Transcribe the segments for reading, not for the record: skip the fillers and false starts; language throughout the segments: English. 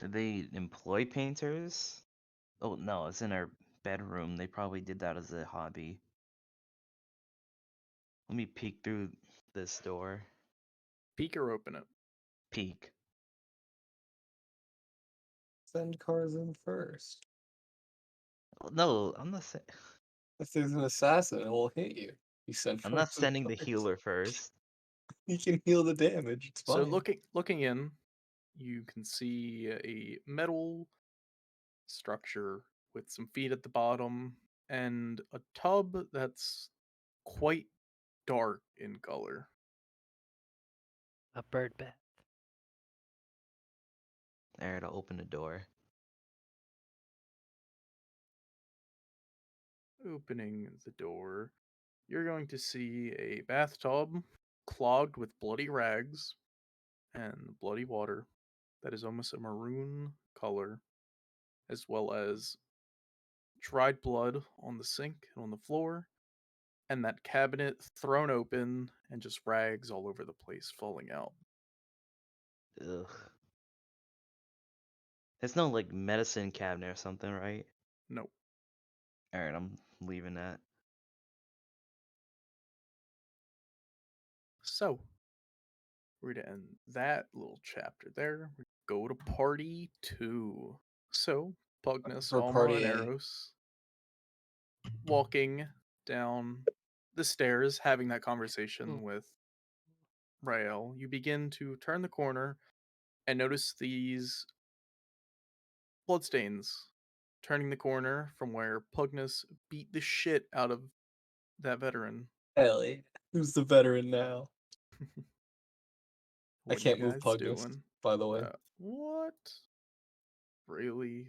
Did they employ painters? Oh no, it's in our bedroom. They probably did that as a hobby. Let me peek through this door. Peek or open it. Peek. Send cars in first. No, I'm not. If there's an assassin, it will hit you. You send I'm not cars in sending the first. healer first. He can heal the damage. It's So fine. looking in, you can see a metal structure with some feet at the bottom and a tub that's quite dark in color. A bird bath. There, to open the door. Opening the door, you're going to see a bathtub clogged with bloody rags and bloody water that is almost a maroon color, as well as dried blood on the sink and on the floor, and that cabinet thrown open and just rags all over the place falling out. Ugh. There's no like medicine cabinet or something, right? Nope. Alright, I'm leaving that. So, we're going to end that little chapter there. We go to party 2. So, Pugnus, For Alma, party and A. Eros walking down the stairs, having that conversation with Rael. You begin to turn the corner and notice these bloodstains turning the corner from where Pugnus beat the shit out of that veteran. Ellie, who's the veteran now? I What are can't you move guys Pugnus, doing? by the way. What? Really?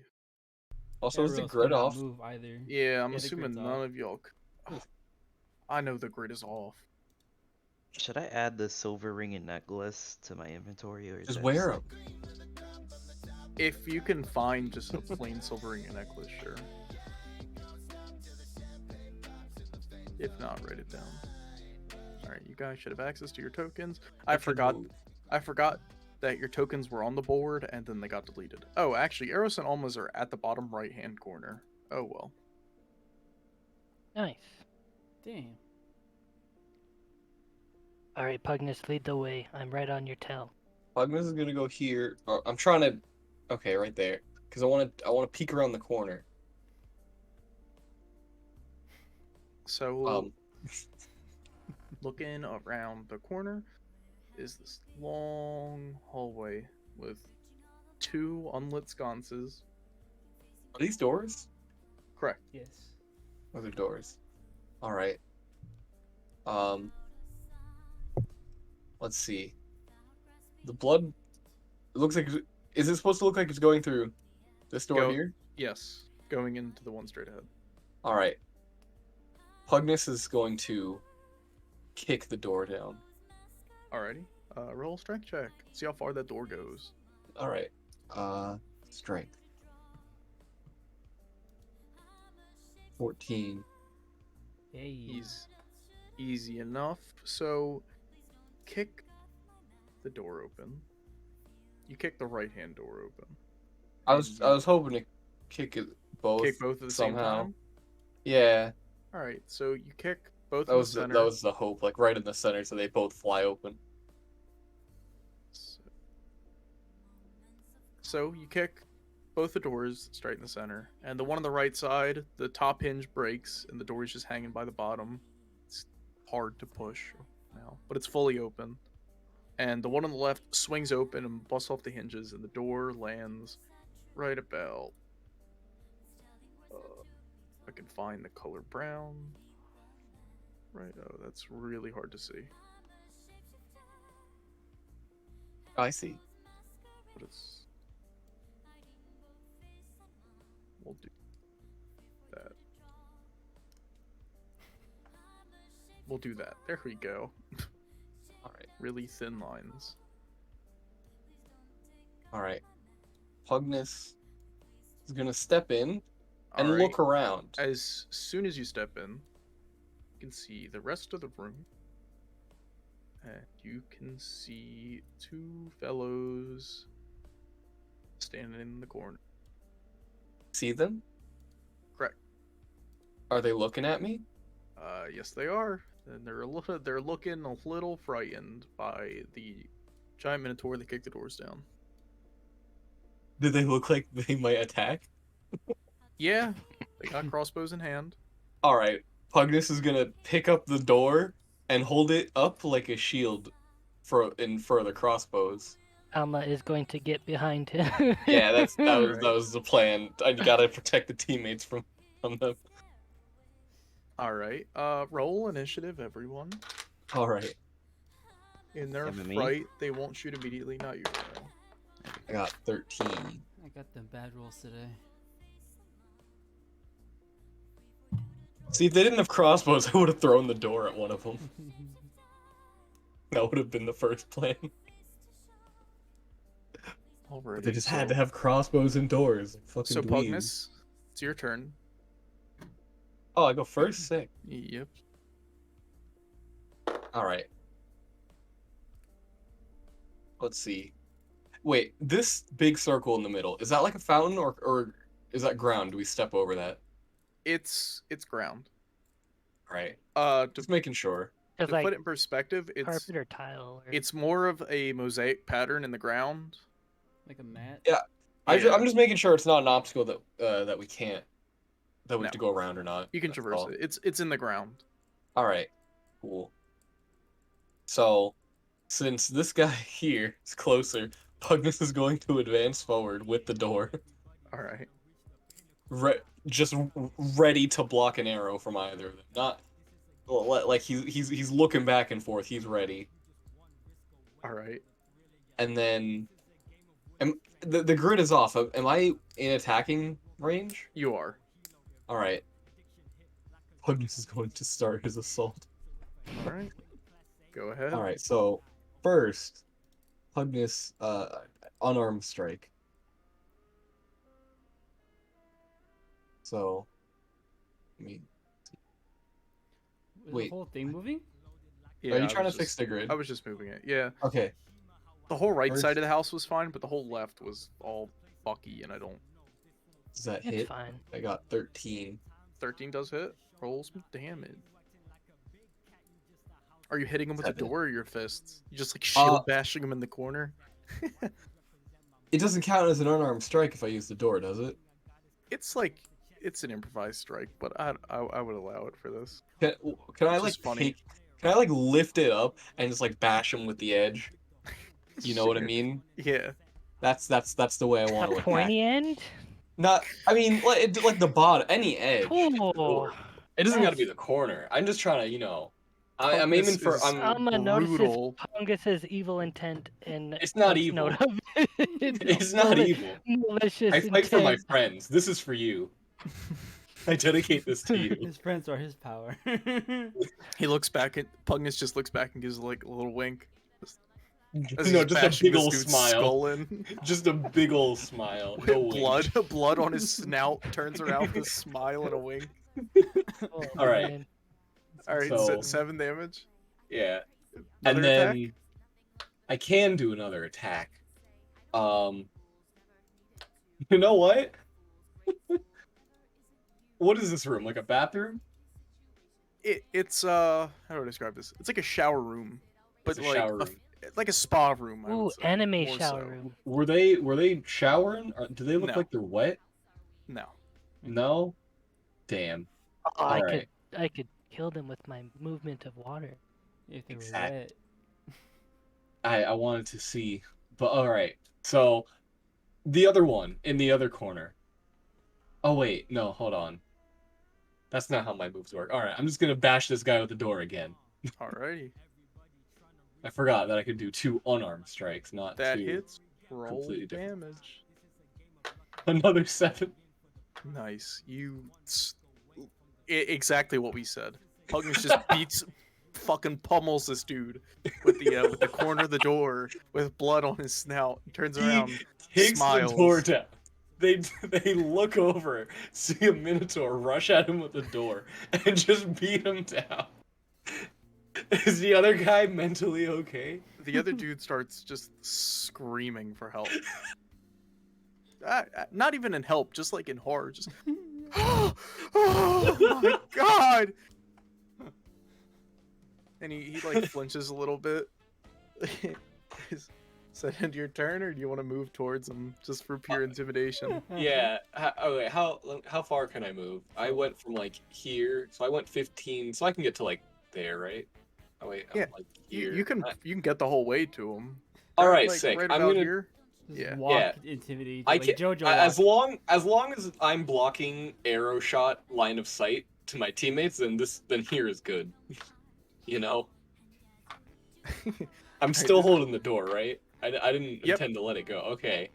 Also, is the Arrows grid cannot off? move either. Yeah, I'm Yeah, the grid's assuming none off. of y'all. I know the grid is off. Should I add the silver ring and necklace to my inventory, or is Just that wear just them. like... If you can find just a plain silver ring and necklace, sure. If not, write it down. Alright, you guys should have access to your tokens. I forgot that your tokens were on the board and then they got deleted. Oh, actually, Eros and Almas are at the bottom right hand corner. Oh well. Nice. Damn. All right, Pugnus, lead the way. I'm right on your tail. Pugnus is gonna go here. I'm trying to. Okay, right there. Because I want to peek around the corner. So, looking around the corner is this long hallway with 2 unlit sconces. Are these doors? Correct. Yes. Those are doors. All right. Let's see. The blood. It looks like. Is it supposed to look like it's going through this door here? Yes, going into the one straight ahead. All right. Pugnus is going to kick the door down. Alrighty. Roll a strength check. See how far that door goes. All right. Strength. 14. Hey. Easy enough. So, kick the door open. You kick the right hand door open. I was hoping to kick it both. Kick both at the same somehow. time. Yeah. All right. So you kick both That in the was center. that was the hope, like right in the center, so they both fly open. So you kick both the doors straight in the center, and the one on the right side, the top hinge breaks, and the door is just hanging by the bottom. It's hard to push now, but it's fully open. And the one on the left swings open and busts off the hinges, and the door lands right about. I can find the color brown. Right. Oh, that's really hard to see. I see. But it's. We'll do that. We'll do that. There we go. All right. Really thin lines. All right. Pugnus is gonna step in and All right. look around. As soon as you step in, you can see the rest of the room. And you can see 2 fellows standing in the corner. See them? Correct. Are they looking at me? Yes, they are, and they're looking a little frightened by the giant minotaur that kicked the doors down. Do they look like they might attack? Yeah, they got crossbows in hand. All right, Pugnus is gonna pick up the door and hold it up like a shield for the crossbows. Alma is going to get behind him. Yeah, that Right. was the plan. I gotta protect the teammates from them. All right. Roll initiative, everyone. All right, In their Give it me. fright, they won't shoot immediately. Not you. Roll. I got 13. I got the bad rolls today. See, if they didn't have crossbows, I would have thrown the door at one of them. That would have been the first plan. Alrighty. But they just had to have crossbows and doors. Fucking So dweebs. Pugnus, it's your turn. Oh, I go first? Sick. Yep. Alright. Let's see. Wait, this big circle in the middle, is that like a fountain or is that ground? Do we step over that? It's ground. Right. To Just making sure. It's put like it in perspective, it's carpet or tile. Or... it's more of a mosaic pattern in the ground. Like a mat? Yeah. Yeah. I'm just making sure it's not an obstacle that we can't, that we have No. to go around or not. You can That's traverse all. it. It's in the ground. Alright. Cool. So, since this guy here is closer, Pugnus is going to advance forward with the door. All right. Just ready to block an arrow from either of them. Not like he's looking back and forth. He's ready. All right. And then, the grid is off. Am I in attacking range? You are. All right. Pugnus is going to start his assault. All right. Go ahead. All right. So first, Pugnus unarmed strike. So, I mean, Is Wait. the whole thing moving? Yeah, are you I trying to was fix just- the grid? I was just moving it. Yeah. Okay. The whole right First- side of the house was fine, but the whole left was all fucky, and I don't. Does that It's hit? fine. I got 13. 13 does hit. Roll some damage. Are you hitting him with the Seven. door or your fists? You just like shield Uh, bashing him in the corner? It doesn't count as an unarmed strike if I use the door, does it? It's like it's an improvised strike, but I would allow it for this. Can I Which like is funny. take? Can I like lift it up and just like bash him with the edge? You know what I Sure. mean? Yeah. That's the way I want A to attack. pointy end? Not, I mean, like the bottom, any edge. Cool. It doesn't got to be That's- the corner. I'm just trying to, I'm aiming Pugnus for. is Alma notices brutal. Pungus's evil intent and It's not takes evil. note of it. It's not Mali- evil. Malicious I fight for my intent. friends. This is for you. I dedicate this to you. His friends are his power. He looks back at Pugnus, just looks back and gives like a little wink. As No, he's just a bashing big this ol' dude's smile. skull in. Just a big ol' smile. With No wink. blood on his snout, turns around with a smile and a wink. Oh, All right. man. All right, So- 7 damage. Yeah. Another And then attack? I can do another attack. You know what? What is this room? Like a bathroom? It's how do I describe this? It's like a shower room, but It's a like shower room. like a spa room. I Ooh, would say, anime more shower so. room. Were they showering? Or do they look No. like they're wet? No. No. Damn. Oh, Alright. I could kill them with my movement of water. If they were Exactly. wet. I wanted to see, but all right. So the other one in the other corner. Oh wait, no, hold on. That's not how my moves work. All right, I'm just gonna bash this guy with the door again. Alrighty, I forgot that I could do 2 unarmed strikes, not that 2. hits. Roll completely different. damage. Another 7. Nice. Exactly what we said. Pugnus just beats, fucking pummels this dude with the corner of the door with blood on his snout. Turns around. Kicks smiles. the door down. They look over, see a minotaur rush at him with the door, and just beat him down. Is the other guy mentally okay? The other dude starts just screaming for help. not even in help, just like in horror. Just oh my god! And he like flinches a little bit. Is that end your turn, or do you want to move towards him just for pure intimidation? Yeah. Okay. How far can I move? I went from like here, so I went 15, so I can get to like there, right? Oh wait, Yeah, I'm like You, here. you can you can get the whole way to him. All right, like, sick. Right I'm about gonna. here. Just Yeah. walk, intimidate. I Like can JoJo as walk. long as I'm blocking arrow shot line of sight to my teammates, then here is good. You know. I'm still holding the door, right? I didn't Yep. intend to let it go. Okay.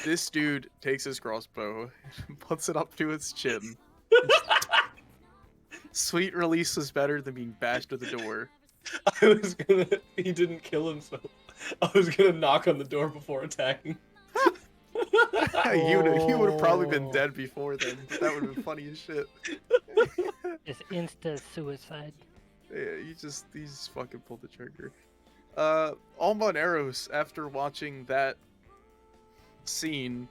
This dude takes his crossbow and puts it up to his chin. Sweet release is better than being bashed with the door. I was gonna. He didn't kill himself. I was gonna knock on the door before attacking. You would have probably been Oh. dead before then. But that would have been funny as shit. Just insta suicide. Yeah, you just fucking pulled the trigger. Alma and Eros, after watching that scene,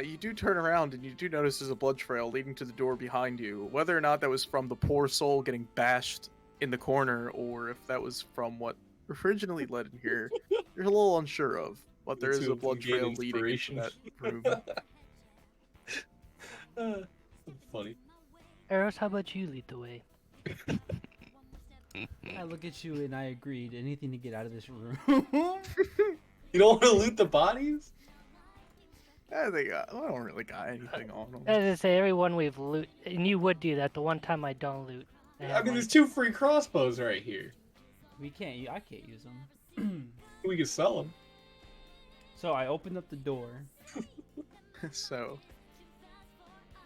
you do turn around and you do notice there's a blood trail leading to the door behind you. Whether or not that was from the poor soul getting bashed in the corner, or if that was from what originally led in here, you're a little unsure of. But there is a blood trail leading into that room. Funny. Eros, how about you lead the way? I look at you and I agreed. Anything to get out of this room. You don't want to loot the bodies? I don't really got anything on them. As I say, everyone we've loot, and you would do that. The one time I don't loot. I mean, there's 2 free crossbows right here. we can't. I can't use them. We could sell them. So I opened up the door. So,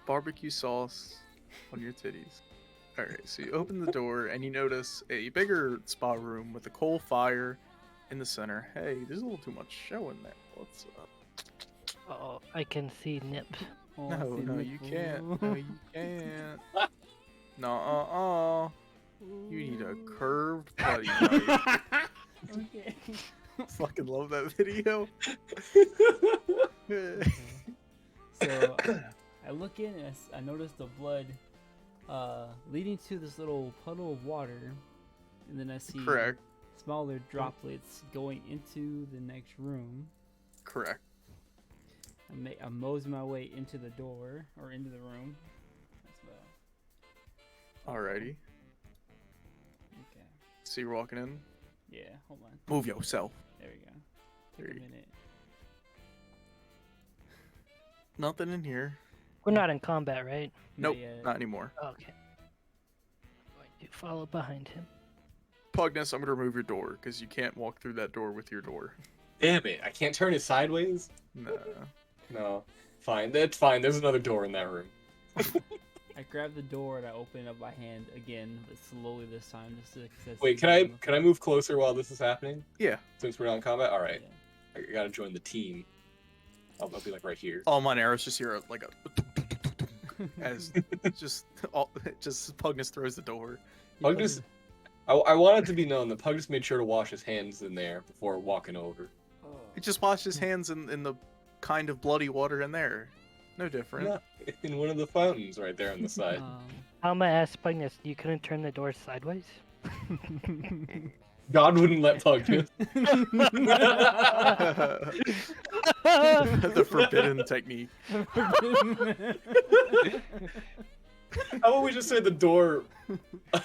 barbecue sauce on your titties. Alright, so you open the door and you notice a bigger spa room with a coal fire in the center. Hey, there's a little too much show in there. What's up? Oh, I can see nips. Oh, No, it's no, in you the- can't. No, you can't. No, You need a curved putty knife. Okay. Fucking love that video. So I look in and I notice the blood leading to this little puddle of water, and then I see Correct. smaller droplets going into the next room. Correct. I'm moseying my way into the door or into the room. That's about Alrighty. okay. So you're walking in. Yeah, hold on. Move yourself. There we go. There Take a you- minute. Nothing in here. We're not in combat, right? Nope, yet. not anymore. Okay. I'm going to follow behind him. Pugnus, I'm gonna remove your door because you can't walk through that door with your door. Damn it! I can't turn it sideways. No. No, fine. That's fine. There's another door in that room. I grab the door and I open it up by hand again, but slowly this time. Just to, 'cause Wait, see can them I move closer while this is happening? Yeah. Since we're not in combat. All right. Yeah. I gotta join the team. I'll be like right here. All my arrows just hear like a as just Pugnus throws the door. He Pug goes, just- I want it to be known that Pug just made sure to wash his hands in there before walking over. "Oh." He just washed his hands in the kind of bloody water in there. No different. Yeah, in one of the fountains right there on the side. Alma asked Pugnus, you couldn't turn the door sideways? God wouldn't let Pug do it. The forbidden technique. How about we just say the door?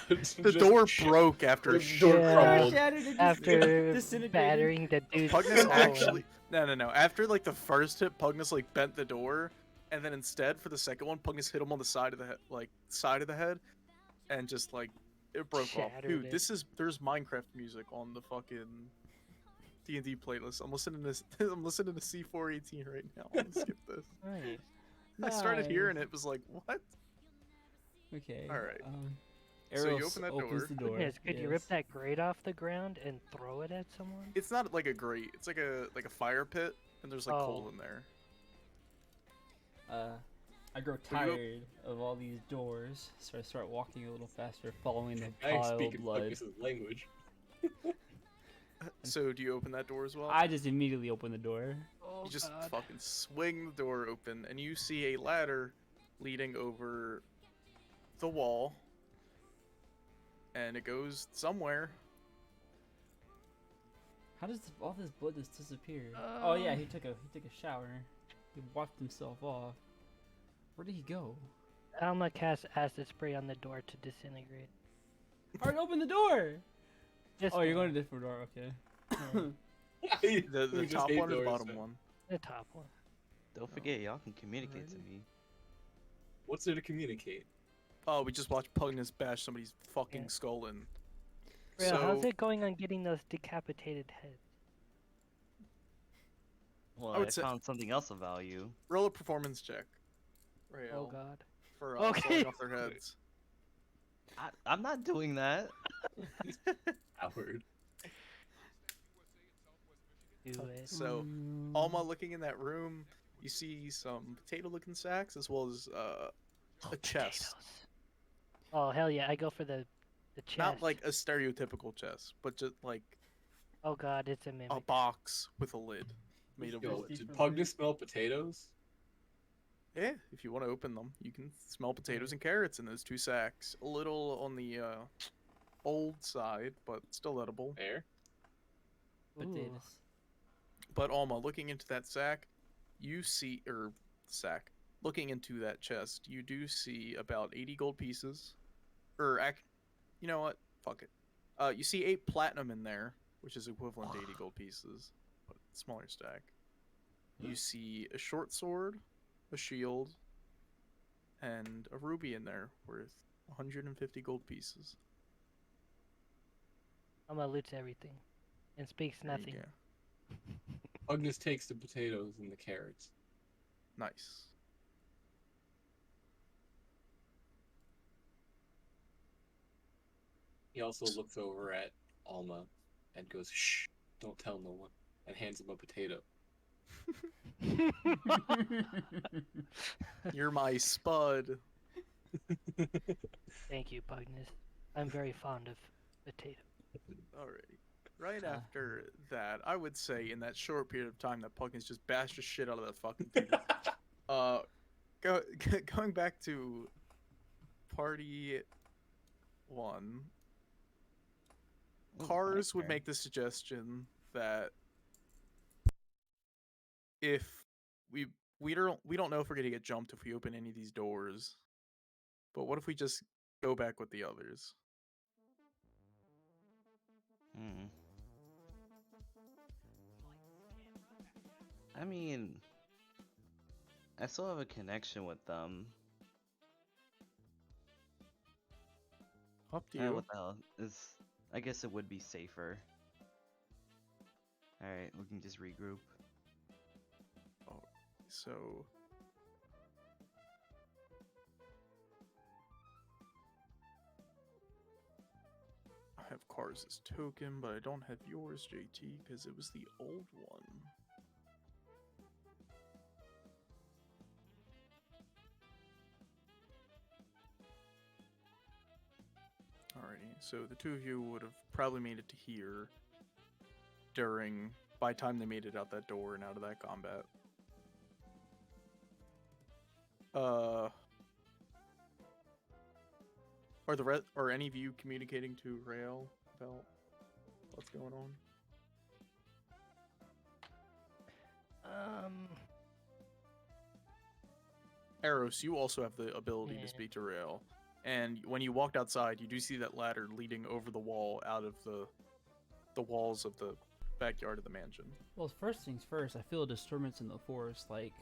The door broke after The door Yeah. crumbled. After Disintegrated. battering the dude's Pugnus skull. actually no. After like the first hit, Pugnus like bent the door, and then instead for the second one, Pugnus hit him on the side of the head, and just like it broke off. Shattered Dude, it. there's Minecraft music on the fucking DnD playlist. I'm listening to this. I'm listening to C418 right now. I'm gonna skip this. Nice. I started hearing Nice. it. Was like, what? Okay. Alright. Eros So you open that opens door. the door. Pugnus, could you rip yes. that grate off the ground and throw it at someone? It's not like a grate. It's like a fire pit, and there's like coal Oh. in there. I grow Will you op- tired of all these doors, so I start walking a little faster, following the I pile speak of in blood. Pug's language. So do you open that door as well? I just immediately open the door. Oh You just God. fucking swing the door open, and you see a ladder leading over the wall, and it goes somewhere. How does all this blood just disappear? Oh yeah, Um. he took a shower. He washed himself off. Where did he go? Alma casts acid spray on the door to disintegrate. Alright, open the door! Just Oh, you're going to a different door, okay. The We just top hate one or the doors, bottom so- one? the top one. Don't forget, y'all can communicate to Alrighty. me. What's there to communicate? Oh, we just watched Pugnus bash somebody's fucking Yeah. skull in. Real, how's So it going on getting those decapitated heads? Well, I would I say- found something else of value. roll a performance check. Rael, Oh God. for Okay. sawing off their heads. I'm not doing that. Howard. Do it. So, Alma, looking in that room, you see some potato-looking sacks as well as a chest. Potatoes. Oh hell yeah! I go for the chest. Not like a stereotypical chest, but just like Oh God, it's a mimic. a box with a lid made of Yo, wood. did Pugnus smell potatoes? Yeah, if you want to open them, you can smell potatoes and carrots in those two sacks. A little on the old side, but still edible. Fair. Ooh. Potatoes. But Alma, looking into that sack, you see, or sack, looking into that chest, you do see about 80 gold pieces. You know what? Fuck it. You see 8 platinum in there, which is equivalent to 80 gold pieces, but smaller stack. You see a short sword, a shield, and a ruby in there worth 150 gold pieces. Alma loots everything, and speaks There you nothing. go. Pugnus takes the potatoes and the carrots. Nice. He also looks over at Alma and goes, "Shh, don't tell no one," and hands him a potato. You're my spud. Thank you, Pugnus. I'm very fond of potato. Alrighty. Right Ah. after that, I would say in that short period of time that Puckins just bashed the shit out of that fucking dude. Going back to party 1, Ooh, Cars would nightmare. make the suggestion that if we don't know if we're gonna get jumped if we open any of these doors, but what if we just go back with the others? Hmm. I mean, I still have a connection with them. Up to you. What the hell? I guess it would be safer. Alright, we can just regroup. So I have Cars as token, but I don't have yours, JT, because it was the old one. Alrighty, so the two of you would have probably made it to here by the time they made it out that door and out of that combat. Are any of you communicating to Rael about what's going on? Eros, you also have the ability Yeah. to speak to Rael. And when you walked outside, you do see that ladder leading over the wall out of the walls of the backyard of the mansion. Well, first things first, I feel a disturbance in the forest. Like,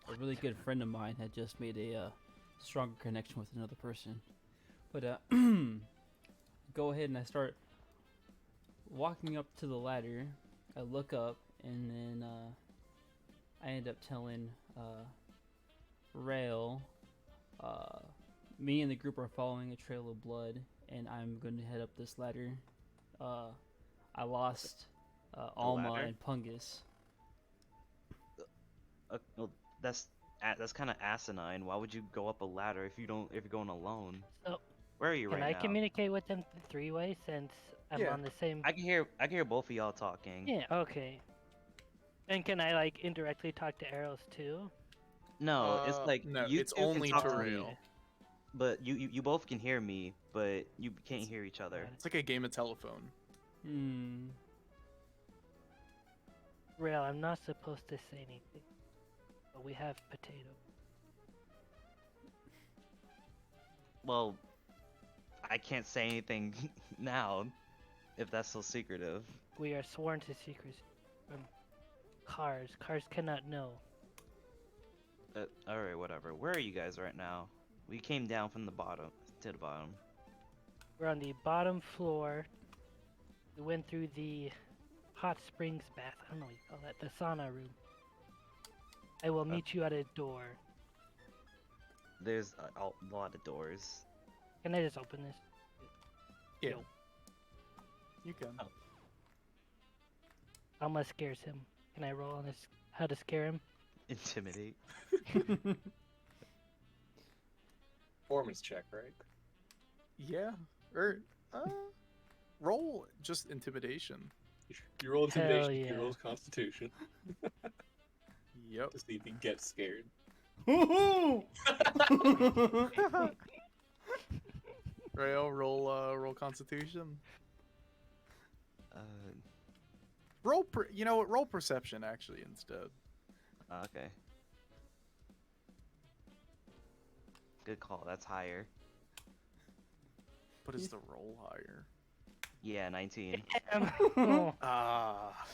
a really good friend of mine had just made a stronger connection with another person. But, go ahead and I start walking up to the ladder. I look up, and then, I end up telling, Rail, me and the group are following a trail of blood, and I'm going to head up this ladder. I lost Alma ladder? and Pungus. Well, that's kind of asinine. Why would you go up a ladder if you're going alone? So, Where are you can right I now? communicate with them 3 ways since I'm Yeah. on the same. I can hear both of y'all talking. Yeah. Okay. And can I like indirectly talk to arrows too? No, it's like no, you it's two can only talk to to me, Rail. but you both can hear me, but you can't hear each other. Got it. It's like a game of telephone. Hmm. Rail, I'm not supposed to say anything, but we have potato. Well, I can't say anything now, if that's so secretive. We are sworn to secrecy from cars. Cars cannot know. Alright, whatever. Where are you guys right now? We came down from the bottom to the bottom. We're on the bottom floor. We went through the hot springs bath. I don't know what you call that. The sauna room. I will meet you at a door. There's a lot of doors. Can I just open this? Yeah. Yo. You can. Oh. Alma scares him. Can I roll on this? How to scare him? Intimidate. Performance check, right? Yeah. Or roll just intimidation. You roll intimidation, yeah. you roll constitution Yep. to see if he gets scared. Rail, roll Constitution. Uh, You know what? Roll Perception actually instead. okay. Good call. That's higher. But is the roll higher? Yeah, 19. Oh, Ah.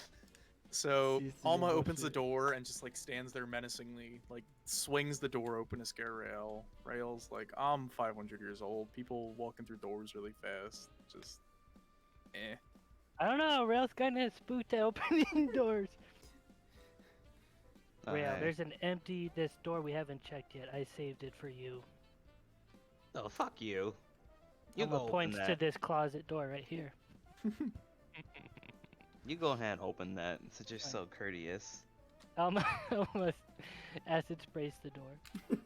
So Cease to Alma opens the bullshit. door and just like stands there menacingly, like swings the door open to scare Rail. Rail's like, I'm 500 years old. People walking through doors really fast. Just, eh. I don't know. Rail's kind of spooked at opening doors. Rail, Alright. there's this door we haven't checked yet. I saved it for you. Oh, fuck you. You Alma go open points to that. this closet door right here. You go ahead and open that, since you're so courteous. Alma almost acid sprays the door.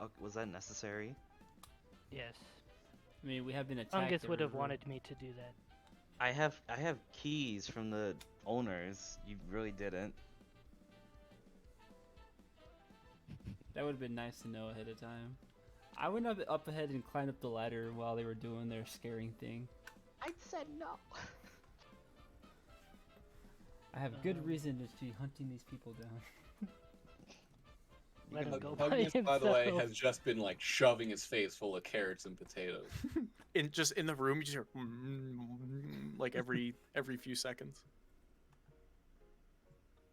Oh, was that necessary? Yes. I mean, we have been attacked. Fungus would have every wanted me to do that. I have keys from the owners. You really didn't. That would have been nice to know ahead of time. I went up ahead and climbed up the ladder while they were doing their scaring thing. I said no. I have good reason to be hunting these people down. You Let can him go Huggins, by by the way, himself. has just been like shoving his face full of carrots and potatoes. In the room, you just hear like every few seconds.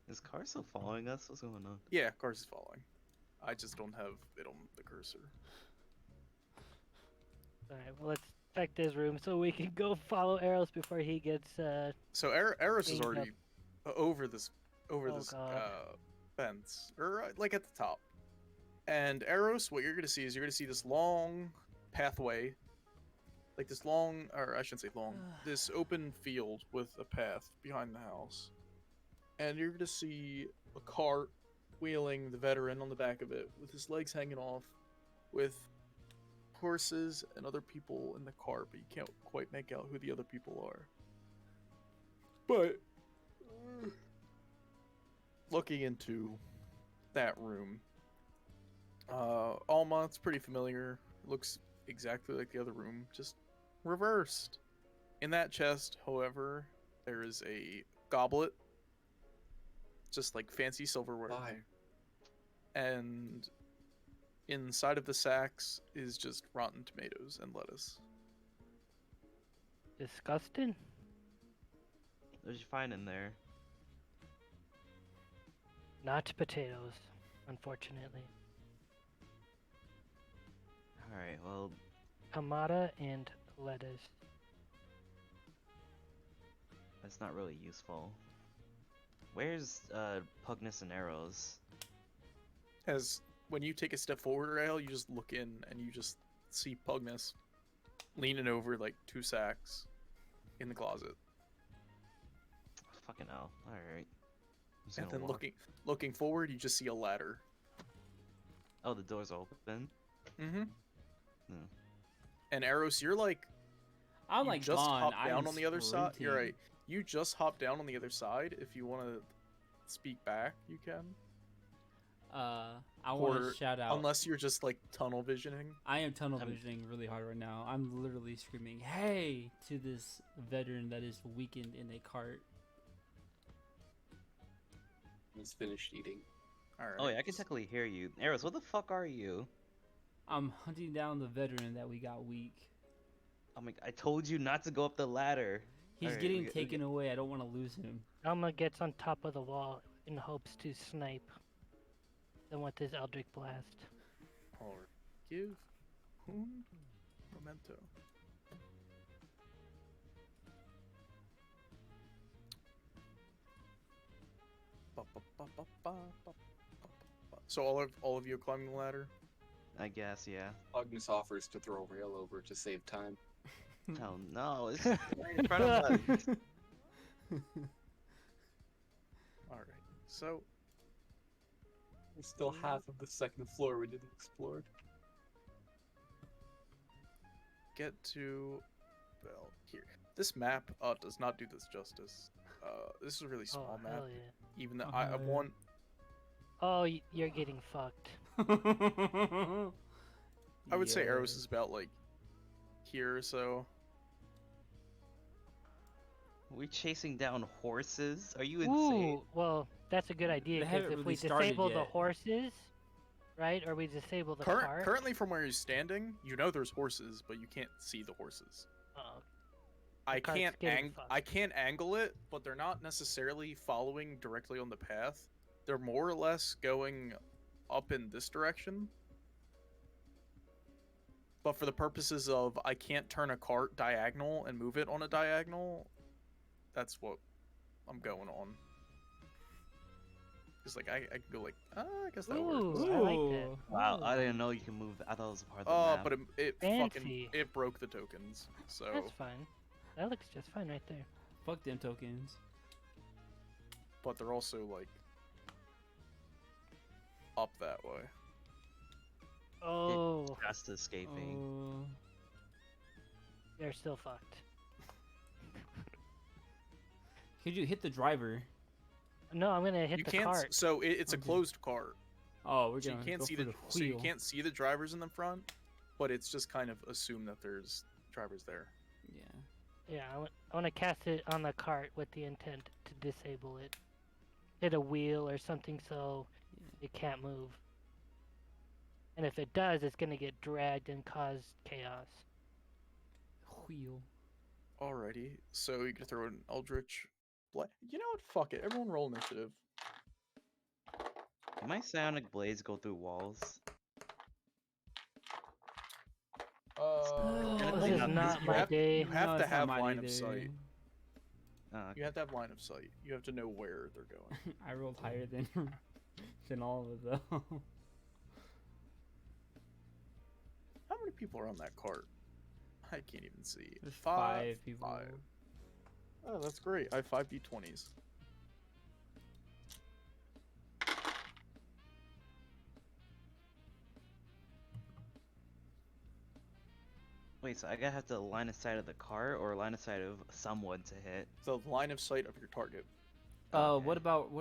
Is car still following us? What's going on? Yeah, cars is following. I just don't have it on the cursor. Alright, well, let's check this room so we can go follow Arrows before he gets, So Eros is Ganged already over this Oh, God. fence, or like at the top. And Eros, what you're gonna see is this long pathway, like this long, or I shouldn't say long, this open field with a path behind the house. And you're gonna see a cart wheeling the veteran on the back of it with his legs hanging off, with horses and other people in the cart, but you can't quite make out who the other people are. But looking into that room, Alma, it's pretty familiar. It looks exactly like the other room, just reversed. In that chest, however, there is a goblet, just like fancy silverware. Why? And inside of the sacks is just rotten tomatoes and lettuce. disgusting. What did you find in there? Not potatoes, unfortunately. Alright, well, Tomato and lettuce. that's not really useful. Where's Pugnus and Arrows? As when you take a step forward, Rail, you just look in and you just see Pugnus leaning over like 2 sacks in the closet. Fucking hell. Alright. I'm just And gonna then walk. looking forward, you just see a ladder. Oh, the door's open. Mm-hmm. Hmm. And Eros, you're like I'm you like just gone. hop I'm down on the other side. You're sprinting. right. You just hop down on the other side. If you want to speak back, you can. I want Or to shout out. unless you're just like tunnel visioning. I am tunnel I'm- visioning really hard right now. I'm literally screaming, "Hey!" to this veteran that is weakened in a cart. He's finished eating. All right. Oh yeah, I can technically hear you. Eros, what the fuck are you? I'm hunting down the veteran that we got weak. I'm like, I told you not to go up the ladder. He's Alright, getting we taken get- away. I don't want to lose him. Alma gets on top of the wall in hopes to snipe them with his Eldritch Blast. Or give whom memento. So all of you are climbing the ladder. I guess, yeah. Agnes offers to throw Rail over to save time. Oh no, it's right in front of us. All right. So There's still half of the second floor we didn't explore. get to well here. This map does not do this justice. This is a really small Oh, map. hell yeah. Even though Oh, I hell yeah. want Oh, you're getting fucked. I would say Yeah. Eros is about like here or so. We chasing down horses? Are you insane? Ooh, well, that's a good idea They because haven't if really we started disable the yet. horses, right, or we disable the cart. Currently, from where you're standing, you know there's horses, but you can't see the horses. Oh, I cart's can't getting fucked. I can't angle it, but they're not necessarily following directly on the path. They're more or less going up in this direction. But for the purposes of I can't turn a cart diagonal and move it on a diagonal, that's what I'm going on. Because like I can go like I guess that works. Ooh, I like that. Ooh. Wow, I Ooh. didn't know you can move. I thought it was a part of the Oh, map. but it fucking Fancy. it broke the tokens. So That's fine. That looks just fine right there. Fuck them tokens. but they're also like up that way. Oh, Just escaping. Oh. they're still fucked. Could you hit the driver? No, I'm gonna hit You the can't. cart. So it's a Okay. closed cart. Oh, we're So gonna you can't go see for the wheel. so you can't see the drivers in the front, but it's just kind of assumed that there's drivers there. Yeah. Yeah, I want to cast it on the cart with the intent to disable it. Hit a wheel or something so it can't move. And if it does, it's gonna get dragged and cause chaos. Wheel. Alrighty, so you can throw an Eldritch. You know what? Fuck it. Everyone roll initiative. Can my psionic blades go through walls? This is not not this my have- day. you have No, to it's not have mine line of either. sight. Okay. You have to have line of sight. You have to know where they're going. I rolled higher than than all of them. How many people are on that cart? I can't even see. There's 5 people. 5. Oh, that's great. I have 5 d20s. Wait, so I gotta have to line of sight of the car or line of sight of someone to hit? The line of sight of your target. Okay. What about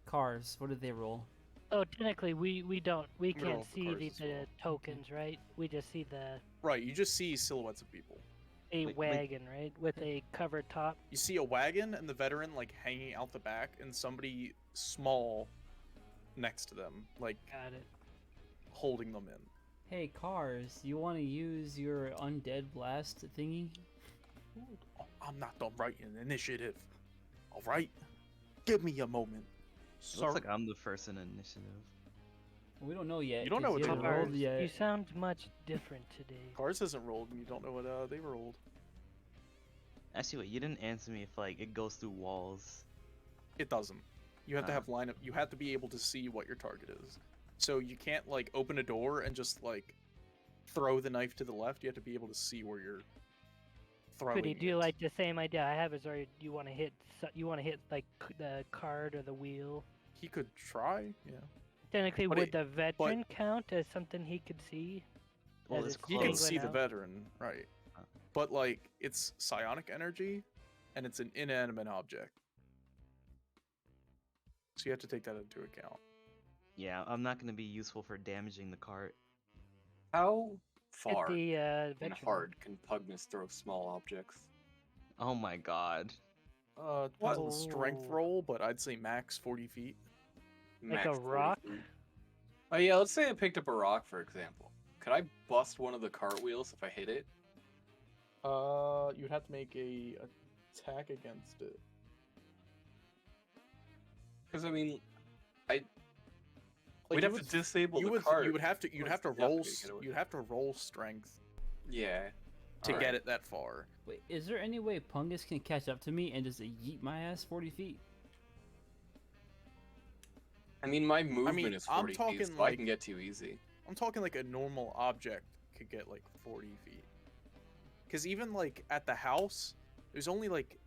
cars? What did they roll? Oh, technically, we can't roll for see cars the as well. tokens, right? We just see the Right, you just see silhouettes of people. a Like- wagon, right, with a covered top. You see a wagon and the veteran like hanging out the back, and somebody small next to them, like Got it. holding them in. Hey, cars, you want to use your undead blast thingy? Oh, I'm not done writing initiative. All right, give me a moment. It Sir, looks like I'm the first in initiative. We don't know yet. You don't know 'cause what you they haven't rolled. rolled yet. You sound much different today. Cars hasn't rolled, and you don't know what they rolled. Actually, wait, you didn't answer me if like it goes through walls. It doesn't. You have to Ah. have line of. You have to be able to see what your target is. So you can't like open a door and just like throw the knife to the left. You have to be able to see where you're throwing. Pretty, do you it. like the same idea I have? Is or you want to hit? You want to hit like the cart or the wheel? He could try. Yeah. Technically, But would it- the veteran count as something he could see? Well, As it's it's He close. can see the out? veteran, right? but like it's psionic energy, and it's an inanimate object. So you have to take that into account. Yeah, I'm not gonna be useful for damaging the cart. How Hit far the and veteran. hard can Pugnus throw small objects? Oh my god. Depends on the strength Oh. roll, but I'd say max 40 feet. Like a Max 40 rock? feet. Oh yeah, let's say I picked up a rock, for example. Could I bust one of the cartwheels if I hit it? You'd have to make a attack against it. Because I mean, Like, we'd you have would, to disable you the would, cart. you'd have to What's roll the get away? you'd have to roll strength Yeah. to Alright. get it that far. Wait, is there any way Pungus can catch up to me and just yeet my ass 40 feet? I mean, my movement is I'm 40 feet, talking, so I like- can get to you easy. I'm talking like a normal object could get like 40 feet. Because even like at the house, there's only like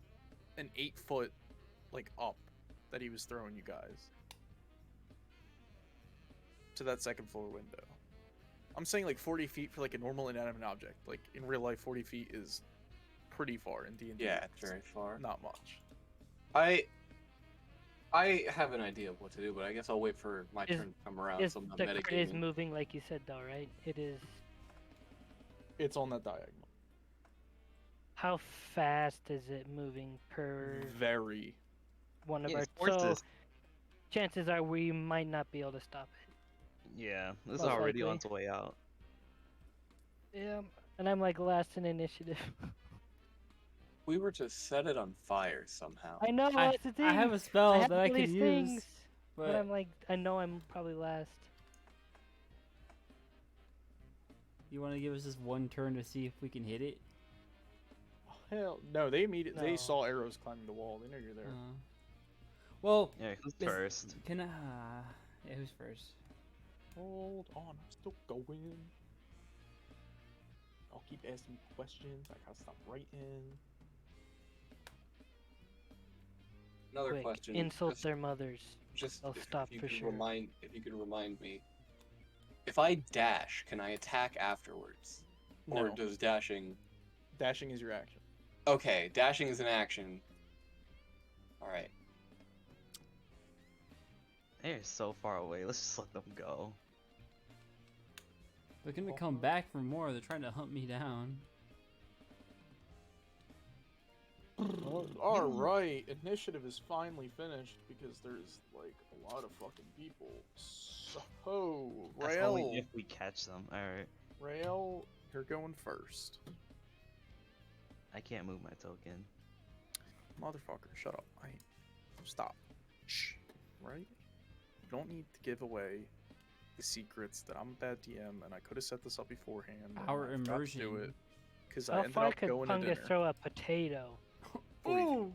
an 8-foot like up that he was throwing you guys to that second floor window. I'm saying like 40 feet for like a normal inanimate object. Like in real life, 40 feet is pretty far in D&D. Yeah, it's very far. Not much. I have an idea of what to do, but I guess I'll wait for my Is- turn to come around. Is So I'm not the cart is metagaming. moving like you said though, right? It is. It's on that diagonal. How fast is it moving per Very. one of Yeah, our? it's horses. So chances are we might not be able to stop it. Yeah, this is Most already on likely. its way out. Yeah, and I'm like last in initiative. We were to set it on fire somehow. I know I, that's the thing. I have a I spell have that I all can these use, things, but but I'm like, I know I'm probably last. you want to give us just one turn to see if we can hit it? Hell no! They immediately No. they saw arrows climbing the wall. They know you're there. Well, Yeah, who's Miss- first? can I? Yeah, who's first? Hold on, I'm still going. I'll keep asking questions. I gotta stop writing. Another Quick, question. insult just- their mothers. Just They'll stop you for could sure. if you could remind me, if I dash, can I attack afterwards, or No. does dashing? Dashing is your action. Okay, dashing is an action. All right. They're so far away. Let's just let them go. They're gonna come back for more. They're trying to hunt me down. All right, initiative is finally finished because there's like a lot of fucking people. So That's only Rael, if we catch them. Alright. Rael, you're going first. I can't move my token. Motherfucker, shut up. Stop. Shh. Right? You don't need to give away the secrets that I'm a bad DM and I could have set this up beforehand. and Our I forgot to do immersion. it because I How ended far up could going to Pungus dinner. throw a potato? 40 feet. Ooh.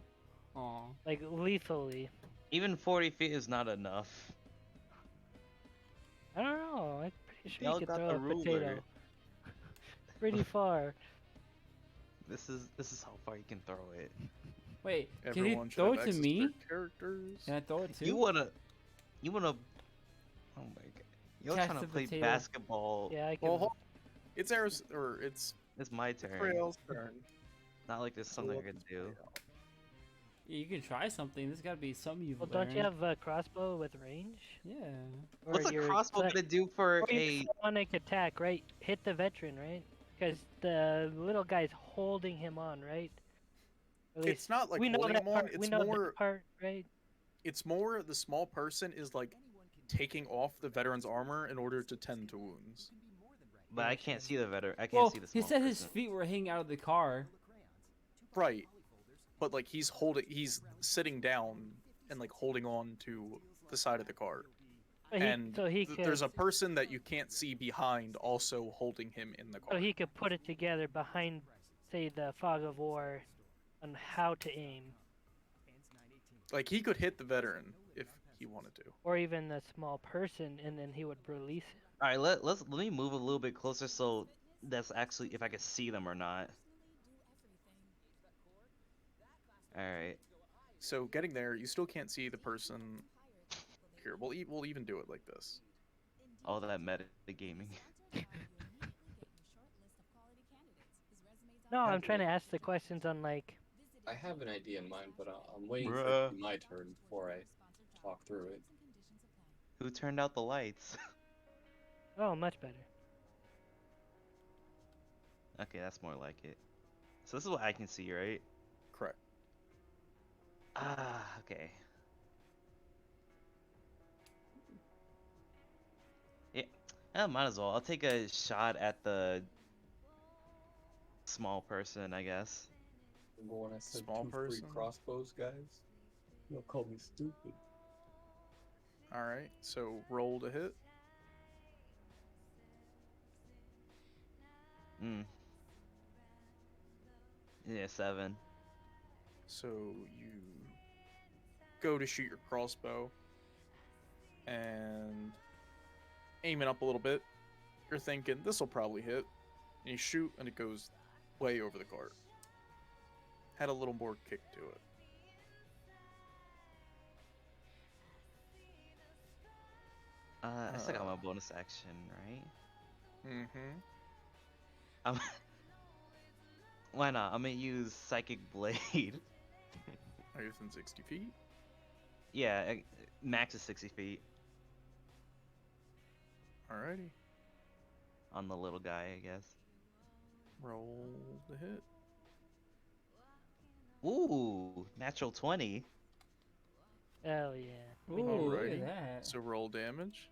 Aw. Like lethally? Even 40 feet is not enough. I don't know. I'm pretty sure Y'all you could got throw the a potato. ruler. Pretty far. This is how far you can throw it. Wait, can Everyone he should throw have it to access me? their characters. Can I throw it too? You wanna oh my god. You're Catch trying to the play potato. basketball. Yeah, I can. Well, it's Aeros's, or it's It's my turn. Rael's turn. Not like there's something I Look can at do. Rael. Yeah, you can try something. There's gotta be something you've Well, learned. don't you have a crossbow with range? Yeah. Or What's a your crossbow like- gonna do for or your a sonic attack, right? Hit the veteran, right? Because the little guy's holding him on, right? At least It's not like we know holding that him on. part. We It's know more. that part, right? It's more the small person is like taking off the veteran's armor in order to tend to wounds. but I can't see the veteran. I can't Well, see the he small said his person. feet were hanging out of the car. Right. But like he's sitting down and like holding on to the side of the cart. But And could, there's a person that you can't see behind also holding him in the so cart. he could put it together behind, say, the fog of war, on how to aim, Like he could hit the veteran if he wanted to. or even the small person, and then he would release it. All right, let me move a little bit closer so that's actually if I can see them or not. All right. So getting there, you still can't see the person. Here, we'll even do it like this. All that meta gaming. No, I'm trying to ask the questions on like. I have an idea in mind, but I'm waiting for it Bruh. to be my turn before I talk through it. Who turned out the lights? Oh, much better. Okay, that's more like it. So this is what I can see, right? Correct. Ah, okay. Yeah, might as well. I'll take a shot at the small person, I guess. Remember when I said Small 2 free person? crossbows, guys? You'll call me stupid. All right. So roll to hit. Mm. Yeah, 7. So you go to shoot your crossbow and aim it up a little bit. You're thinking this will probably hit, and you shoot, and it goes way over the cart. Had a little more kick to it. I still got my bonus action, right? Mm-hmm. Um, why not? I'm gonna use Psychic Blade. Are you within 60 feet? Yeah, max is 60 feet Alrighty. on the little guy, I guess. Roll the hit. Ooh, natural 20. Hell yeah. Ooh, look Alrighty. at that. So roll damage.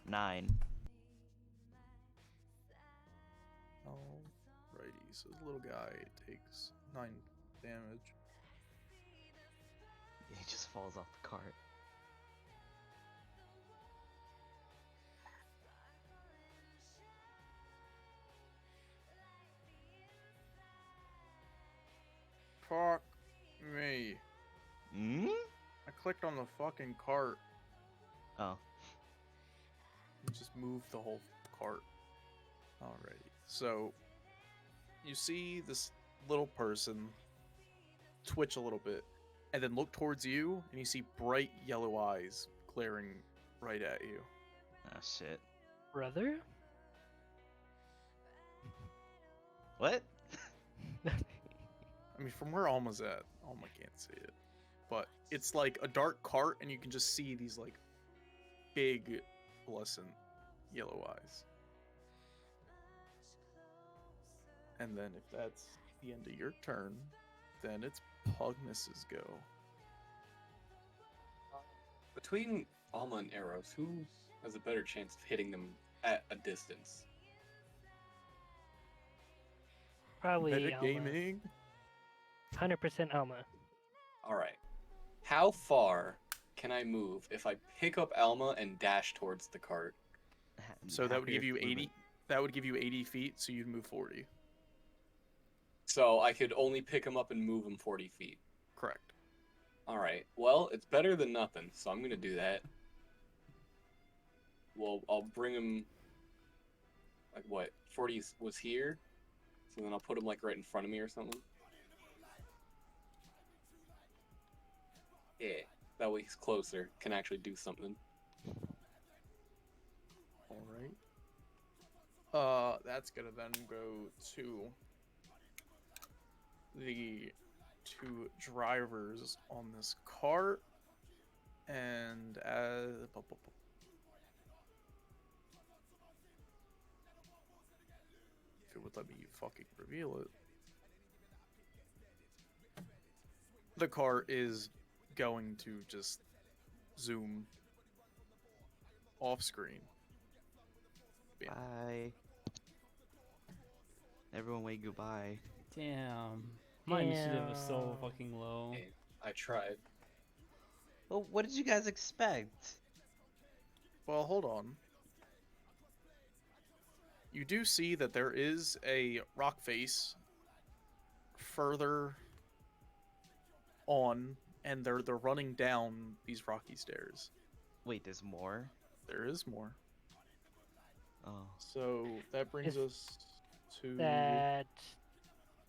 Nine. Alrighty. So the little guy takes 9 damage. He just falls off the cart. Fuck me. Hmm? I clicked on the fucking cart. Oh. And just moved the whole cart. Alrighty. So you see this little person twitch a little bit and then look towards you, and you see bright yellow eyes glaring right at you. Oh, shit. Brother? What? I mean, from where Alma's at, Alma can't see it. But it's like a dark cart, and you can just see these like big, fluorescent yellow eyes. And then if that's the end of your turn, then it's Pugnus's go. Between Alma and arrows, who has a better chance of hitting them at a distance? Probably Alma. Metagaming? 100% Alma. Alright. How far can I move if I pick up Alma and dash towards the cart? So that would give you Happier 80. That would give you 80 feet, so you'd move 40. So I could only pick him up and move him 40 feet. Correct. Alright, well, it's better than nothing, so I'm gonna do that. Well, I'll bring him... Like, what? 40 was here? So then I'll put him, like, right in front of me or something? Yeah, that way he's closer, can actually do something. Alright. That's gonna then go to the 2 drivers on this cart, and if it would let me fucking reveal it, the cart is going to just zoom off screen. Bye. Everyone wave goodbye. Damn. My initiative was so fucking low. Hey, I tried. Well, what did you guys expect? Well, hold on. You do see that there is a rock face further on, and they're running down these rocky stairs. Wait, there's more? There is more. Oh. So that brings us to That.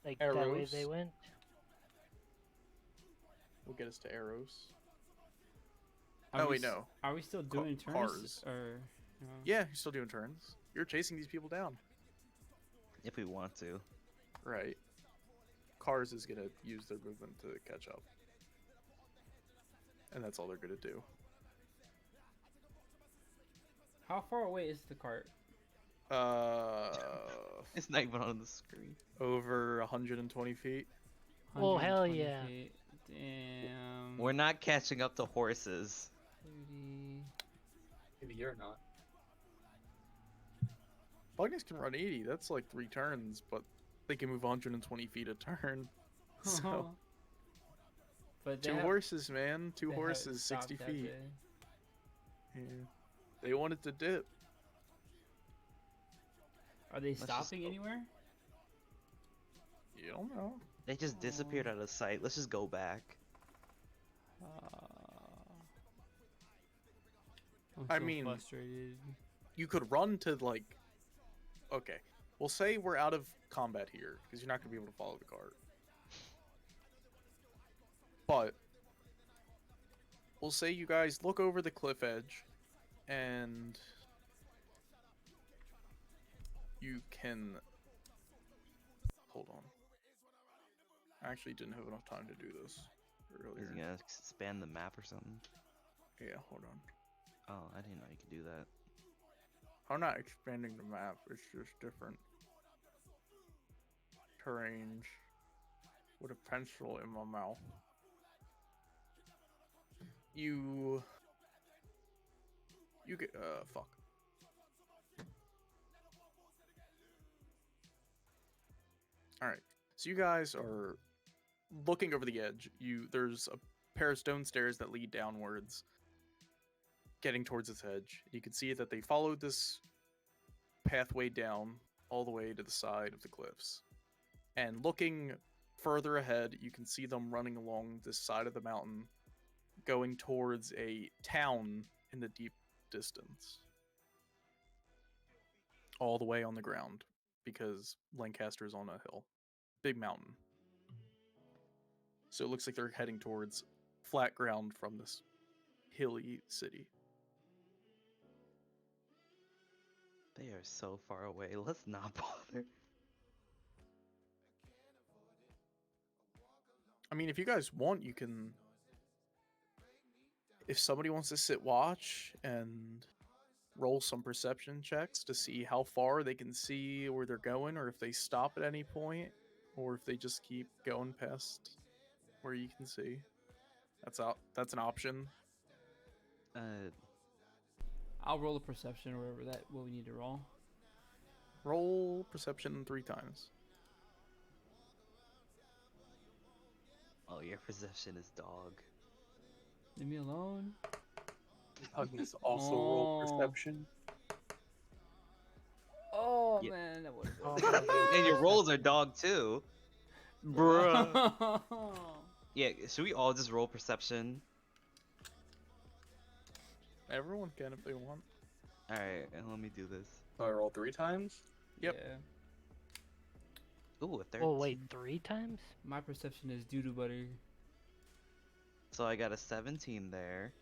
Like, that way Arrows. they went? We'll get us to arrows. Are Oh we wait, no. Are we still doing turns? cars. Or Yeah, you're still doing turns. You're chasing these people down. If we want to. Right. Cars is gonna use their movement to catch up. And that's all they're gonna do. How far away is the cart? It's not even on the screen. Over 120 feet. Oh, hell 120 yeah. feet. Damn. We're not catching up to horses. 30. Maybe you're not. Bugness can run 80. That's like 3 turns, but they can move 120 feet a turn. So, But they 2 have- horses, man. 2 they horses, haven't 60 stopped, have feet. they? Yeah. They wanted to dip. Are they just stopping go. anywhere? You don't know. They just disappeared out of sight. Let's just go back. I'm I so mean- frustrated. You could run to, like... Okay. We'll say we're out of combat here, because you're not going to be able to follow the cart. But... We'll say you guys look over the cliff edge, and... You can... Hold on. I actually didn't have enough time to do this Is earlier. he gonna expand the map or something? Yeah, hold on. Oh, I didn't know you could do that. I'm not expanding the map, it's just different terrains with a pencil in my mouth. You get fuck. Alright. So you guys are looking over the edge. There's a pair of stone stairs that lead downwards, getting towards its edge. You can see that they followed this pathway down all the way to the side of the cliffs. And looking further ahead, you can see them running along this side of the mountain, going towards a town in the deep distance. All the way on the ground, because Lancaster's on a hill. Big mountain. So it looks like they're heading towards flat ground from this hilly city. They are so far away. Let's not bother. I mean, if you guys want, you can... If somebody wants to sit watch and roll some perception checks to see how far they can see where they're going, or if they stop at any point, or if they just keep going past where you can see. That's an option. I'll roll a perception or whatever what we need to roll. Roll perception 3 times. Oh, your perception is dog. Leave me alone. Agnes also roll Oh. perception. Oh Yeah. man, that would Oh, have my And your rolls are dog too. Bruh. been. Yeah, should we all just roll perception? Everyone can if they want. Alright, and let me do this. So I roll 3 times. Yep. Yeah. Ooh, a 13. Oh, wait, 3 times? My perception is doo-doo butter. So I got a 17 there.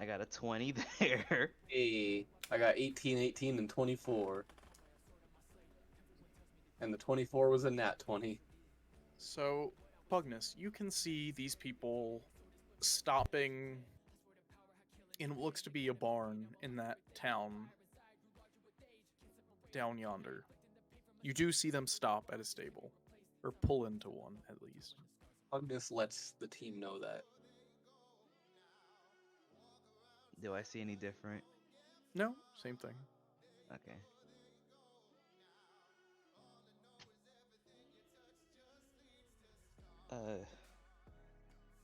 I got a 20 there. Hey, I got 18, 18, and 24. And the 24 was a nat 20. So, Pugnus, you can see these people stopping in what looks to be a barn in that town down yonder. You do see them stop at a stable, or pull into one at least. Agnes lets the team know that. Do I see any different? No, same thing. Okay.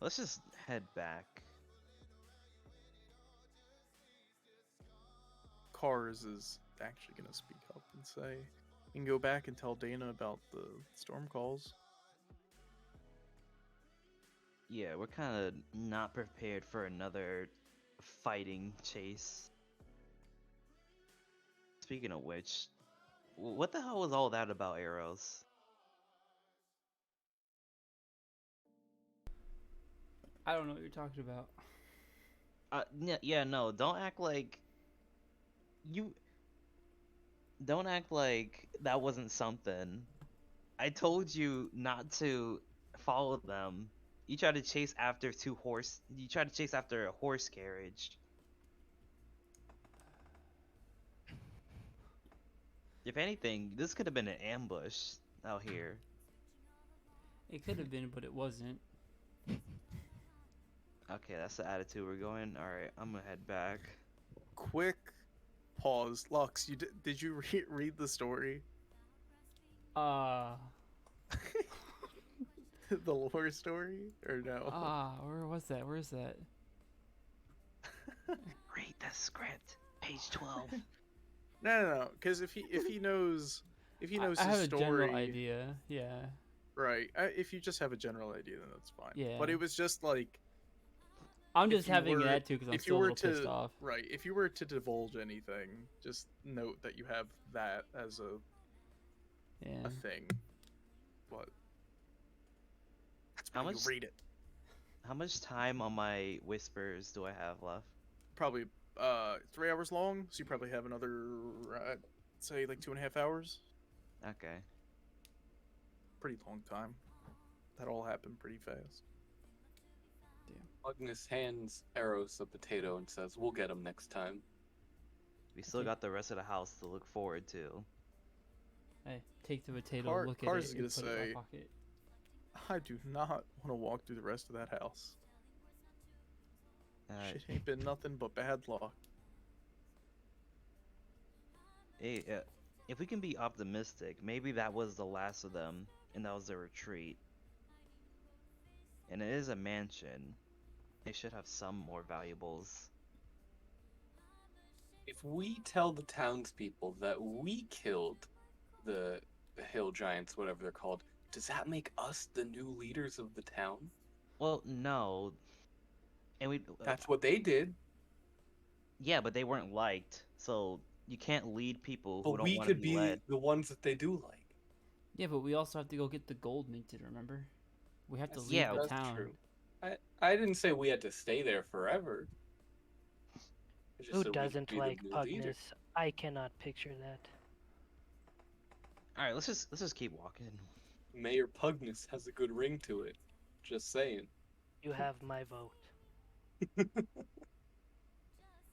Let's just head back. Cars is actually gonna speak up and say, "You can go back and tell Dana about the storm calls." Yeah, we're kind of not prepared for another fighting chase. Speaking of which, what the hell was all that about arrows? I don't know what you're talking about. Yeah, no, don't act like you. Don't act like that wasn't something. I told you not to follow them. You tried to chase after two horse. You tried to chase after a horse carriage. If anything, this could have been an ambush out here. It could have been, but it wasn't. Okay, that's the attitude we're going. All right, I'm gonna head back. Quick pause. Lux, did you read the story? Ah, The lore story? Or no? where was that? Where is that? Read the script, page 12. No. Because if he knows I have his a general story, idea. Yeah. right? If you just have a general idea, then that's fine. Yeah. But it was just like I'm if just you having an were- attitude because I'm if you still a were little pissed to off. right, if you were to divulge anything, just note that you have that as Yeah. a thing. But that's How why much- you read it. How much time on my whispers do I have left? Probably 3 hours long, so you probably have another say like 2.5 hours. Okay. Pretty long time. That all happened pretty fast. Magnus hands Arrows a potato and says, "We'll get him next time." We still Okay. got the rest of the house to look forward to. Hey, take the potato, look Cars at is it, gonna and put it in say- my pocket. I do not want to walk through the rest of that house. Shit ain't been nothing but bad luck. Hey, if we can be optimistic, maybe that was the last of them, and that was their retreat. And it is a mansion. They should have some more valuables. If we tell the townspeople that we killed the hill giants, whatever they're called, does that make us the new leaders of the town? Well, no. And we, That's what they did. yeah, but they weren't liked, so you can't lead people who But don't we want to could be be led. the ones that they do like. Yeah, but we also have to go get the gold minted, remember? We have to leave Yeah, the that's town. true. I didn't say we had to stay there forever. I just Who said we could doesn't be the like new leader. Pugnus? I cannot picture that. All right, let's just keep walking. Mayor Pugnus has a good ring to it. Just saying. You have my vote.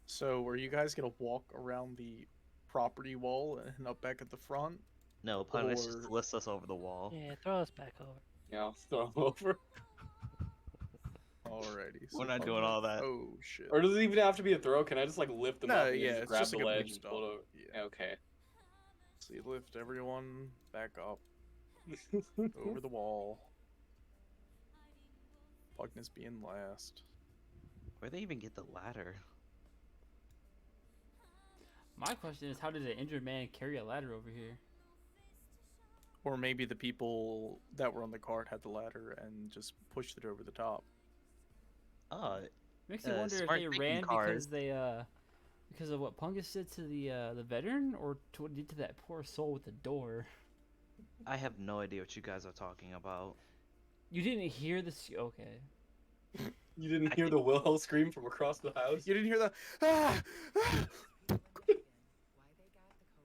So, are you guys gonna walk around the property wall and up back at the front? No, Pugnus just Or- lifts us over the wall. Yeah, throw us back over. Yeah, I'll throw him over. Alrighty. We're not doing all that. Oh shit. Or does it even have to be a throw? Can I just like lift him No, up and yeah, just it's grab just the like a ledge big and pull it over? Yeah. Okay. So you lift everyone back up over the wall. Pugnus being last. Where'd they even get the ladder? My question is, how did an injured man carry a ladder over here? Or maybe the people that were on the cart had the ladder and just pushed it over the top. Oh, Makes me wonder if smart they thinking, ran Cars. because of what Pungus did to the veteran, or to what he did to that poor soul with the door. I have no idea what you guys are talking about. You didn't hear this? Okay. You didn't hear the Wilhelm scream from across the house? You didn't hear the ah!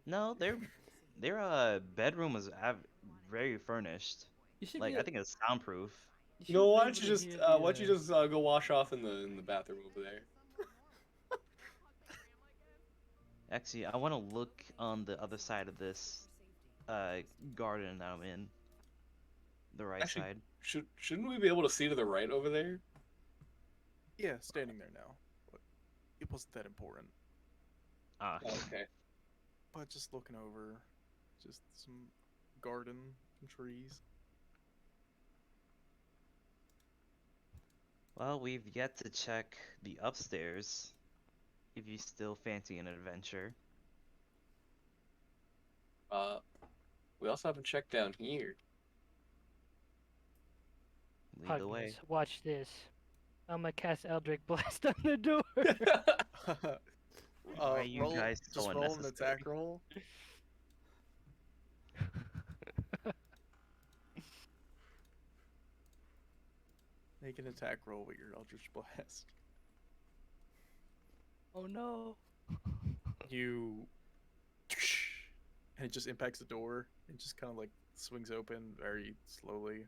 No, their bedroom was very furnished. You should Like be, I think it's soundproof. You know, should why be don't you able to just hear why don't you just go wash off in the bathroom over there? Actually, I want to look on the other side of this garden that I'm in. The right Actually- side. Shouldn't we be able to see to the right over there? Yeah, standing there now. But it wasn't that important. Ah, Okay. But just looking over, just some garden and trees. well, we've yet to check the upstairs. If you still fancy an adventure. We also haven't checked down here. Lead the way. Pugnus, watch this. I'm gonna cast Eldritch Blast on the door. Why are you roll, guys so just roll an unnecessary? attack roll. Make an attack roll with your Eldritch Blast. Oh no. You and it just impacts the door and just kind of like swings open very slowly.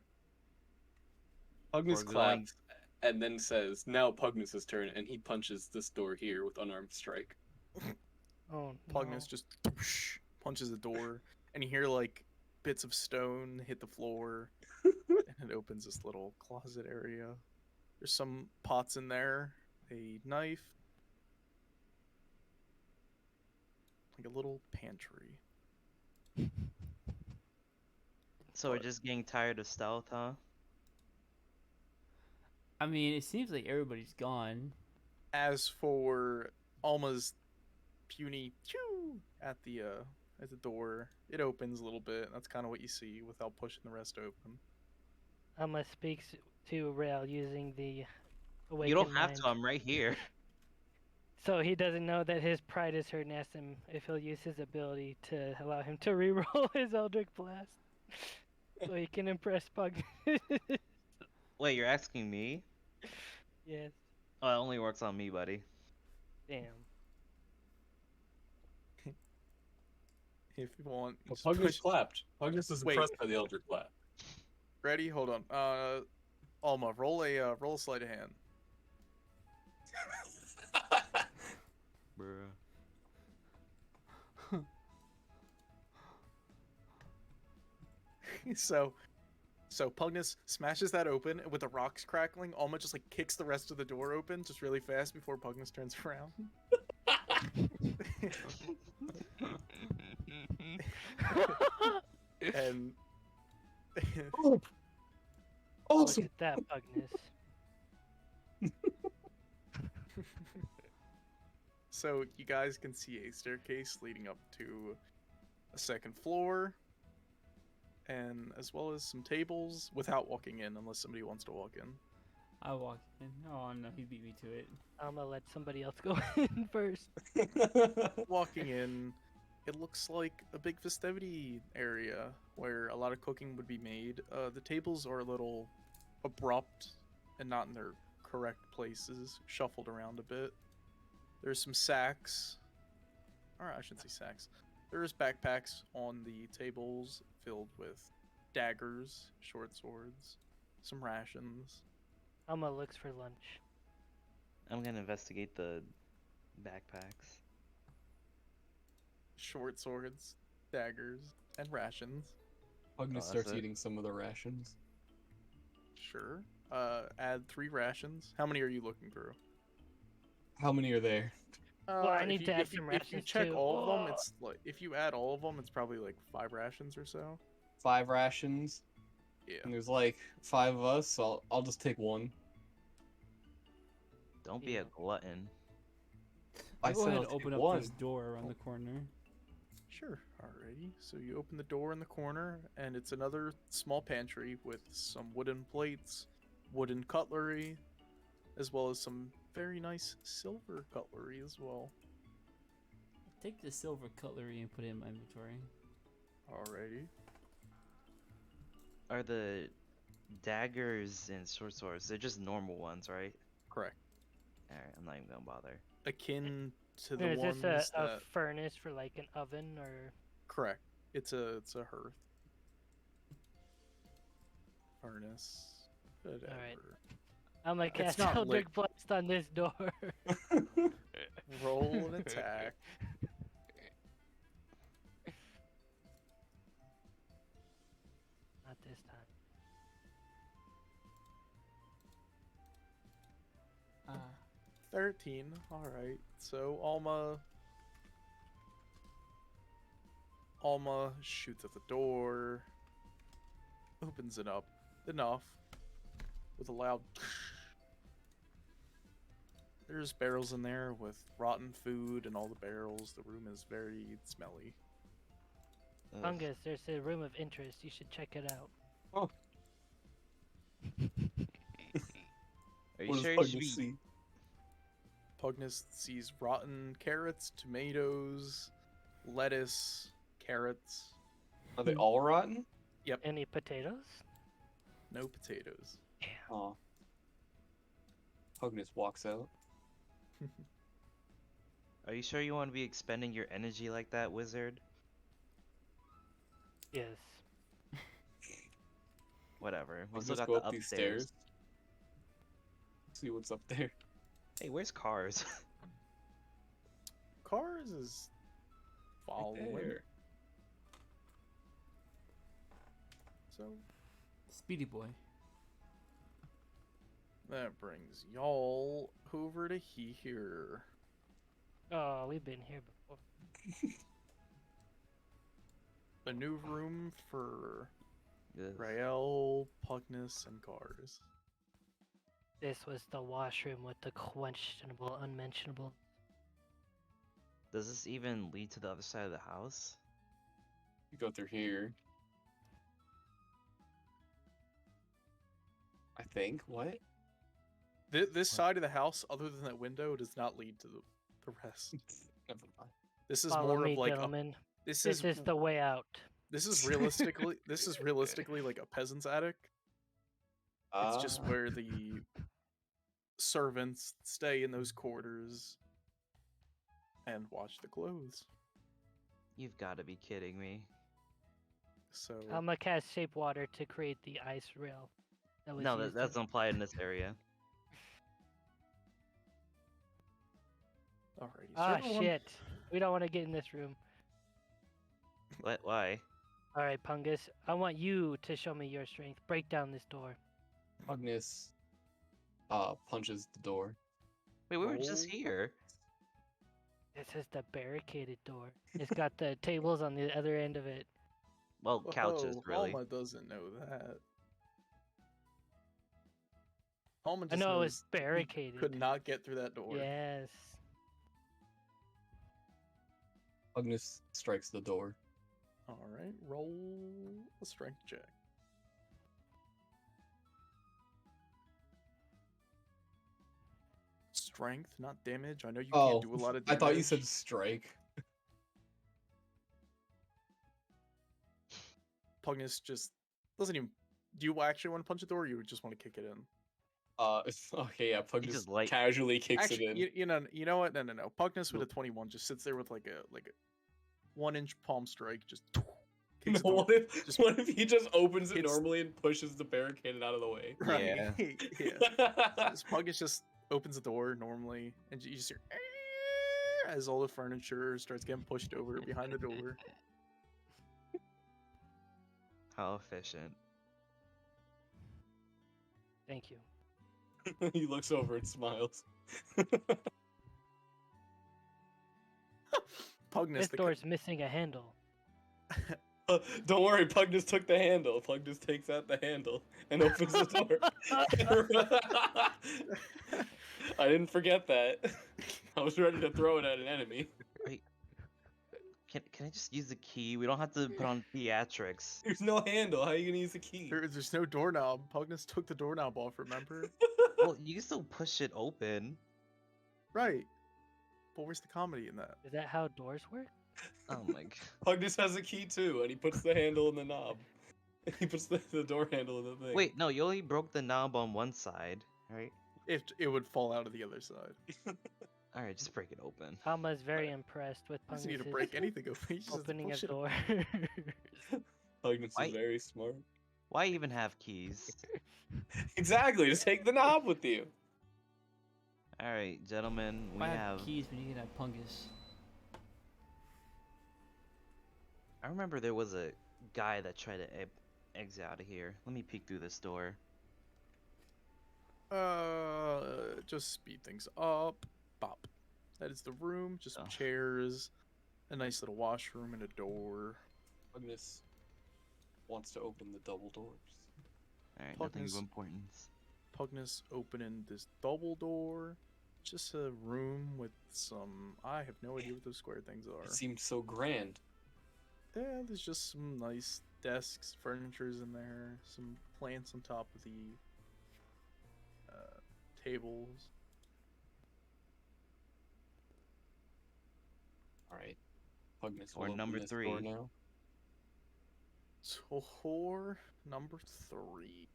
Pugnus We're going- claps and then says, "Now Pugnus's turn," and he punches this door here with unarmed strike. Oh no. Pugnus just punches the door, and you hear like bits of stone hit the floor, and it opens this little closet area. There's some pots in there, a knife, like a little pantry. So we're But- just getting tired of stealth, huh? I mean, it seems like everybody's gone. As for Alma's puny choo at the door, it opens a little bit. That's kind of what you see without pushing the rest open. Alma speaks to Rail using the awakened You don't have mind. to. I'm right here. So he doesn't know that his pride is hurting him if he'll use his ability to allow him to reroll his Eldritch Blast. So he can impress Pug. Wait, you're asking me? Yes. Oh, it only works on me, buddy. Damn. If you want, Well, just Pugnus push. clapped. Pugnus is Wait. impressed by the Eldritch Clap. Ready? Hold on. Alma, roll a sleight of hand. Bruh. So Pugnus smashes that open and with the rocks crackling. Alma just like kicks the rest of the door open just really fast before Pugnus turns around. And Look Awesome. at that, Pugnus. so you guys can see a staircase leading up to a second floor, and as well as some tables without walking in, unless somebody wants to walk in. I walked in. Oh no, he beat me to it. I'm gonna let somebody else go in first. Walking in, it looks like a big festivity area where a lot of cooking would be made. The tables are a little abrupt and not in their correct places, shuffled around a bit. There's some sacks, or I shouldn't say sacks. There's backpacks on the tables filled with daggers, short swords, some rations. Alma looks for lunch. I'm gonna investigate the backpacks. Short swords, daggers, and rations. Pugnus that's starts it. eating some of the rations. Sure. Add 3 rations. How many are you looking through? How many are there? Well, I If need you- to add if you- some If you rations, check too. all of them, Oh. it's like if you add all of them, it's probably like 5 rations or so. 5 rations, Yeah. and there's like 5 of us, so I'll just take one. Don't be a Yeah. glutton. I I'll go said ahead I'll and take open up one. this door around the corner. Sure. Alrighty. So you open the door in the corner, and it's another small pantry with some wooden plates, wooden cutlery, as well as some very nice silver cutlery as well. Take the silver cutlery and put it in my inventory. Alrighty. Are the daggers and short swords, they're just normal ones, right? Correct. Alright, I'm not even gonna bother. Akin to the Is ones this a that. furnace for like an oven or? Correct. It's a hearth. Furnace. Whatever. I'm gonna It's cast not Eldritch lit. Blast on this door. Roll an attack. Not this time. 13. Alright. So Alma shoots at the door. Opens it up enough. With a loud There's barrels in there with rotten food and all the barrels. The room is very smelly. Ugh. Fungus, there's a room of interest. You should check it out. Are you What does sure you Pugnus should be see? Pugnus sees rotten carrots, tomatoes, lettuce, carrots. Are they all rotten? Any potatoes? No potatoes. Aw. Pugnus walks out. Are you sure you want to be expending your energy like that, wizard? Yes. Whatever. We Let's still just got go the up these upstairs. stairs. See what's up there. Hey, where's cars? Cars is Right following. there. So Speedy boy. that brings y'all over to here. Oh, we've been here before. A new room for Ugh. Rael, Pugnus, and Cars. This was the washroom with the questionable, unmentionable. Does this even lead to the other side of the house? You go through here. I think. What? This side of the house, other than that window, does not lead to the rest. Never mind. This is Follow more me, of like gentlemen. this This is the way out. this is realistically like a peasant's attic. It's just where the servants stay in those quarters and watch the clothes. You've got to be kidding me. So I'm gonna cast Shape Water to create the ice rail. That was No, used that's in- implied in this area. alrighty. So Ah, everyone- shit. We don't want to get in this room. What? Why? All right, Pungus. I want you to show me your strength. Break down this door. Pugnus punches the door. Wait, we were just Oh. here. This is the barricaded door. It's got the tables on the other end of it. Well, couches, Whoa, really. Alma doesn't know that. Alma I just know knows it's he barricaded. could not get through that door. Yes. Pugnus strikes the door. Alright, roll a strength check. Strength, not damage. I know you can't do a lot of I damage. thought you said strike. Pugnus just doesn't even. Do you actually want to punch the door, or you just want to kick it in? Okay, yeah. Pugnus just like- casually kicks Actually, it in. you know what? No. Pugnus with a Nope. 21 just sits there with like a 1-inch palm strike, just No, kicks the door. what if he just opens it hits- normally and pushes the barricade out of the way? Right. Yeah. yeah. This Pugnus just opens the door normally, and you just hear as all the furniture starts getting pushed over behind the door. How efficient. Thank you. He looks over and smiles. Pugnus, This the door's missing a handle. Don't worry, Pugnus took the handle. Pugnus takes out the handle and opens the door. I didn't forget that. I was ready to throw it at an enemy. Can I just use the key? We don't have to put on theatrics. There's no handle. How are you gonna use the key? there's no doorknob. Pugnus took the doorknob off. Remember? Well, you can still push it open. Right. But where's the comedy in that? Is that how doors work? Oh my god. Pugnus has a key too, and he puts the handle in the knob. He puts the door handle in the thing. Wait, no, you only broke the knob on one side, right? If it would fall out of the other side. Alright, just break it open. Alma's very impressed with You just need to Pungus's break anything open. You just have to opening push of it open. door. Pugnus Why- is very smart. Why even have keys? Exactly. Just take the knob with you. Alright, gentlemen, we Why have have. keys when you can have Pungus? I remember there was a guy that tried to exit out of here. Let me peek through this door. Just speed things up. Bop. That is the room. Just some Oh. chairs, a nice little washroom, and a door. Pugnus wants to open the double doors. Alright, nothing of Pugnus. importance. Pugnus opening this double door. Just a room with some. I have no idea what those square things are. It seems so grand. Yeah, there's just some nice desks, furnitures in there, some plants on top of the tables. All right. Pugnus Or will number open this door 3. now. Tour number 3.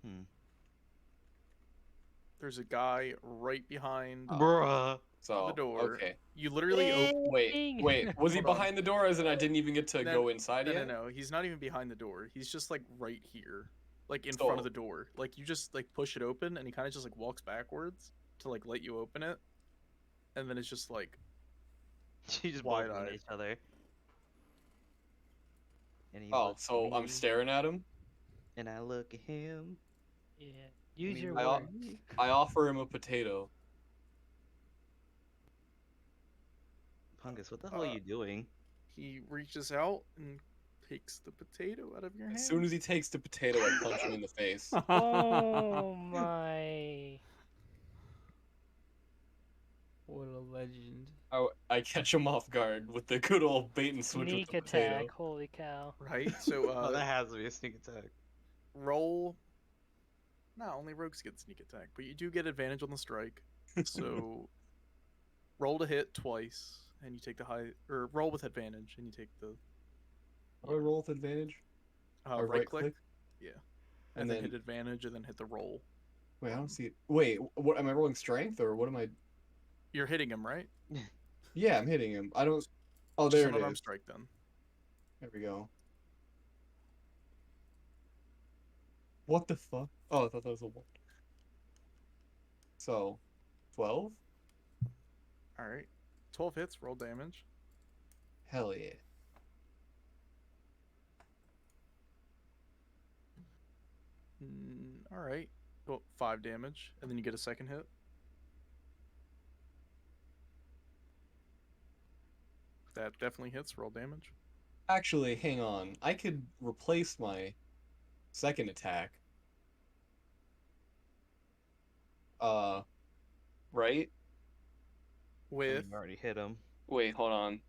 Hmm. there's a guy right behind Bruh. So the door. okay. You literally open. Wait, Dang! was he Hold on. behind the door as in I didn't even get to go inside No, yet? no, he's not even behind the door. He's just like right here, like in front of the door. Like you just like push it open, and he kind of just like walks backwards to like let you open it, and then it's just like She just both on wide-eyed. each other. And he Oh, looks so at I'm me, staring at him. and I look at him. Yeah. and Use he your looks I- at words. me. I offer him a potato. Pungus, what the hell are you doing? He reaches out and takes the potato out of your hand. As soon as he takes the potato, I punch him in the face. Oh my. What a legend. I catch him off guard with the good old bait and switch Sneak with the potato. attack. Holy cow. Right. So Oh, that has to be a sneak attack. roll. No, only rogues get sneak attack, but you do get advantage on the strike. So roll to hit twice, and you take the high, or roll with advantage, and you take the Do I roll with advantage? Or right click. Yeah. And And then then hit advantage, and then hit the roll. wait, I don't see it. Wait, what am I rolling strength or what am I? You're hitting him, right? Yeah, I'm hitting him. I don't. Oh, Just there an it unarmed is. strike then. There we go. What the fuck? Oh, I thought that was a 1. So, 12? All right. 12 hits. Roll damage. Hell yeah. All right. Well, 5 damage, and then you get a second hit. That definitely hits. Roll damage. Actually, hang on. I could replace my second attack. Right? With You already hit him. Wait, hold on.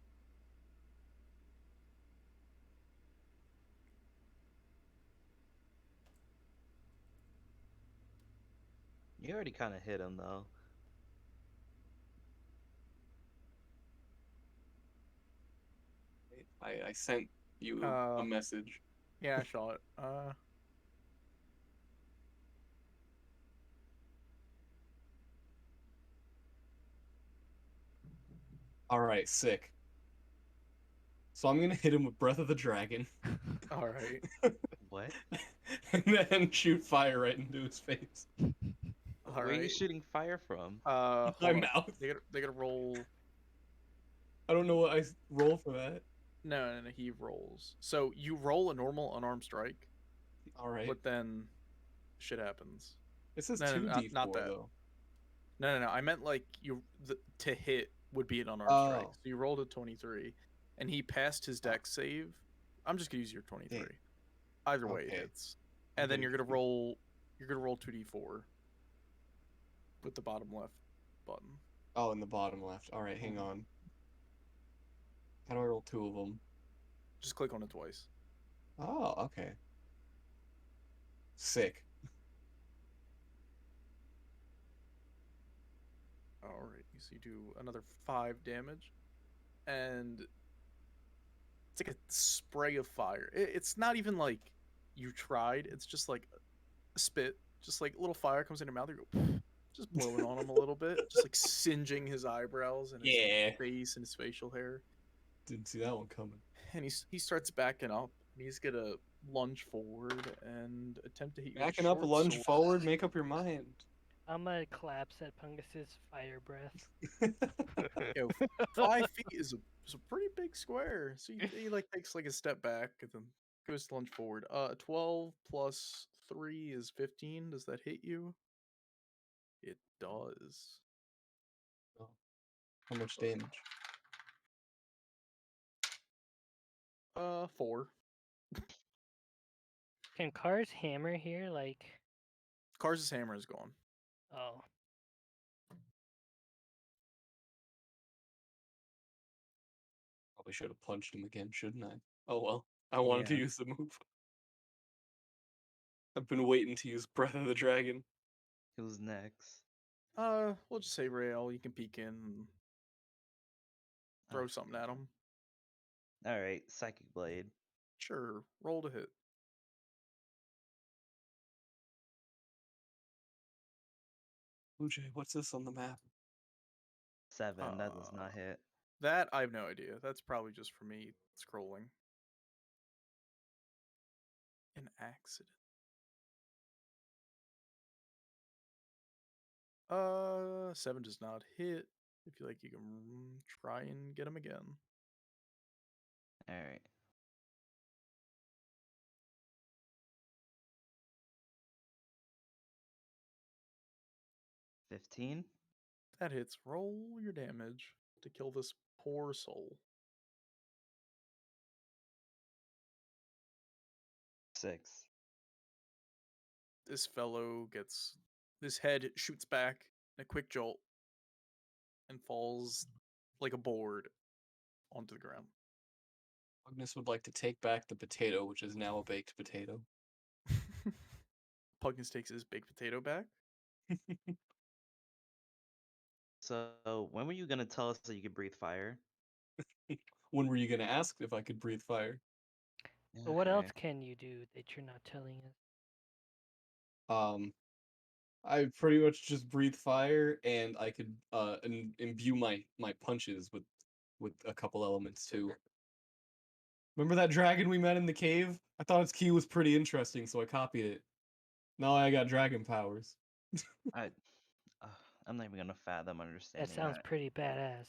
You already kind of hit him though. I sent you a message. yeah, I saw it. Alright, sick. So I'm gonna hit him with Breath of the Dragon. All right. What? And then shoot fire right into his face. All Where are you right. shooting fire from? Hold My on. mouth. They gotta roll. I don't know what I roll for that. No. He rolls. So you roll a normal unarmed strike, Alright. but then shit happens. It says No, 2d4 not that. though. No. I meant like to hit would be an unarmed strike. Oh. So you rolled a 23, and he passed his dex save. I'm just gonna use your 23. Dang. Either way, it Okay. hits. And then Okay. you're gonna roll. You're gonna roll 2d4 with the bottom left button. Oh, in the bottom left. Alright, hang on. How do I roll 2 of them? Just click on it twice. Oh, okay. Sick. All right, so you do another 5 damage, and it's like a spray of fire. It's not even like you tried. It's just like a spit, just like a little fire comes in your mouth. You go, just blowing on him a little bit, just like singeing his eyebrows and his Yeah. face and his facial hair. Didn't see that one coming. And he starts backing up. And he's gonna lunge forward and attempt to hit you. with a Backing up, short lunge sword. forward, make up your mind. I'm gonna collapse at Pungus's fire breath. Yo, 5 feet is a pretty big square. So he like takes like a step back and then goes to lunge forward. 12 plus 3 is 15. Does that hit you? It does. How much damage? 4. Can Cars hammer here? Like, Cars' hammer is gone. oh. Probably should have punched him again, shouldn't I? Oh well. I wanted to Yeah. use the move. I've been waiting to use Breath of the Dragon. Who's next? We'll just say Rael. You can peek in and throw something at him. All right, Psychic Blade. Sure. Roll to hit. Blue Jay, what's this on the map? 7. That does not hit. That I have no idea. That's probably just for me scrolling. An accident. 7 does not hit. If you like, you can try and get him again. All right. $15. That hits. Roll your damage to kill this poor soul. 6. This fellow gets. This head shoots back in a quick jolt and falls like a board onto the ground. Magnus would like to take back the potato, which is now a baked potato. Pugnus takes his baked potato back. So when were you gonna tell us that you could breathe fire? When were you gonna ask if I could breathe fire? But what else Okay. can you do that you're not telling us? I pretty much just breathe fire, and I could imbue my punches with a couple elements too. Remember that dragon we met in the cave? I thought its key was pretty interesting, so I copied it. Now I got dragon powers. I, uh, I'm not even gonna fathom That understanding sounds that. pretty badass.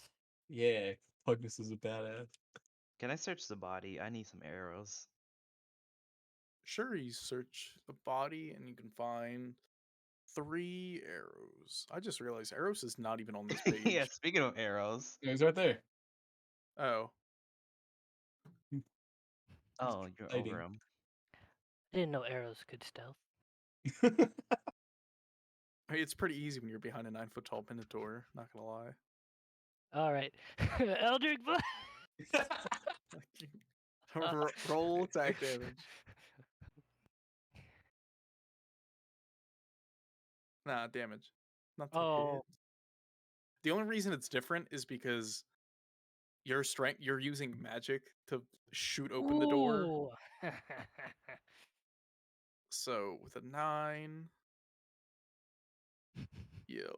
Yeah, Pugnus is a badass. Can I search the body? I need some arrows. Sure, you search the body and you can find 3 arrows. I just realized arrows is not even on this page. Yeah. Speaking of arrows. Yeah, he's right there. Oh, Oh, you're hiding. over him. I didn't know arrows could stealth. I mean, it's pretty easy when you're behind a 9-foot tall minotaur. Not gonna lie. All right, Eldritch Blast. Roll attack damage. Nah, damage. Not to hit. Oh, The only reason it's different is because you're using magic to shoot open the door. ooh. So with a 9, you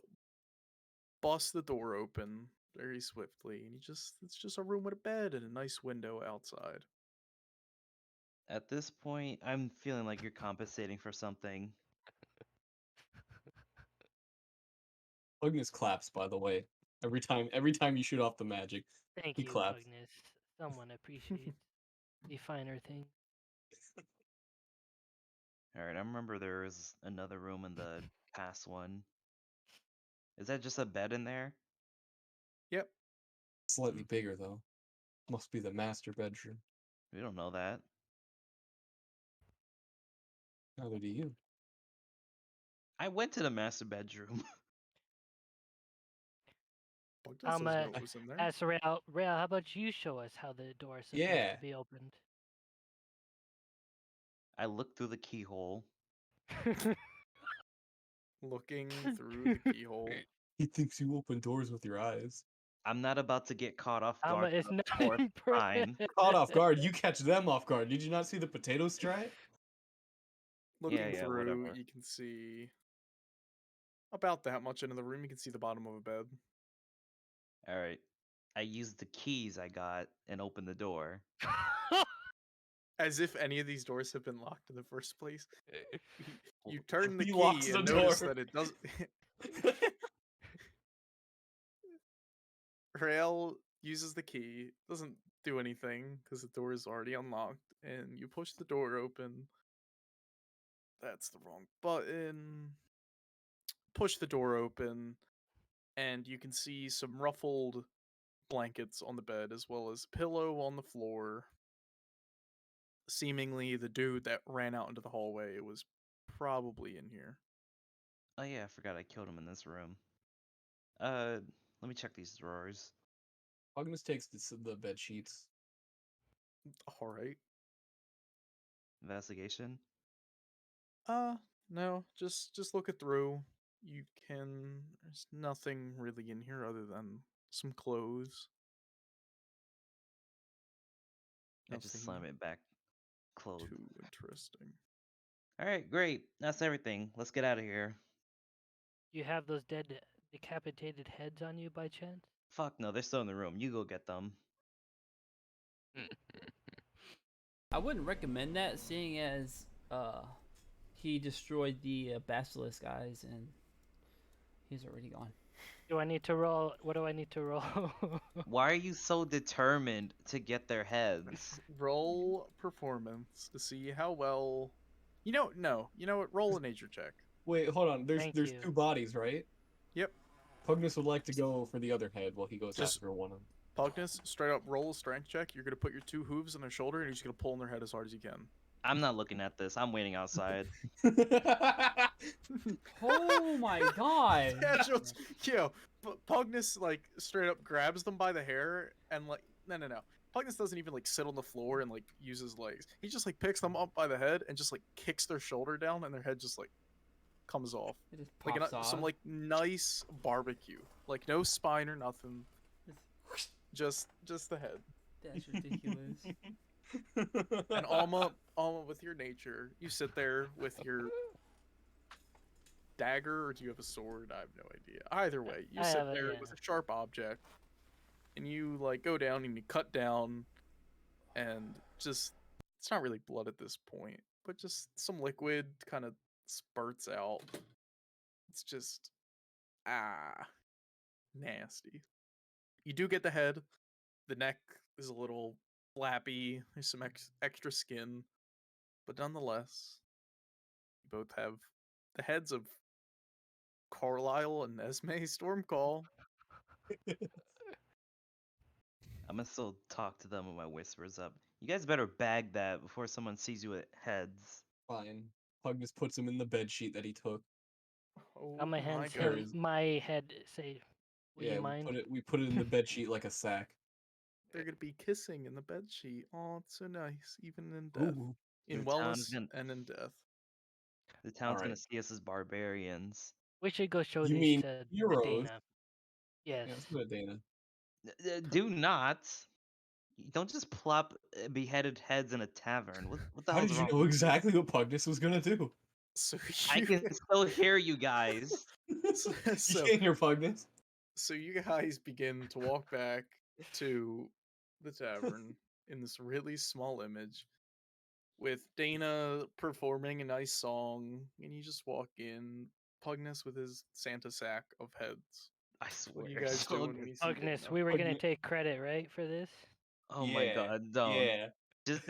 bust the door open very swiftly, and it's just a room with a bed and a nice window outside. At this point, I'm feeling like you're compensating for something. Pugnus claps, by the way. Every time you shoot off the magic, Thank he you, claps. Pugnus. Someone appreciates the finer thing. All right. I remember there was another room in the past one. Is that just a bed in there? Yep. Slightly bigger though. Must be the master bedroom. We don't know that. Neither do you. I went to the master bedroom. Bug doesn't know Uh, what was in there. Ask Rail. Rail, how about you show us how the door is supposed Yeah. to be opened? I looked through the keyhole. Looking through the keyhole. He thinks you open doors with your eyes. I'm not about to get caught off Alma guard is for the not fourth impressed. time. Caught off guard. You catch them off guard. Did you not see the potato strat? Looking Yeah, through, whatever. you can see about that much into the room. You can see the bottom of a bed. All right. I used the keys I got and opened the door. As if any of these doors have been locked in the first place. You turn the He key locks and the notice door. that it doesn't. Rael uses the key, doesn't do anything because the door is already unlocked, and you push the door open. That's the wrong button. Push the door open, and you can see some ruffled blankets on the bed as well as a pillow on the floor. Seemingly, the dude that ran out into the hallway was probably in here. Oh yeah, I forgot I killed him in this room. Let me check these drawers. Magnus takes the bed sheets. All right. Investigation. No, just look it through. You can. There's nothing really in here other than some clothes. I just slam Nothing it back closed. too interesting. All right, great. That's everything. Let's get out of here. You have those dead, decapitated heads on you by chance? Fuck no, they're still in the room. You go get them. I wouldn't recommend that, seeing as he destroyed the basilisk guys and he's already gone. Do I need to roll? What do I need to roll? Why are you so determined to get their heads? Roll performance to see how well. No. You know what? Roll a nature check. Wait, hold on. There's Thank there's you. 2 bodies, right? Yep. Pugnus would like to go for the other head while he goes Just- after one of Pugnus, straight up roll a strength check. You're gonna put your 2 hooves on their shoulder and you're just gonna pull on their head as hard as you can. I'm not looking at this. I'm waiting outside. them. Oh my god! Yeah, just, Pugnus like straight up grabs them by the hair and like no. Pugnus doesn't even like sit on the floor and like use his legs. He just like picks them up by the head and just like kicks their shoulder down and their head just like comes off. It just Like pops off. some like nice barbecue. Like no spine or nothing. Just the head. That's ridiculous. And Alma with your nature, you sit there with your dagger, or do you have a sword? I have no idea. Either way, you I sit have it, there yeah. with a sharp object, and you like go down and you cut down, and just it's not really blood at this point, but just some liquid kind of spurts out. It's just nasty. You do get the head. The neck is a little flappy. There's some extra skin, but nonetheless, you both have the heads of Carlisle and Esme Stormcall. I'm gonna still talk to them with my whispers up. You guys better bag that before someone sees you with heads. Fine. Pugnus puts him in the bed sheet that he took. Oh Got my my hands God. held, my head safe. Would Yeah, you mind? we put it in the bed sheet like a sack. They're gonna be kissing in the bed sheet. Oh, it's so nice, even in death, Ooh. in The town's wellness gonna- and in death. The town's gonna Alright. see us as barbarians. We should go show You these mean to heroes? Dana. Yes. Yeah, let's go to Dana. Do not. Don't just plop beheaded heads in a tavern. What the How hell's did you wrong? know exactly what Pugnus was gonna do? So I you, can still hear you guys. You so, can't hear Pugnus. so you guys begin to walk back to the tavern in this really small image with Dana performing a nice song, and you just walk in, Pugnus with his Santa sack of heads. I What swear. are you guys so doing good. when you see Agnes, Dana? we were gonna Agnes- take credit, right, for this? Oh my god, don't. Yeah. Just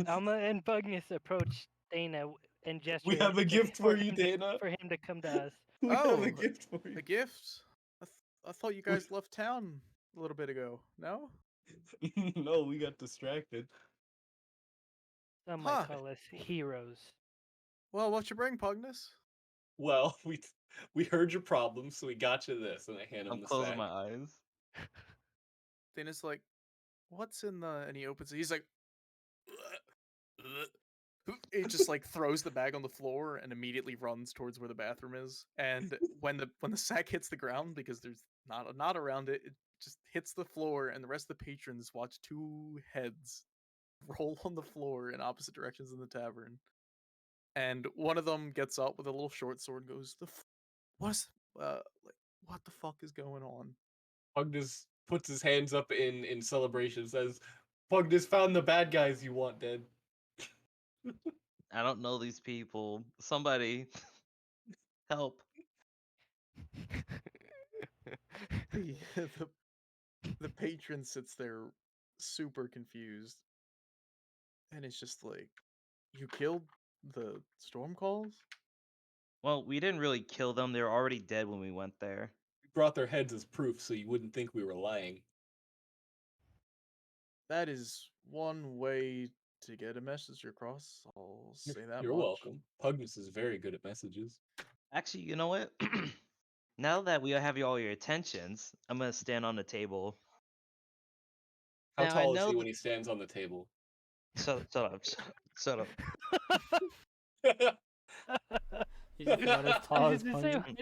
Alma and Bugnus approached Dana and gestured. We have a gift for you, him Dana. for him to come to us. We have Oh, a gift for you. A gift? I thought you guys left town a little bit ago. No? No, we got distracted. Some Huh. might call us heroes. Well, what you bring, Pugnus? Well, we heard your problem, so we got you this, and I hand him I'm the closing sack. my eyes. Dana's like, what's in the... And he opens it. He's like... It just like throws the bag on the floor and immediately runs towards where the bathroom is. And when the sack hits the ground, because there's not a knot around it, it just hits the floor, and the rest of the patrons watch 2 heads roll on the floor in opposite directions in the tavern. And one of them gets up with a little short sword and goes, what the fuck is going on? Pugnus puts his hands up in celebration, says, Pugnus found the bad guys you want dead. I don't know these people. Somebody help. the, the patron sits there super confused, and it's just like, you killed the storm calls? Well, we didn't really kill them. They were already dead when we went there. We brought their heads as proof so you wouldn't think we were lying. That is one way to get a message across. I'll say that You're much. welcome. Pugnus is very good at messages. Actually, you know what? Now that we have all your attentions, I'm gonna stand on the table. How Now, I tall is he know- when he stands on the table? Shut up. Shut up. He's just not as tall as It's the same Pungus. height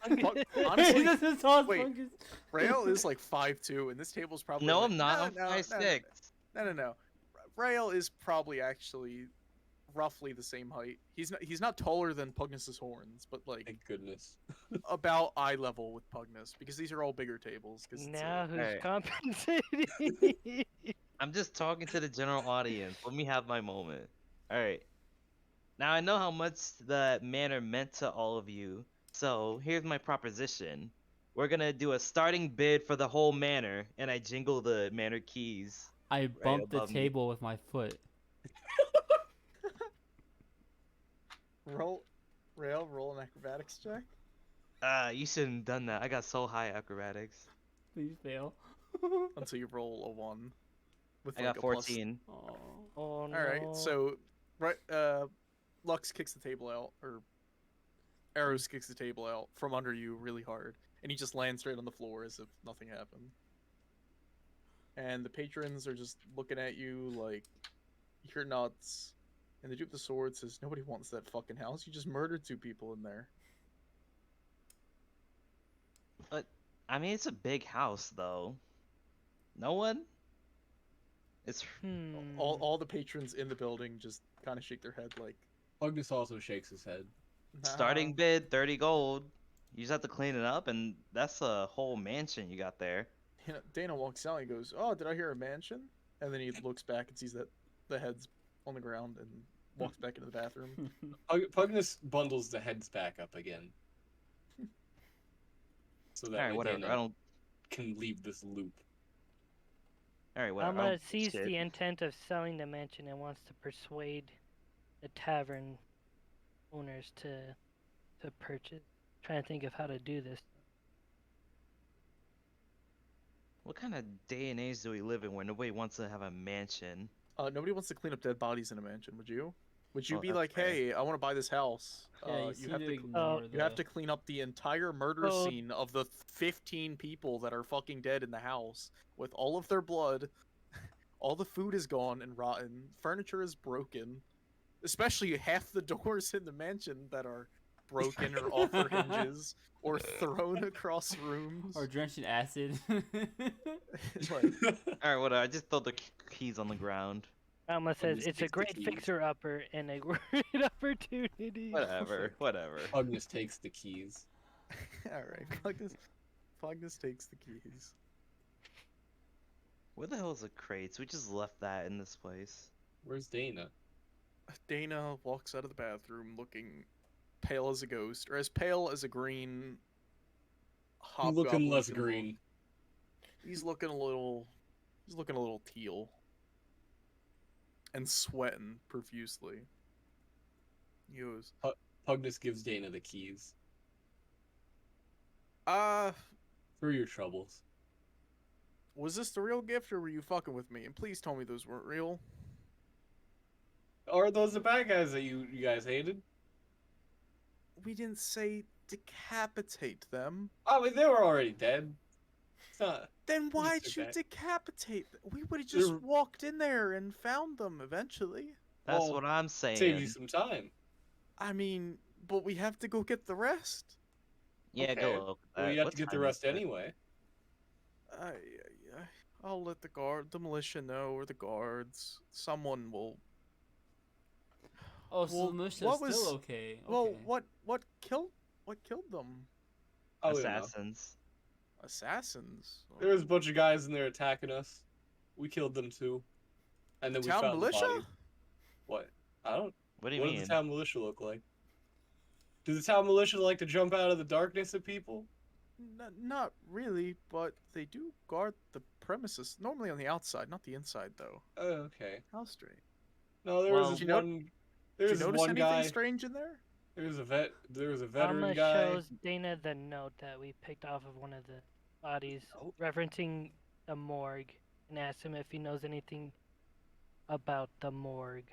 as Bugnus. Honestly, He's just as tall as wait. Pungus. Rail is like 5'2", and this table's probably No, like, I'm not. I'm 5'6". No. Rail is probably actually roughly the same height. He's not taller than Pugnus's horns, but like Thank goodness. about eye level with Pugnus, because these are all bigger tables. Because Now who's Alright. compensating? I'm just talking to the general audience. Let me have my moment. Alright. Now I know how much the manor meant to all of you. So here's my proposition. We're gonna do a starting bid for the whole manor, and I jingle the manor keys. I bumped the above me. table with my foot. roll an acrobatics check. You shouldn't have done that. I got so high acrobatics. Please fail. Until you roll a 1. With I like got a plus. 14. Oh. Oh no. Alright, so Lux kicks the table out, or Arrows kicks the table out from under you really hard, and he just lands straight on the floor as if nothing happened. And the patrons are just looking at you like you're nuts. And the Duke of the Sword says, "Nobody wants that fucking house. You just murdered 2 people in there." But I mean, it's a big house, though. No one. It's All the patrons in the building just kind of shake their head like, Pugnus also shakes his head. nah. starting bid 30 gold. You just have to clean it up, and that's a whole mansion you got there. Dana walks out and goes, "Oh, did I hear a mansion?" And then he looks back and sees that the head's on the ground and walks back into the bathroom. Pugnus bundles the heads back up again. So that Alright, way whatever. Dana I don't. can leave this loop. Alright, whatever. I Alma don't sees shit. the intent of selling the mansion and wants to persuade the tavern owners to purchase. Trying to think of how to do this. What kind of day and age do we live in where nobody wants to have a mansion? Nobody wants to clean up dead bodies in a mansion, would you? Would you Well, be that's like, fair. "Hey, I want to buy this house. Yeah, you you seem have to to ignore you have the- to clean up the entire murder Oh. scene of the 15 people that are fucking dead in the house with all of their blood. All the food is gone and rotten. Furniture is broken. Especially half the doors in the mansion that are broken or off their hinges or thrown across rooms." Or drenched in acid. Like, Alright, whatever. I just throw the keys on the ground. Alma says Pugnus it's a takes the great keys. fixer-upper and a great opportunity. Whatever, whatever. Pugnus takes the keys. alright, Pugnus takes the keys. Where the hell is the crates? We just left that in this place. Where's Dana? Dana walks out of the bathroom looking pale as a ghost, or as pale as a green Looking hobgoblin less can look. green. He's looking a little teal. And sweating profusely. He goes, Pugnus gives Dana the keys. For your troubles. was this the real gift or were you fucking with me? And please tell me those weren't real. Or are those the bad guys that you guys hated? We didn't say decapitate them. I mean, they were already dead. It's not... Then why'd It's you okay. decapitate them? We would have just They're- walked in there and found them eventually. That's Well, what I'm saying. Save you some time. I mean, but we have to go get the rest. Yeah, Okay. go look. Well, you have What to get the time rest is it? anyway. I'll let the militia know, or the guards. Someone will. Oh, so Well, the militia's what still was- okay. Well, Okay. what killed them? Oh, we don't know. Assassins. Assassins. There was a bunch of guys in there attacking us. We killed them too. And then we Town found militia? the body. What? I don't. What do you What mean? does the town militia look like? Do the town militia like to jump out of the darkness at people? Not really, but they do guard the premises. Normally on the outside, not the inside, though. Oh, okay. How strange. No, there Well, was this Did you one. There Did was you this notice one anything guy. strange in there? There was a veteran Alma guy. shows Dana the note that we picked off of one of the bodies, Oh. referencing the morgue, and asks him if he knows anything about the morgue.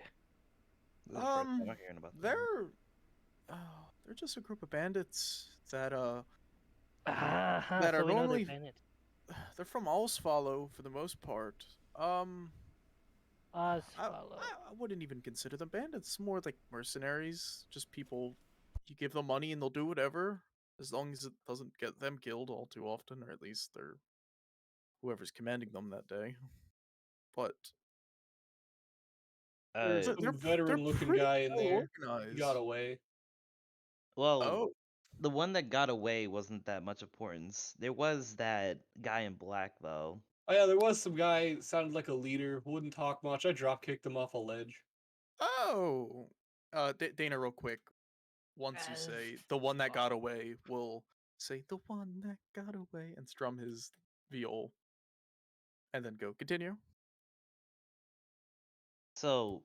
This is the first time Um, I'm hearing about that. They're just a group of bandits that Ah, That so are we know normally- they're bandits. they're from Allsfollow for the most part. Oz I, follow. I wouldn't even consider them bandits. More like mercenaries. Just people. You give them money and they'll do whatever, as long as it doesn't get them killed all too often, or at least they're whoever's commanding them that day. But There's Uh, They're some veteran-looking pretty guy in well there. He organized. got away. well, Oh, the one that got away wasn't that much importance. There was that guy in black though. Oh yeah, there was some guy sounded like a leader. Wouldn't talk much. I drop kicked him off a ledge. oh. Dana, real quick. Once you say the one that got away, will say the one that got away and strum his viol, and then go continue. So,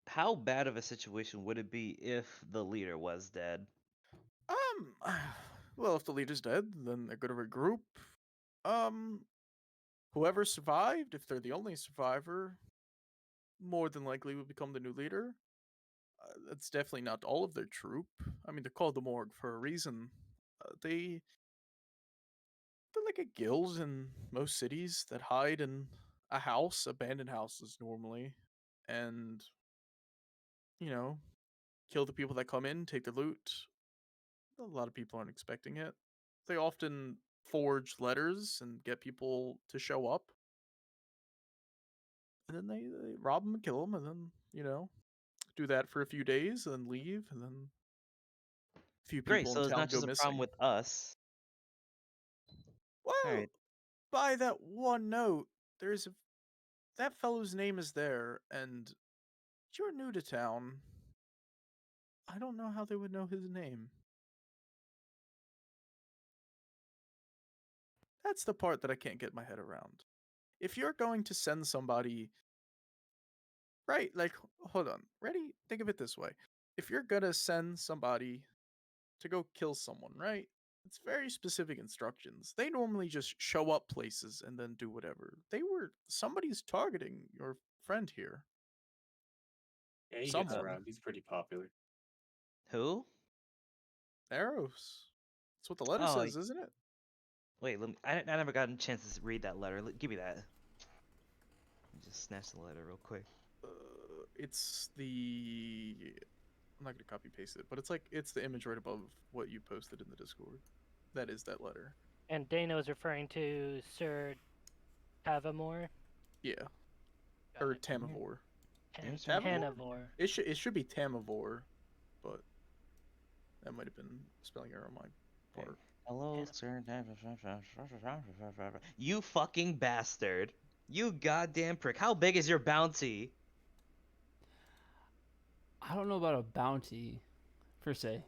how bad of a situation would it be if the leader was dead? Well, if the leader's dead, then they're gonna regroup. Um, Whoever survived, if they're the only survivor, more than likely will become the new leader. That's definitely not all of their troop. I mean, they're called the Morgue for a reason. They're like a guild in most cities that hide in a house, abandoned houses normally, and you know, kill the people that come in, take the loot. A lot of people aren't expecting it. They often forge letters and get people to show up, and then they rob them and kill them, and then do that for a few days, and then leave, and then a few Great, people in so it's town not go just a problem missing. with us. Well, Alright. by that one note, that fellow's name is there, and you're new to town. I don't know how they would know his name. That's the part that I can't get my head around. If you're going to send somebody, right, like, hold on, ready? Think of it this way. If you're gonna send somebody to go kill someone, right? It's very specific instructions. They normally just show up places and then do whatever. Somebody's targeting your friend here. Yeah, he gets Someone. around. He's pretty popular. Who? Eros. That's what the letter Oh, says, isn't it? wait, I never got a chance to read that letter. Give me that. Let me just snatch the letter real quick. It's the. I'm not gonna copy paste it, but it's the image right above what you posted in the Discord. That is that letter. And Dana was referring to Sir Tavamore. Yeah, Got or it. Tamivore. There's Tavamore? Tanivore. It should be Tamivore, but that might have been a spelling error on my part. Hello, sir. You fucking bastard. You goddamn prick. How big is your bounty? I don't know about a bounty, per se.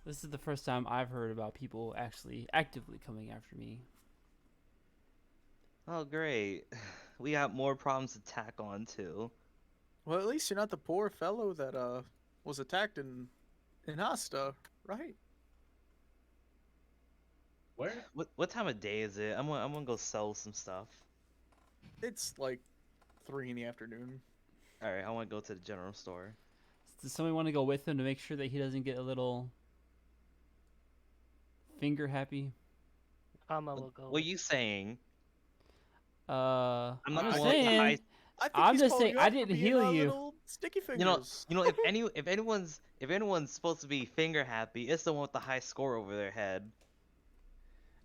This is the first time I've heard about people actually actively coming after me. Oh, great. We got more problems to tack on to. Well, at least you're not the poor fellow that was attacked in Asta, right? Where? What time of day is it? I'm gonna go sell some stuff. It's like 3 in the afternoon. All right, I want to go to the general store. Does somebody want to go with him to make sure that he doesn't get a little finger happy? Amma will go. What are you saying? I'm I'm not just going with the saying. high. I think I'm he's just calling saying, you I out for didn't being heal a you. little sticky You know, fingers. if anyone's supposed to be finger happy, it's the one with the high score over their head.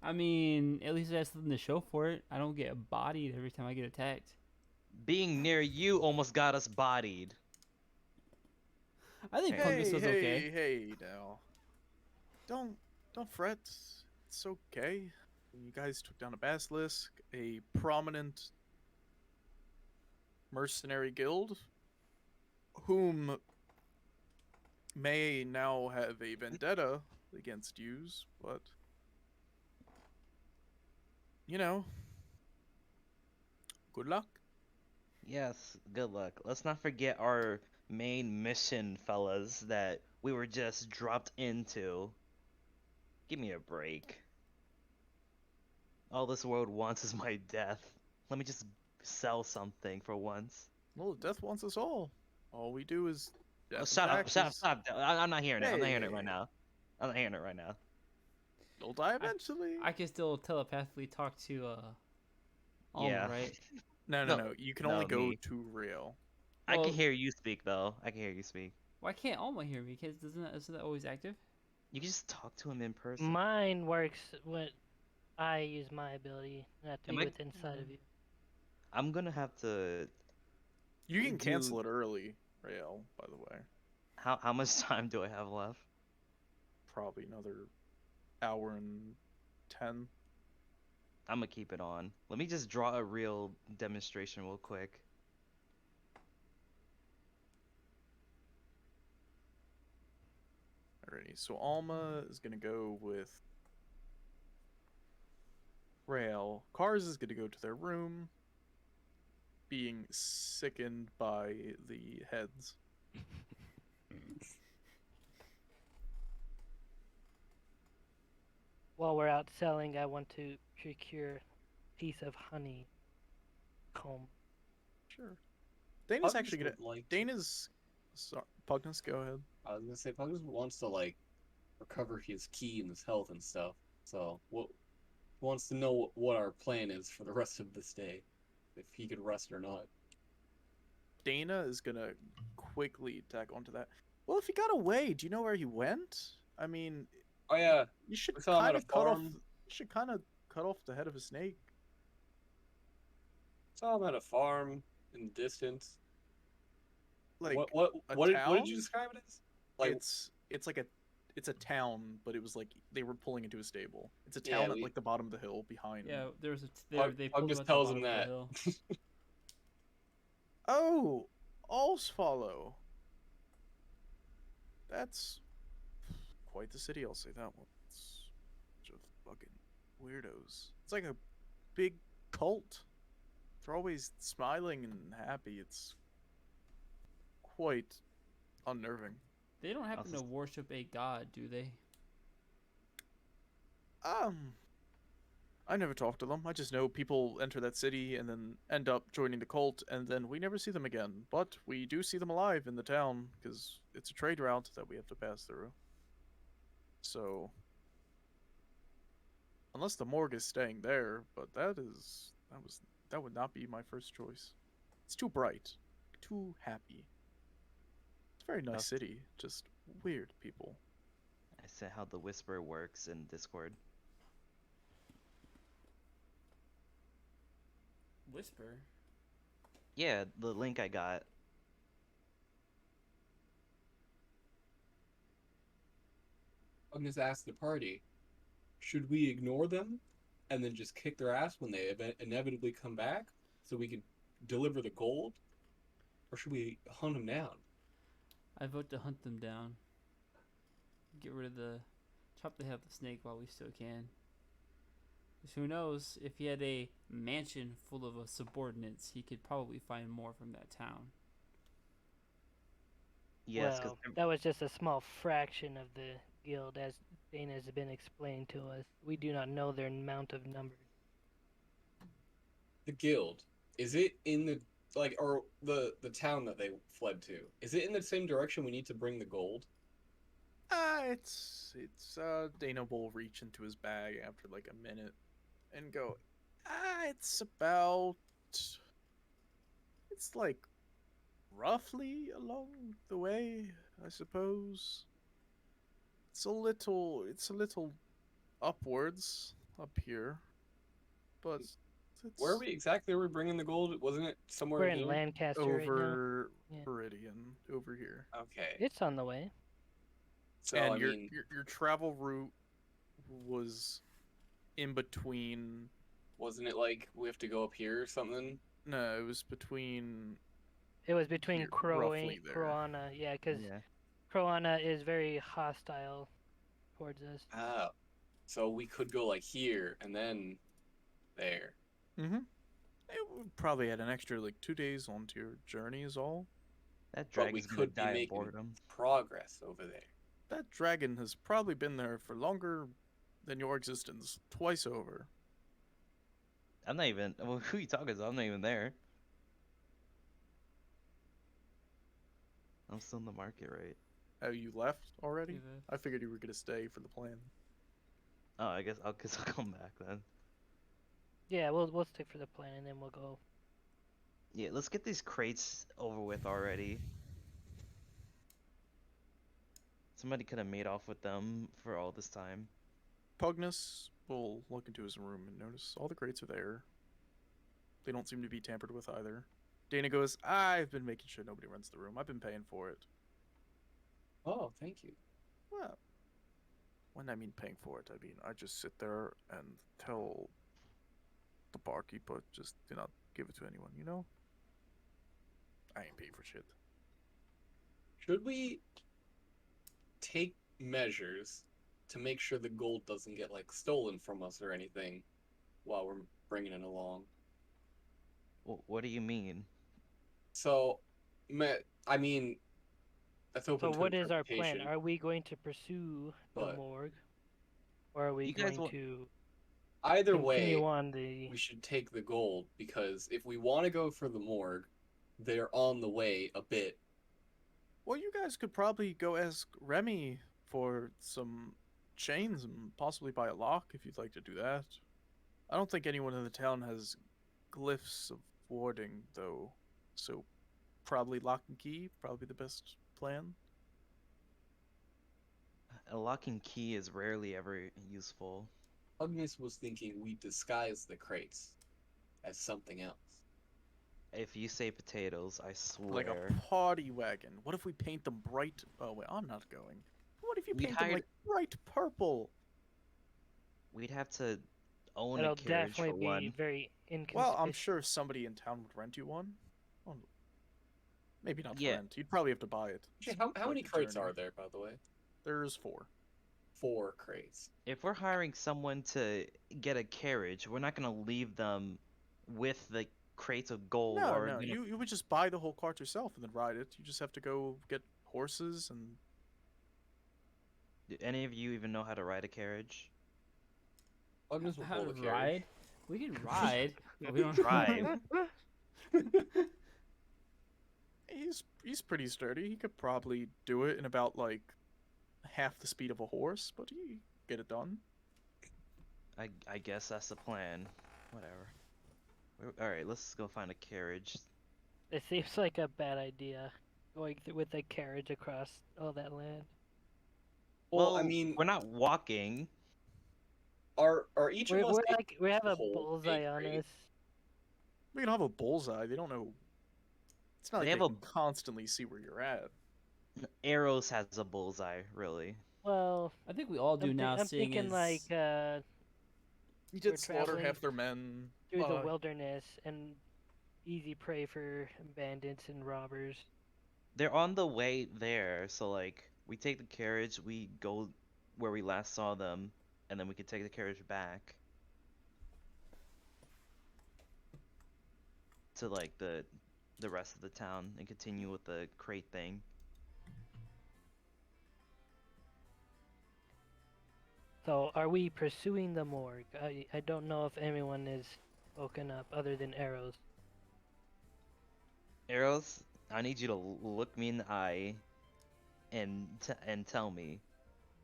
I mean, at least I have something to show for it. I don't get bodied every time I get attacked. Being near you almost got us bodied. I think Hey. Fungus was okay. Hey, now. Don't fret. It's okay. You guys took down a basilisk, a prominent mercenary guild, whom may now have a vendetta against yous, but good luck. Yes, good luck. Let's not forget our main mission, fellas, that we were just dropped into. Give me a break. All this world wants is my death. Let me just sell something for once. Well, death wants us all. All we do is death Oh, and shut up, taxes. stop. I'm not hearing it. I'm not hearing it right Hey. now. I'm not hearing it right now. You'll die eventually. I can still telepathically talk to Alma, Yeah. right? No. No, You can no, only go me. to Rail. I Well- can hear you speak though. I can hear you speak. Why can't Alma hear me? Because isn't that always active? You can just talk to him in person. Mine works when I use my ability, not to Am be I- with inside of you. I'm gonna have to You can cancel do. it early, Rael, by the way. How much time do I have left? Probably another hour and 10. I'm gonna keep it on. Let me just draw a real demonstration real quick. Alrighty, so Alma is gonna go with Rael. Cars is gonna go to their room, being sickened by the heads. While we're out selling, I want to procure a piece of honey comb. Sure. Dana's Pugnus actually gonna. would like to- Dana's. Sorry, Pugnus, go ahead. I was gonna say Pugnus wants to like recover his key and his health and stuff. So what wants to know what our plan is for the rest of this day, if he could rest or not. Dana is gonna quickly tack onto that. Well, if he got away, do you know where he went? I mean, Oh yeah, you should we saw him at kind a of cut off. farm. You should kind of cut off the head of a snake. Saw him at a farm in the distance. Like what a what did town? you describe it as? Like it's like it's a town, but it was like they were pulling into a stable. It's a Yeah, town at we- like the bottom of the hill behind. Yeah, there was a they Pug pulled him just at the tells him bottom of that. the hill. Oh, All's Follow. That's quite the city, I'll say that one. It's a bunch of fucking weirdos. It's like a big cult. They're always smiling and happy. It's quite unnerving. They don't happen to Also- worship a god, do they? I never talk to them. I just know people enter that city and then end up joining the cult, and then we never see them again. But we do see them alive in the town because it's a trade route that we have to pass through. So, unless the morgue is staying there, but that would not be my first choice. It's too bright, too happy. It's a very nice That's- city, just weird people. I said how the whisper works in Discord. Whisper. Yeah, the link I got. Pugnus asked the party, should we ignore them and then just kick their ass when they inevitably come back so we can deliver the gold? Or should we hunt them down? I vote to hunt them down. Get rid of the chop the head of the snake while we still can. 'Cause who knows, if he had a mansion full of subordinates, he could probably find more from that town. Yes, Well, because that was just a small fraction of the guild, as Dana has been explained to us. We do not know their amount of numbers. The guild, is it in the like or the town that they fled to? Is it in the same direction we need to bring the gold? It's Dana will reach into his bag after like a minute and go, it's about, it's like roughly along the way, I suppose. It's a little upwards up here, but it's Where are we exactly? Are we bringing the gold? Wasn't it somewhere We're in here? Lancaster right now. over Yeah. Viridian over here. Okay. It's on the way. So And I your, mean, your travel route was in between. wasn't it like we have to go up here or something? No, it was between. It was between Here, Crow roughly there. Croana, yeah, because yeah, Croana is very hostile towards us. Ah, so we could go like here and then there. Mm-hmm. It would probably add an extra like 2 days onto your journey is all. that But we dragon's gonna could be die of making boredom. progress over there. That dragon has probably been there for longer than your existence, twice over. I'm not even. Well, who you talking to? I'm not even there. I'm still in the market, right? Oh, you left already? You left. I figured you were gonna stay for the plan. Oh, I guess I'll come back then. Yeah, we'll stick for the plan and then we'll go. Yeah, let's get these crates over with already. Somebody could have made off with them for all this time. Pugnus will look into his room and notice all the crates are there. They don't seem to be tampered with either. Dana goes, I've been making sure nobody rents the room. I've been paying for it. Oh, thank you. Well, when I mean paying for it, I mean I just sit there and tell the barkeeper just do not give it to anyone, you know? I ain't paying for shit. Should we take measures to make sure the gold doesn't get like stolen from us or anything while we're bringing it along? What do you mean? So, I mean, that's open So to what is our plan? interpretation. Are we going to pursue the But- morgue, or are we You guys going will- to Either continue way, on the? we should take the gold because if we want to go for the morgue, they're on the way a bit. Well, you guys could probably go ask Remy for some chains and possibly buy a lock if you'd like to do that. I don't think anyone in the town has glyphs of warding, though, so probably lock and key, probably the best plan. A lock and key is rarely ever useful. Agnes was thinking we disguise the crates as something else. If you say potatoes, I Like swear. a party wagon. What if we paint them bright? Oh wait, I'm not going. What if you We paint them hired- like bright purple? We'd have to own It'll a carriage definitely for be one. very inconspicuous. Well, I'm sure somebody in town would rent you one. Well, maybe not Yeah. rent. You'd probably have to buy it. Actually, It's how quite many the crates journey. are there, by the way? There's 4. 4 crates. If we're hiring someone to get a carriage, we're not gonna leave them with the crates of gold. No, or no, you would just buy the whole cart yourself and then ride it. You just have to go get horses and Do any of you even know how to ride a carriage? Agnes will How pull to the carriage. ride? We can ride, but we don't Drive. he's pretty sturdy. He could probably do it in about like half the speed of a horse, but he get it done. I guess that's the plan. Whatever. Alright, let's go find a carriage. It seems like a bad idea, going with a carriage across all that land. Well, I mean, we're not walking. are each of us We have a hold bullseye a on crate? us. We can have a bullseye. They don't know. It's not They like have they a- can constantly see where you're at. Arrows has a bullseye, really. Well, I think we all do now. I'm seeing thinking as like You We're did slaughter traveling half their men. through the Fuck. wilderness and easy prey for bandits and robbers. They're on the way there, so like we take the carriage, we go where we last saw them, and then we can take the carriage back to like the rest of the town and continue with the crate thing. So, are we pursuing the morgue? I don't know if anyone is woken up other than Arrows. Arrows, I need you to look me in the eye and tell me,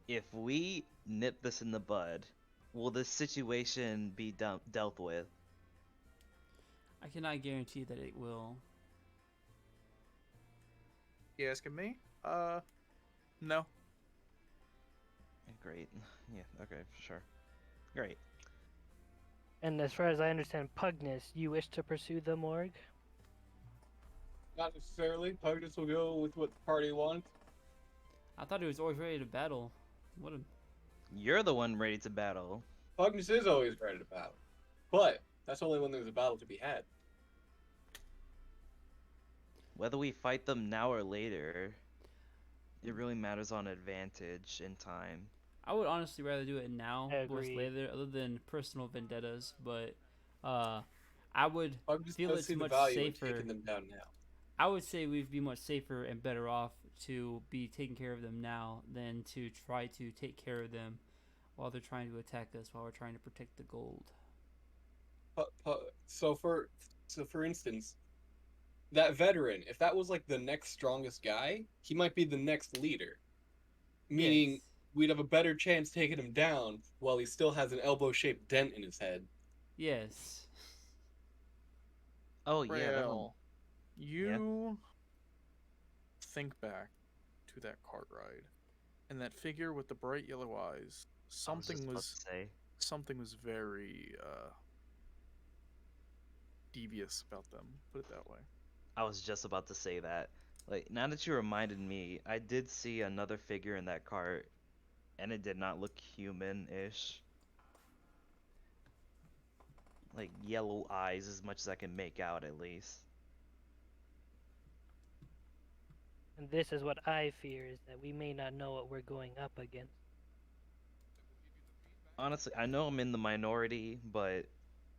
if we nip this in the bud, will this situation be dealt with? I cannot guarantee that it will. You asking me? No. Great. Yeah, okay, sure. Great. And as far as I understand, Pugnus, you wish to pursue the morgue? Not necessarily. Pugnus will go with what the party wants. I thought he was always ready to battle. What a You're the one ready to battle. Pugnus is always ready to battle. But that's only when there's a battle to be had. Whether we fight them now or later, it really matters on advantage in time. I would honestly rather do it now I versus agree. later, other than personal vendettas. But I would Pugnus feel does it's see the much value in safer. taking them down now. I would say we'd be much safer and better off to be taking care of them now than to try to take care of them while they're trying to attack us while we're trying to protect the gold. So for instance, that veteran, if that was like the next strongest guy, he might be the next leader. Meaning Yes. we'd have a better chance taking him down while he still has an elbow-shaped dent in his head. Yes. Oh yeah, that'll- Rail, you think back to that cart ride, and that figure with the bright yellow eyes. I was Something just about was to say. something was very devious about them. Put it that way. I was just about to say that. Like, now that you reminded me, I did see another figure in that cart, and it did not look human-ish. Like, yellow eyes as much as I can make out, at least. And this is what I fear, is that we may not know what we're going up against. Honestly, I know I'm in the minority, but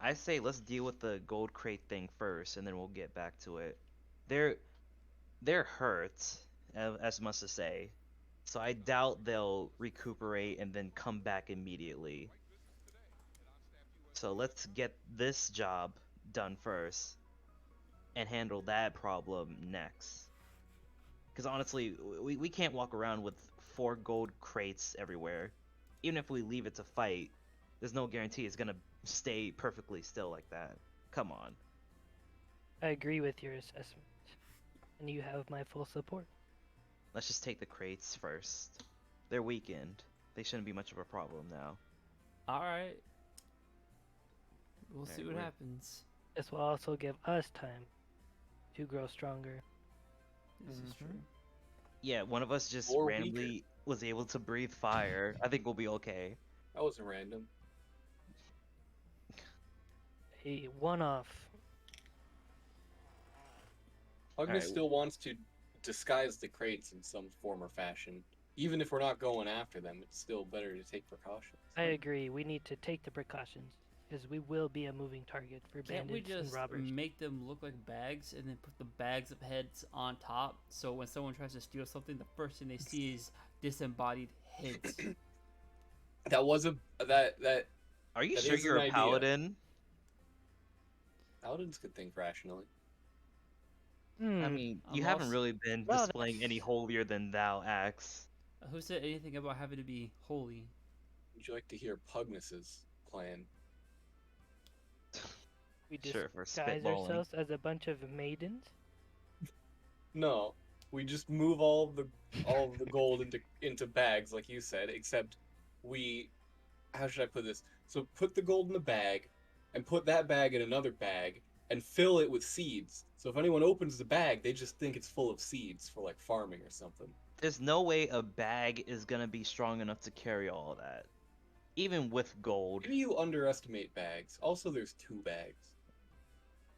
I say let's deal with the gold crate thing first, and then we'll get back to it. They're they're hurt, as much to say, so I doubt they'll recuperate and then come back immediately. So let's get this job done first, and handle that problem next. Because honestly, we can't walk around with 4 gold crates everywhere. Even if we leave it to fight, there's no guarantee it's gonna stay perfectly still like that. Come on. I agree with your assessment, and you have my full support. Let's just take the crates first. They're weakened. They shouldn't be much of a problem now. All right. We'll see Alright, what we're- happens. This will also give us time to grow stronger. This is true. Yeah, one of us just Or randomly was able to breathe fire. I think we'll be okay. That wasn't random. A one-off. Agnes Alright. still wants to disguise the crates in some form or fashion. Even if we're not going after them, it's still better to take precautions. I agree. We need to take the precautions, because we will be a moving target for Can't we bandits and just robbers. make them look like bags and then put the bags of heads on top, so when someone tries to steal something, the first thing they see is disembodied heads? That was a that Are you That sure is you're an a idea. paladin? Paladins could think rationally. I Hmm. mean, I'm you haven't also- really been Well, displaying any that's- holier than thou acts. Who said anything about having to be holy? Would you like to hear Pugnus's plan? We Sure, for disguise spitballing. ourselves as a bunch of maidens. No, we just move all of the gold into bags, like you said. Except we, how should I put this? So put the gold in the bag, and put that bag in another bag, and fill it with seeds. So if anyone opens the bag, they just think it's full of seeds for like farming or something. There's no way a bag is gonna be strong enough to carry all that. Even with gold. Maybe you underestimate bags. Also, there's 2 bags.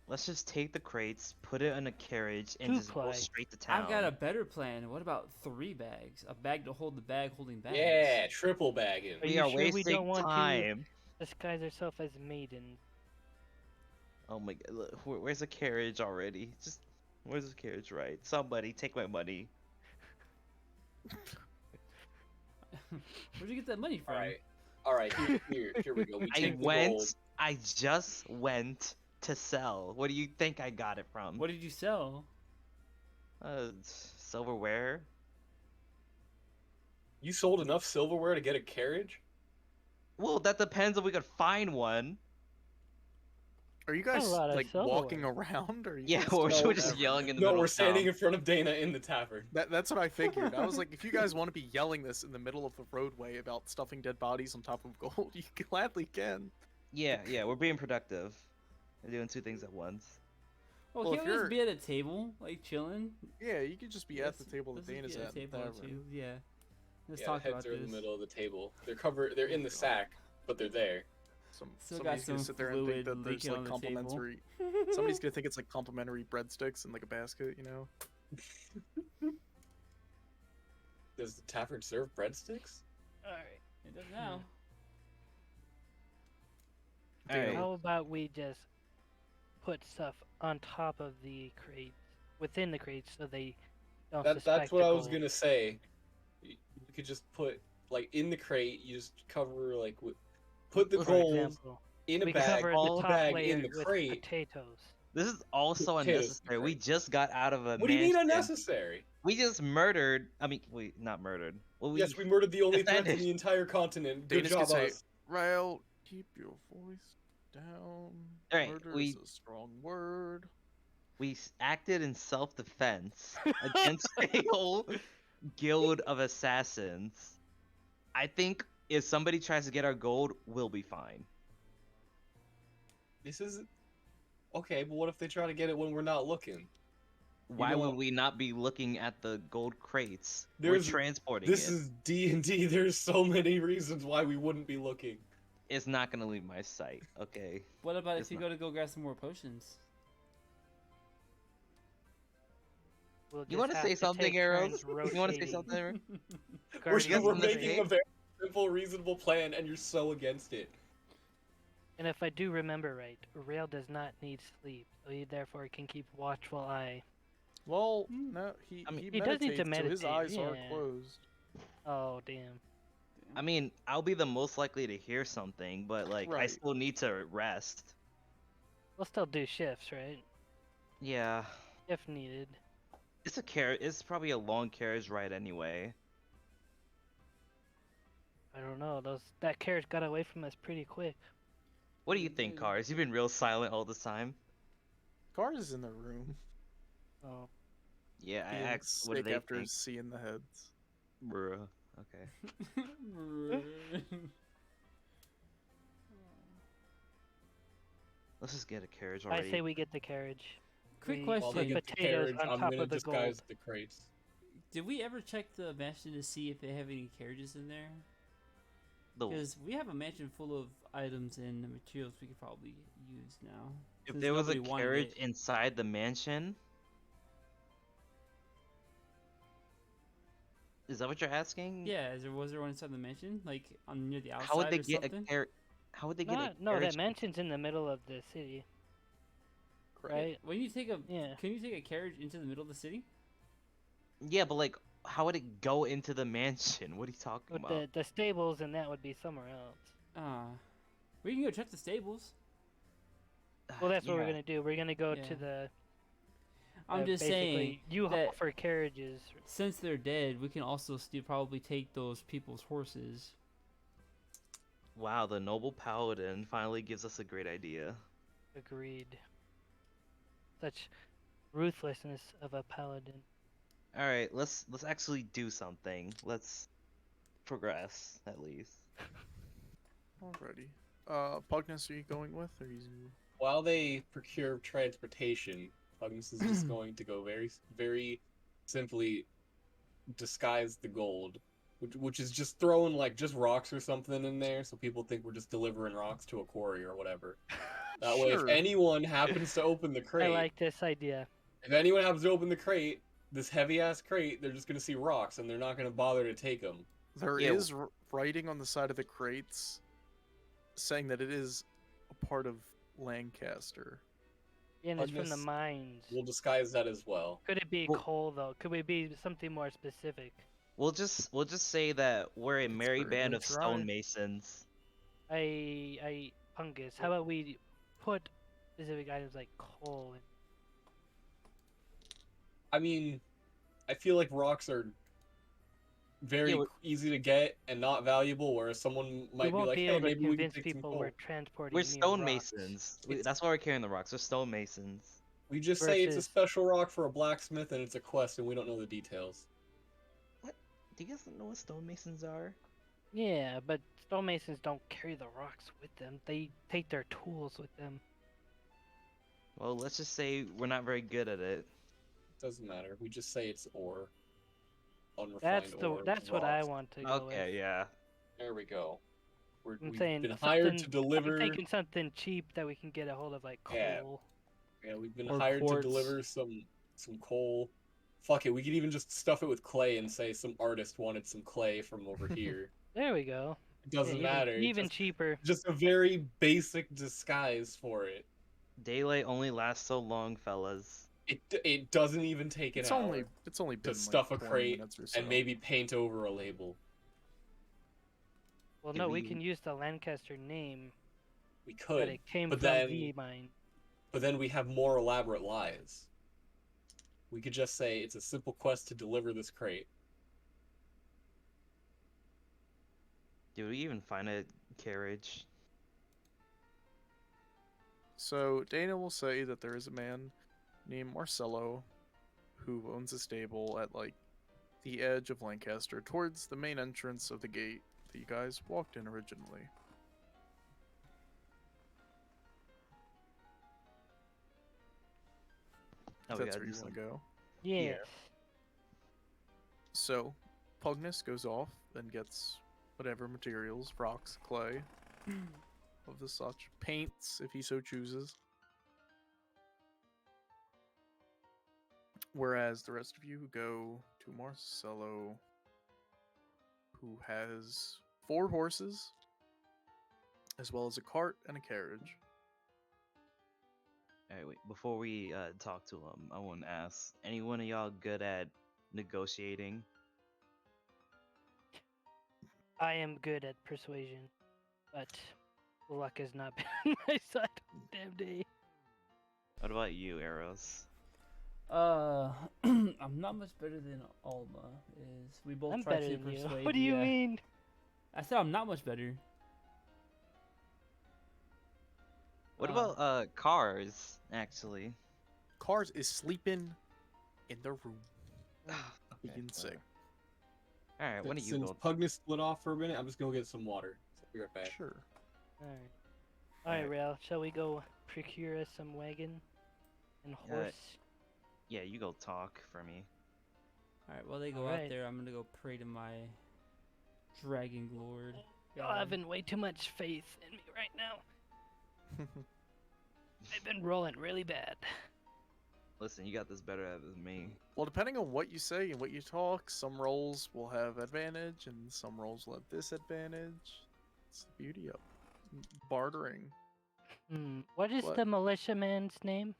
Let's just take the crates, put it in a carriage, and just go Two-ply. straight to town. I've got a better plan. What about 3 bags? A bag to hold the bag holding bags. Yeah, triple bagging. Are We you are sure we wasting don't want to- time. Disguise ourselves as maidens. Oh my god, look, where's the carriage already? Just, where's the carriage right? Somebody take my money. Where'd you get that money from? All right. Here we go. We I take the went, gold. I just went to sell. What do you think I got it from? What did you sell? Silverware? You sold enough silverware to get a carriage? Well, that depends if we could find one. Are you Got a guys lot of like silverware. walking around? Or are you Yeah, guys we're just No, just whatever? yelling in the No, middle we're of standing town. in front of Dana in the tavern. That's what I figured. I was like, if you guys want to be yelling this in the middle of the roadway about stuffing dead bodies on top of gold, you gladly can. Yeah, we're being productive. We're doing 2 things at once. Well, Well, can't if we just you're- be at a table, like chilling? Yeah, you could just be at the table that Let's just Dana's be at. a in the table or tavern. 2. Yeah. Let's Yeah, talk the about heads are in this. the middle of the table. They're in the sack, but they're there. Still got Somebody's gonna some sit there and think fluid that there's leaking like on the table. complimentary. Somebody's gonna think it's like complimentary breadsticks in like a basket, you know? Does the tavern serve breadsticks? Alright. It does now. Alright. How about we just put stuff on top of the crates, within the crates, so they don't suspect That's what the I was gold. gonna say. You could just put like in the crate. You just cover like put the For gold example, in a we bag. cover Put the the top bag layer in the with crate. potatoes. This is also Potatoes in the unnecessary. We crate. just got out of a What do you mean mansion. unnecessary? We just murdered. I mean, wait, not murdered. Well, Yes, we murdered the only threats in defended. the entire continent. Good Dana's job, gonna say, us. Rael, keep your voice down. Alright, Murder we- is a strong word. We acted in self-defense against a whole guild of assassins. I think if somebody tries to get our gold, we'll be fine. This is Okay, but what if they try to get it when we're not looking? Why know would what? we not be looking at the gold crates? There's- We're transporting This it. is D&D. There's so many reasons why we wouldn't be looking. It's not gonna leave my sight. Okay. What about It's if you not- go grab some more potions? We'll You just want to have say something, take Arrows? turns You want to say rotating. something, Arrows? Guardians We're from of the making gate? a very simple, reasonable plan, and you're so against it. And if I do remember right, Rail does not need sleep, so he therefore can keep watchful eye. Well, no, he I mean- He does need meditates, to so his meditate, eyes are yeah. closed. Oh damn. I mean, I'll be the most likely to hear something, but like, I Right. still need to rest. We'll still do shifts, right? Yeah. If needed. It's probably a long carriage ride anyway. I don't know. That carriage got away from us pretty quick. What do you think, Cars? You've been real silent all this time. Cars is in the room. Oh. Yeah, I Being asked. What do sick they after think? seeing the heads. Bruh. Okay. Let's just get a carriage already. I say we get the carriage. Quick We question. While put they get the potatoes carriage, on I'm top gonna of the disguise gold. the crates. Did we ever check the mansion to see if they have any carriages in there? The- Because we have a mansion full of items and materials we could probably use now. if since there was a nobody wanted carriage it. inside the mansion, is that what you're asking? Yeah, was there one inside the mansion, like on near the outside How would they or get something? a carriage? How would they get a No, that carriage? mansion's in the middle of the city, Correct. right? When you take a, Yeah. can you take a carriage into the middle of the city? Yeah, but like, how would it go into the mansion? What are you talking But about? the stables and that would be somewhere else. We can go check the stables. Well, that's what we're Yeah. gonna do. We're gonna go Yeah. to the. I'm just saying basically, U-Haul that for carriages. since they're dead, we can also still probably take those people's horses. Wow, the noble paladin finally gives us a great idea. Agreed. Such ruthlessness of a paladin. All right, let's actually do something. Let's progress at least. Alrighty. Pugnus, are you going with, or you? While they procure transportation, Pugnus is just going to go very, very simply disguise the gold, which is just throwing like just rocks or something in there, so people think we're just delivering rocks to a quarry or whatever. That way, if Sure. anyone happens to open the crate, I like this idea. if anyone happens to open the crate, this heavy ass crate, they're just gonna see rocks and they're not gonna bother to take them. There Yeah, is writing on the side of the crates saying that it is a part of Lancaster. And it's from the Pugnus mines. We'll disguise that as well. Could it be Well- coal though? Could we be something more specific? We'll just say that we're a merry we're band gonna of try. stonemasons. I Pungus. How about we put specific items like coal in? I mean, I feel like rocks are very Yeah, easy to get and not valuable, whereas someone We might be won't like, be hey, able to maybe we can convince take some people coal. we're transporting. We're mere stonemasons. It's- That's why we're carrying the rocks. We're stonemasons. We just say it's a versus- special rock for a blacksmith and it's a quest and we don't know the details. Do you guys know what stonemasons are? Rocks. Yeah, but stonemasons don't carry the rocks with them. They take their tools with them. Well, let's just say we're not very good at it. Doesn't matter. We just say it's ore. Unrefined ore. That's what I rocks. want to go Okay, with. yeah. There we go. I'm We've saying been hired to something- deliver. I'm thinking something cheap that we can get a hold of, like Yeah. coal. Yeah, we've been Or hired quartz. to deliver some coal. Fuck it, we could even just stuff it with clay and say some artist wanted some clay from over here. There we go. It doesn't Yeah, matter. Even Just, cheaper. just a very basic disguise for it. Daylight only lasts so long, fellas. It doesn't even take an It's hour only been to stuff like a 20 crate minutes or so. and maybe paint over a label. Well, Did no, we we- can use the Lancaster name, We but could, it came but from then- the mine. but then we have more elaborate lies. We could just say it's a simple quest to deliver this crate. Did we even find a carriage? So Dana will say that there is a man named Marcello who owns a stable at like the edge of Lancaster towards the main entrance of the gate that you guys walked in originally. Oh, If we that's gotta where do you want some. to go. Yes. So, Pugnus goes off and gets whatever materials, rocks, clay, of the such, paints if he so chooses. Whereas the rest of you go to Marcello, who has 4 horses, as well as a cart and a carriage. All right, wait. Before we talk to him, I want to ask: any one of y'all good at negotiating? I am good at persuasion, but luck has not been on my side on damn day. What about you, Eros? I'm not much better than Alma. Is we both I'm try better to than you. persuade. What do you yeah. mean? I said I'm not much better. What Uh, about cars? Actually, Cars is sleeping in the room, okay. being sick. All right, when do you Since go? Pugnus split off for a minute, I'm just gonna get some water. So I'll be right back. Sure. Alright. Alright, Alright. Rail, shall we go procure us some wagon and horse? Yeah, you go talk for me. all right. While they go out Alright. there, I'm gonna go pray to my dragon lord. Y'all God. having way too much faith in me right now. I've been rolling really bad. Listen, you got this better at than me. Well, depending on what you say and what you talk, some rolls will have advantage and some rolls will have disadvantage. It's the beauty of bartering. What is What? the militiaman's name?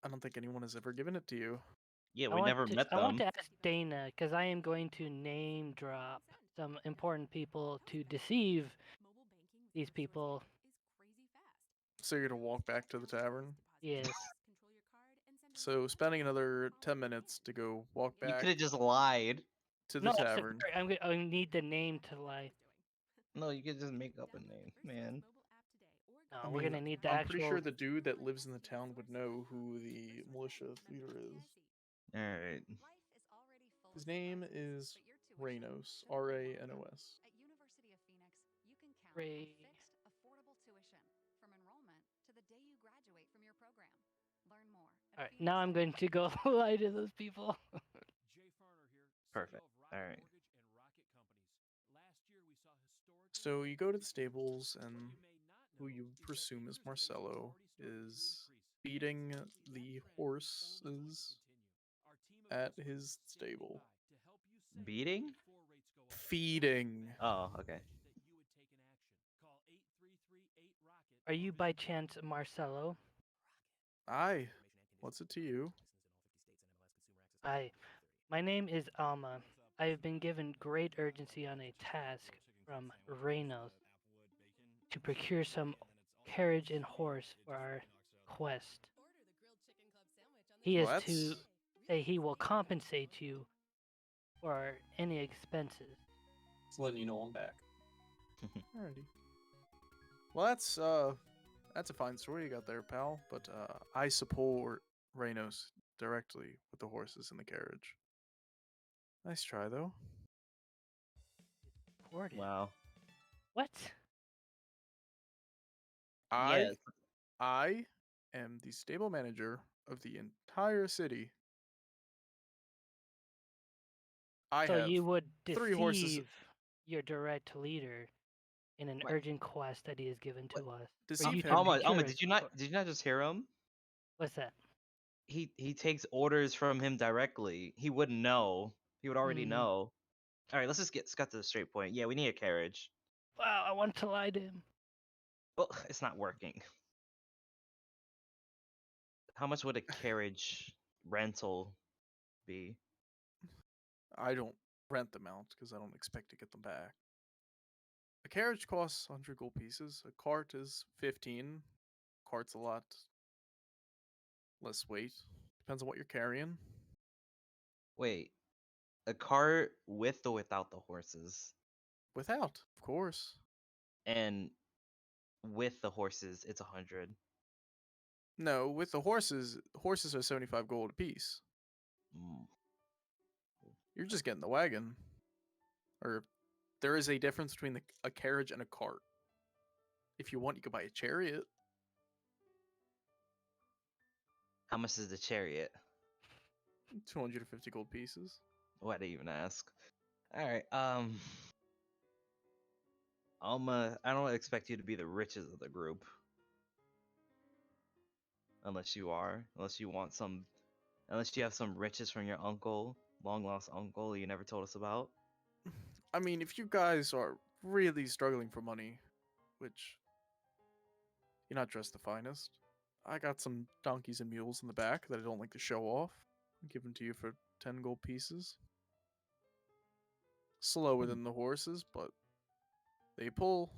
I don't think anyone has ever given it to you. Yeah, I we want never to, met I want them. to ask Dana, because I am going to name drop some important people to deceive these people. So you're gonna walk back to the tavern. Yes. So spending another 10 minutes to go walk You back could have just lied. to the No, that's tavern. I need the name to lie. No, you could just make up a name, man. No, I we're mean, gonna need the I'm actual. pretty sure the dude that lives in the town would know who the militia leader is. All right. His name is Reynos, Ranos. Ray. All right, now I'm going to go lie to those people. Perfect. All right. So you go to the stables, and who you presume is Marcello is feeding the horses at his stable. Beating? Feeding. Oh, okay. Are you by chance Marcelo? Aye. What's it to you? My name is Alma. I have been given great urgency on a task from Reynos to procure some carriage and horse for our quest. He is Well, to say he will compensate you for any expenses. Just letting you know I'm back. Alrighty. Well, that's a fine story you got there, pal. But I support Reynos directly with the horses and the carriage. Nice try, though. Supported. Wow. What? Yes. I am the stable manager of the entire city. I So have you would 3 horses. deceive your direct leader in an What? urgent quest that he has given to us. For Deceive you him. to Alma, procure did you not hor- just hear him? What's that? He takes orders from him directly. He wouldn't know. He would already Hmm. know. All right, let's just get cut to the straight point. Yeah, we need a carriage. Wow, I want to lie to him. Well, it's not working. How much would a carriage rental be? I don't rent them out because I don't expect to get them back. A carriage costs 100 gold pieces. A cart is 15. Cart's a lot less weight. Depends on what you're carrying. Wait, a cart with or without the horses? Without, of course. And with the horses, it's 100. No, with the horses are 75 gold apiece. Mm. You're just getting the wagon. Or there is a difference between a carriage and a cart. If you want, you could buy a chariot. How much is the chariot? 250 gold pieces. Why did I even ask? All right. I don't expect you to be the richest of the group, unless you are. Unless you want some. Unless you have some riches from your uncle, long lost uncle you never told us about. I mean, if you guys are really struggling for money, which you're not dressed the finest, I got some donkeys and mules in the back that I don't like to show off. I'll give them to you for 10 gold pieces. Slower than the horses, but they pull.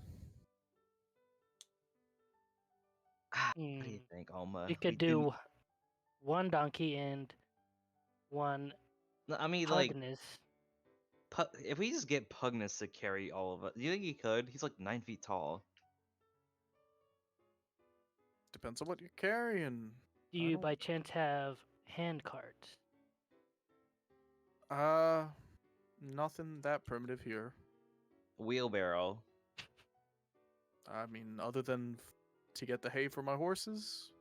What do you think, Alma? We could do one donkey and one No, I mean, like, Pugnus. if we just get Pugnus to carry all of it, do you think he could? He's like 9 feet tall. Depends on what you're carrying. Do I you don't- by chance have hand carts? Nothing that primitive here. Wheelbarrow. I mean, other than to get the hay for my horses,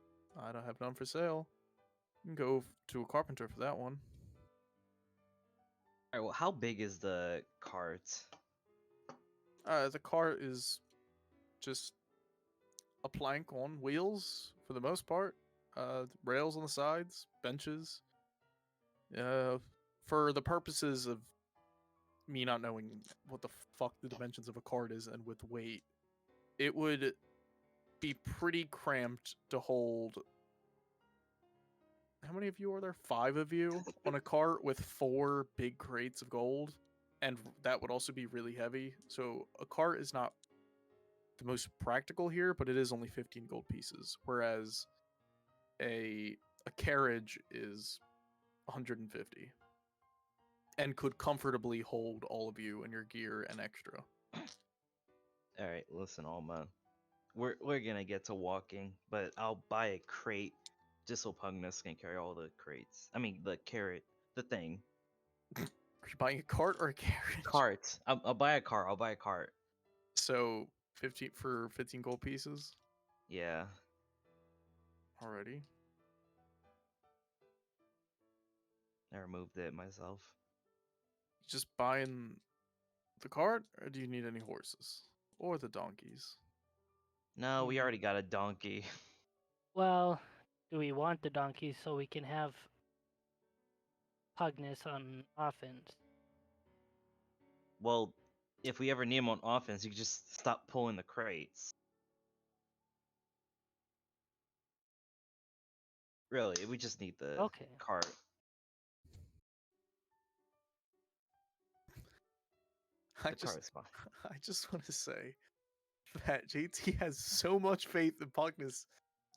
I don't have none for sale. You can go to a carpenter for that one. Alright, well, how big is the cart? The cart is just a plank on wheels for the most part. Rails on the sides, benches. For the purposes of me not knowing what the fuck the dimensions of a cart is and with weight, it would be pretty cramped to hold. How many of you are there? 5 of you on a cart with 4 big crates of gold, and that would also be really heavy. So a cart is not the most practical here, but it is only 15 gold pieces, whereas a carriage is 150 and could comfortably hold all of you and your gear and extra. Alright, listen, Alma. We're gonna get to walking, but I'll buy a crate just so Pugnus can carry all the crates. I mean, the thing. Are you buying a cart or a carriage? Cart. I'll buy a cart. I'll buy a cart. So 15 gold pieces Yeah. already. I removed it myself. Just buying the cart, or do you need any horses or the donkeys? No, we Hmm. already got a donkey. Well, do we want the donkey so we can have Pugnus on offense? Well, if we ever need him on offense, you can just stop pulling the crates. Really, we just need the Okay. cart. I The just, cart's fine. I just want to say that JT has so much faith in Pugnus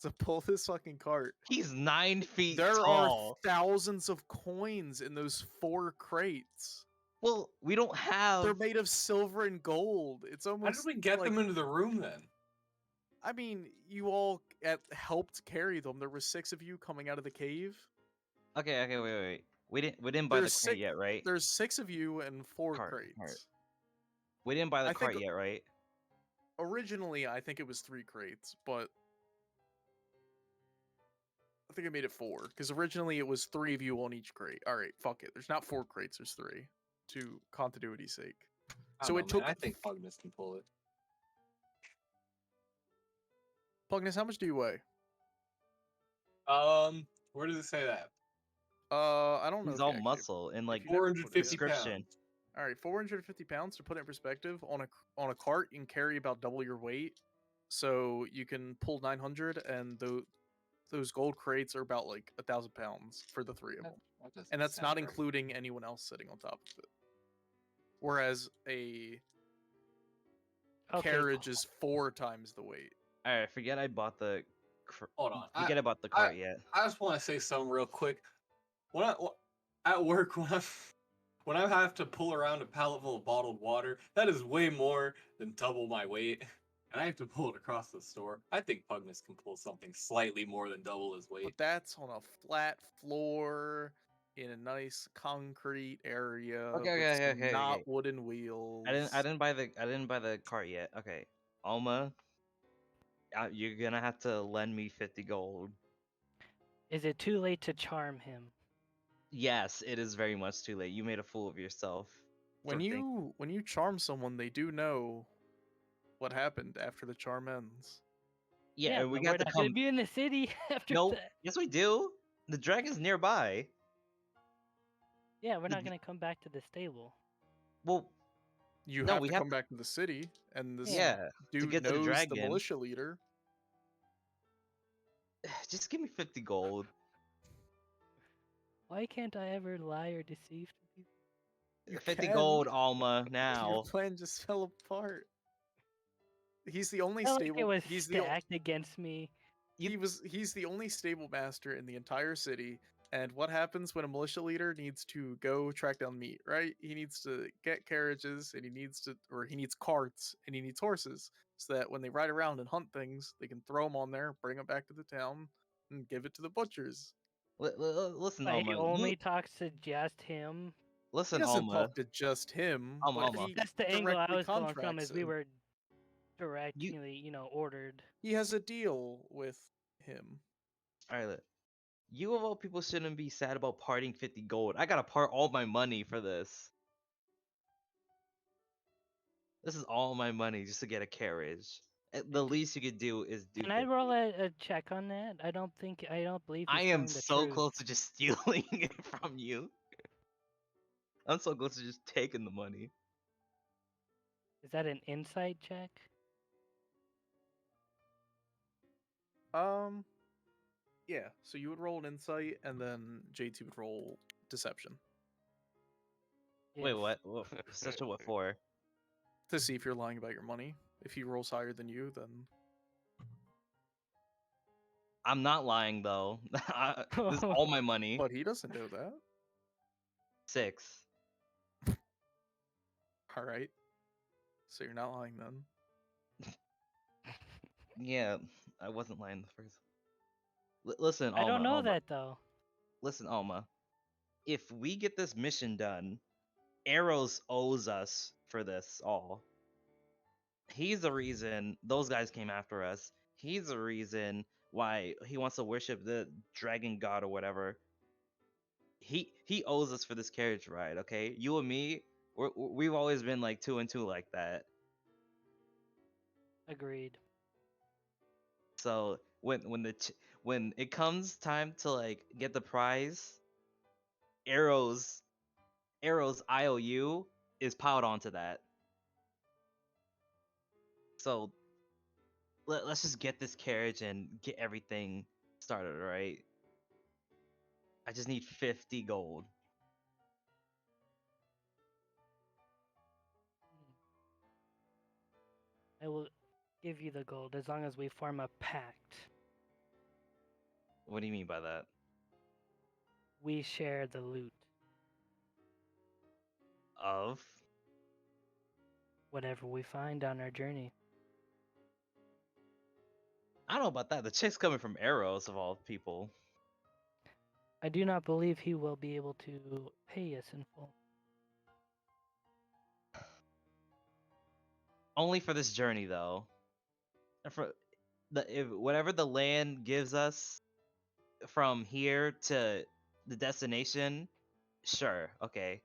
to pull this fucking cart. He's 9 feet There tall. are thousands of coins in those 4 crates. Well, we don't have. They're made of silver and gold. It's How almost did we get like, them into the room then? I mean, you all helped carry them. There were 6 of you coming out of the cave. Okay, wait. We didn't buy the There's crate yet, right? There's 6 of you and 4 Cart. crates. We didn't buy the I think- cart yet, right? Originally, I think it was 3 crates, but I think I made it 4 because originally it was 3 of you on each crate. All right, fuck it. There's not 4 crates. There's 3, to continuity's sake. I So don't it know, took. man. I think Pugnus can pull it. Pugnus, how much do you weigh? Where does it say that? I don't know. He's if you all actually- muscle and like you never put it 450 down. description. pounds. All right, 450 pounds. To put it in perspective, on a cart, you can carry about double your weight. So you can pull 900, and those gold crates are about like 1,000 pounds for the 3 of them. That doesn't And that's sound not right. including anyone else sitting on top of it. Whereas a Okay. carriage is 4 times the weight. Alright, forget I bought the. Hold on. Forget I bought the cart yet. I just want to say something real quick. At work, when I have to pull around a pallet full of bottled water, that is way more than double my weight, and I have to pull it across the store. I think Pugnus can pull something slightly more than double his weight. But that's on a flat floor in a nice concrete area Okay, with some okay. not wooden wheels. I didn't buy the cart yet. Okay, Alma, you're gonna have to lend me 50 gold. Is it too late to charm him? Yes, it is very much too late. You made a fool of yourself. When for think- you charm someone, they do know what happened after the charm ends. Yeah, and we but got we're to not gonna come. be in the city after No, that. yes we do. The dragon's nearby. Yeah, we're The not d- gonna come back to the stable. Well, You no, have we to have come to. back to the city, and this Yeah, to dude get to the knows the dragon. militia leader. Just give me 50 gold. Why can't I ever lie or deceive people? You 50 can. gold, Alma, Your now. plan just fell apart. He's the only I felt like it stable. was He's the stacked against me. he's the only stable master in the entire city. And what happens when a militia leader needs to go track down meat, right? He needs to get carriages and he needs carts and he needs horses so that when they ride around and hunt things, they can throw them on there, bring them back to the town, and give it to the butchers. Listen, But he Alma. only talks to just him. He Listen, doesn't Alma. talk to just him, Alma, but Alma. he That's the angle I directly was going from. contracts Is we him. were directly, ordered. He has a deal with him. Alright, you of all people shouldn't be sad about parting 50 gold. I gotta part all my money for this. This is all my money just to get a carriage. The least you could do is do Can I 50. roll a check on that? I don't believe he's I am telling the so truth. close to just stealing it from you. I'm so close to just taking the money. Is that an insight check? Yeah. So you would roll an insight, and then JT would roll deception Wait, Yes. what? Such a what for? to see if you're lying about your money. If he rolls higher than you, then I'm not lying though. This is all my money. but he doesn't know that. 6. All right. So you're not lying then. Yeah, I wasn't lying the first. Listen, Alma. I don't know Alma. that though. Listen, Alma. If we get this mission done, Arrows owes us for this all. He's the reason those guys came after us. He's the reason why he wants to worship the dragon god or whatever. He owes us for this carriage ride, okay? You and me, we've always been like 2 and 2 like that. Agreed. So when it comes time to like get the prize, Arrows IOU is piled onto that. So let's just get this carriage and get everything started, right? I just need 50 gold. I will give you the gold as long as we form a pact. What do you mean by that? We share the loot. Of Whatever we find on our journey. I don't know about that. The chick's coming from Arrows of all people. I do not believe he will be able to pay us in full. Only for this journey though. For whatever the land gives us from here to the destination, sure, okay.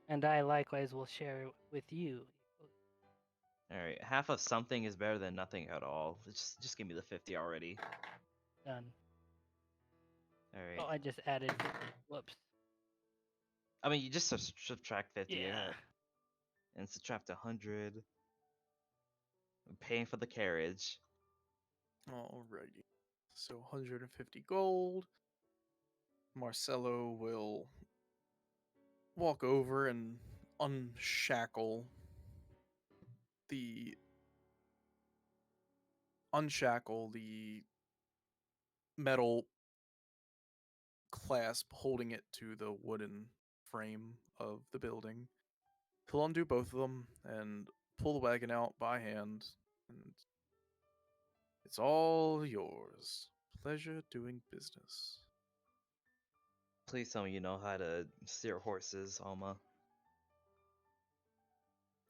And I likewise will share with you. All right, half of something is better than nothing at all. Just give me the 50 already. Done. All right. Oh, I just added 50. Whoops. I mean, you just subtract 50 Yeah. and subtract 100. I'm paying for the carriage. Alrighty. So 150 gold. Marcelo will walk over and unshackle the metal clasp holding it to the wooden frame of the building. He'll undo both of them and pull the wagon out by hand, and it's all yours. Pleasure doing business. Please tell me you know how to steer horses, Alma.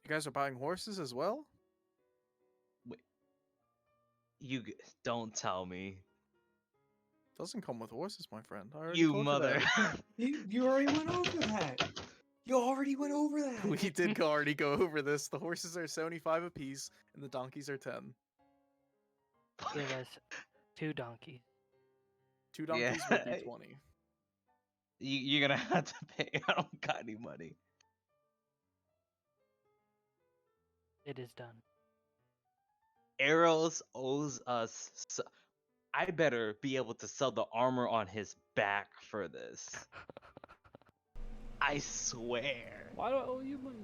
You guys are buying horses as well? Wait. Don't tell me. Doesn't come with horses, my friend. I already You told mother. You already went over that. You already went over that. We did already go over this. The horses are 75 apiece, and the donkeys are 10. Give us 2 donkeys. 2 Yeah. donkeys would be 20. You're gonna have to pay. I don't got any money. It is done. Eros owes us. I better be able to sell the armor on his back for this. I swear. Why do I owe you money?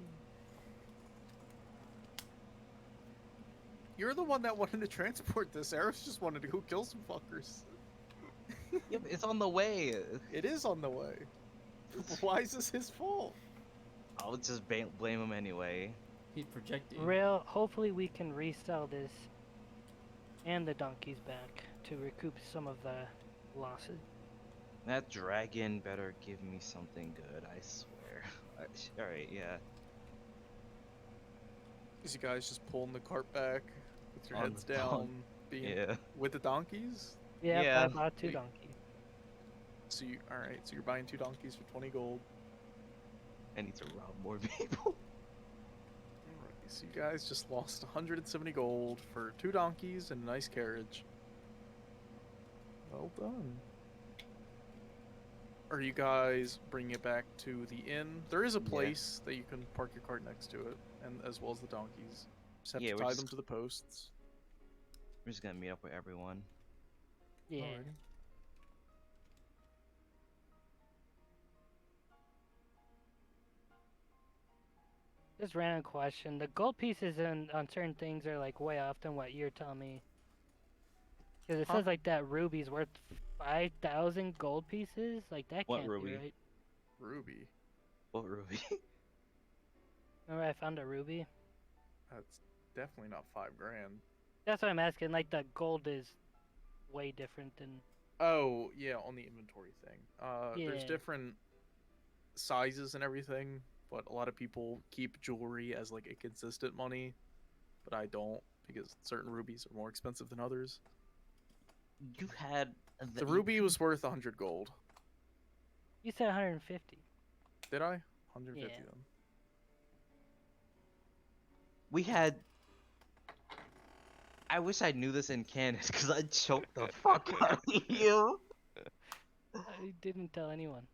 You're the one that wanted to transport this. Eros just wanted to go kill some fuckers. Yeah, but it's on the way. It is on the way. Why is this his fault? I'll just blame him anyway. Keep projecting. Hopefully we can resell this and the donkeys back to recoup some of the losses. That dragon better give me something good. I swear. All right, yeah. Is you guys just pulling the cart back with your On heads the down, being Yeah. with the donkeys? Yeah, Yeah. I bought 2 Wait. donkeys. So you, all right. So you're buying 2 donkeys for 20 gold. I need to rob more people. Alright, so you guys just lost 170 gold for 2 donkeys and a nice carriage. Well done. Are you guys bringing it back to the inn? There is a Yeah. place that you can park your cart next to it, and as well as the donkeys. Just have Yeah, to we're tie just- them to the posts. We're just gonna meet up with everyone. Yeah. Alrighty. Just random question. The gold pieces on certain things are like way off than what you're telling me. Because it Huh? says like that ruby's worth 5,000 gold pieces. Like that What can't ruby? be right. Ruby. What Ruby? Remember I found a ruby? That's definitely not 5 grand. That's what I'm asking. Like the gold is way different than. Oh, yeah, on the inventory thing. There's Yeah. different sizes and everything, but a lot of people keep jewelry as like a consistent money, but I don't because certain rubies are more expensive than others. You had The ruby was worth 100 gold. You said 150. Did I? 150 Yeah. then. We had. I wish I knew this in canon because I choked the fuck out of you. I didn't tell anyone.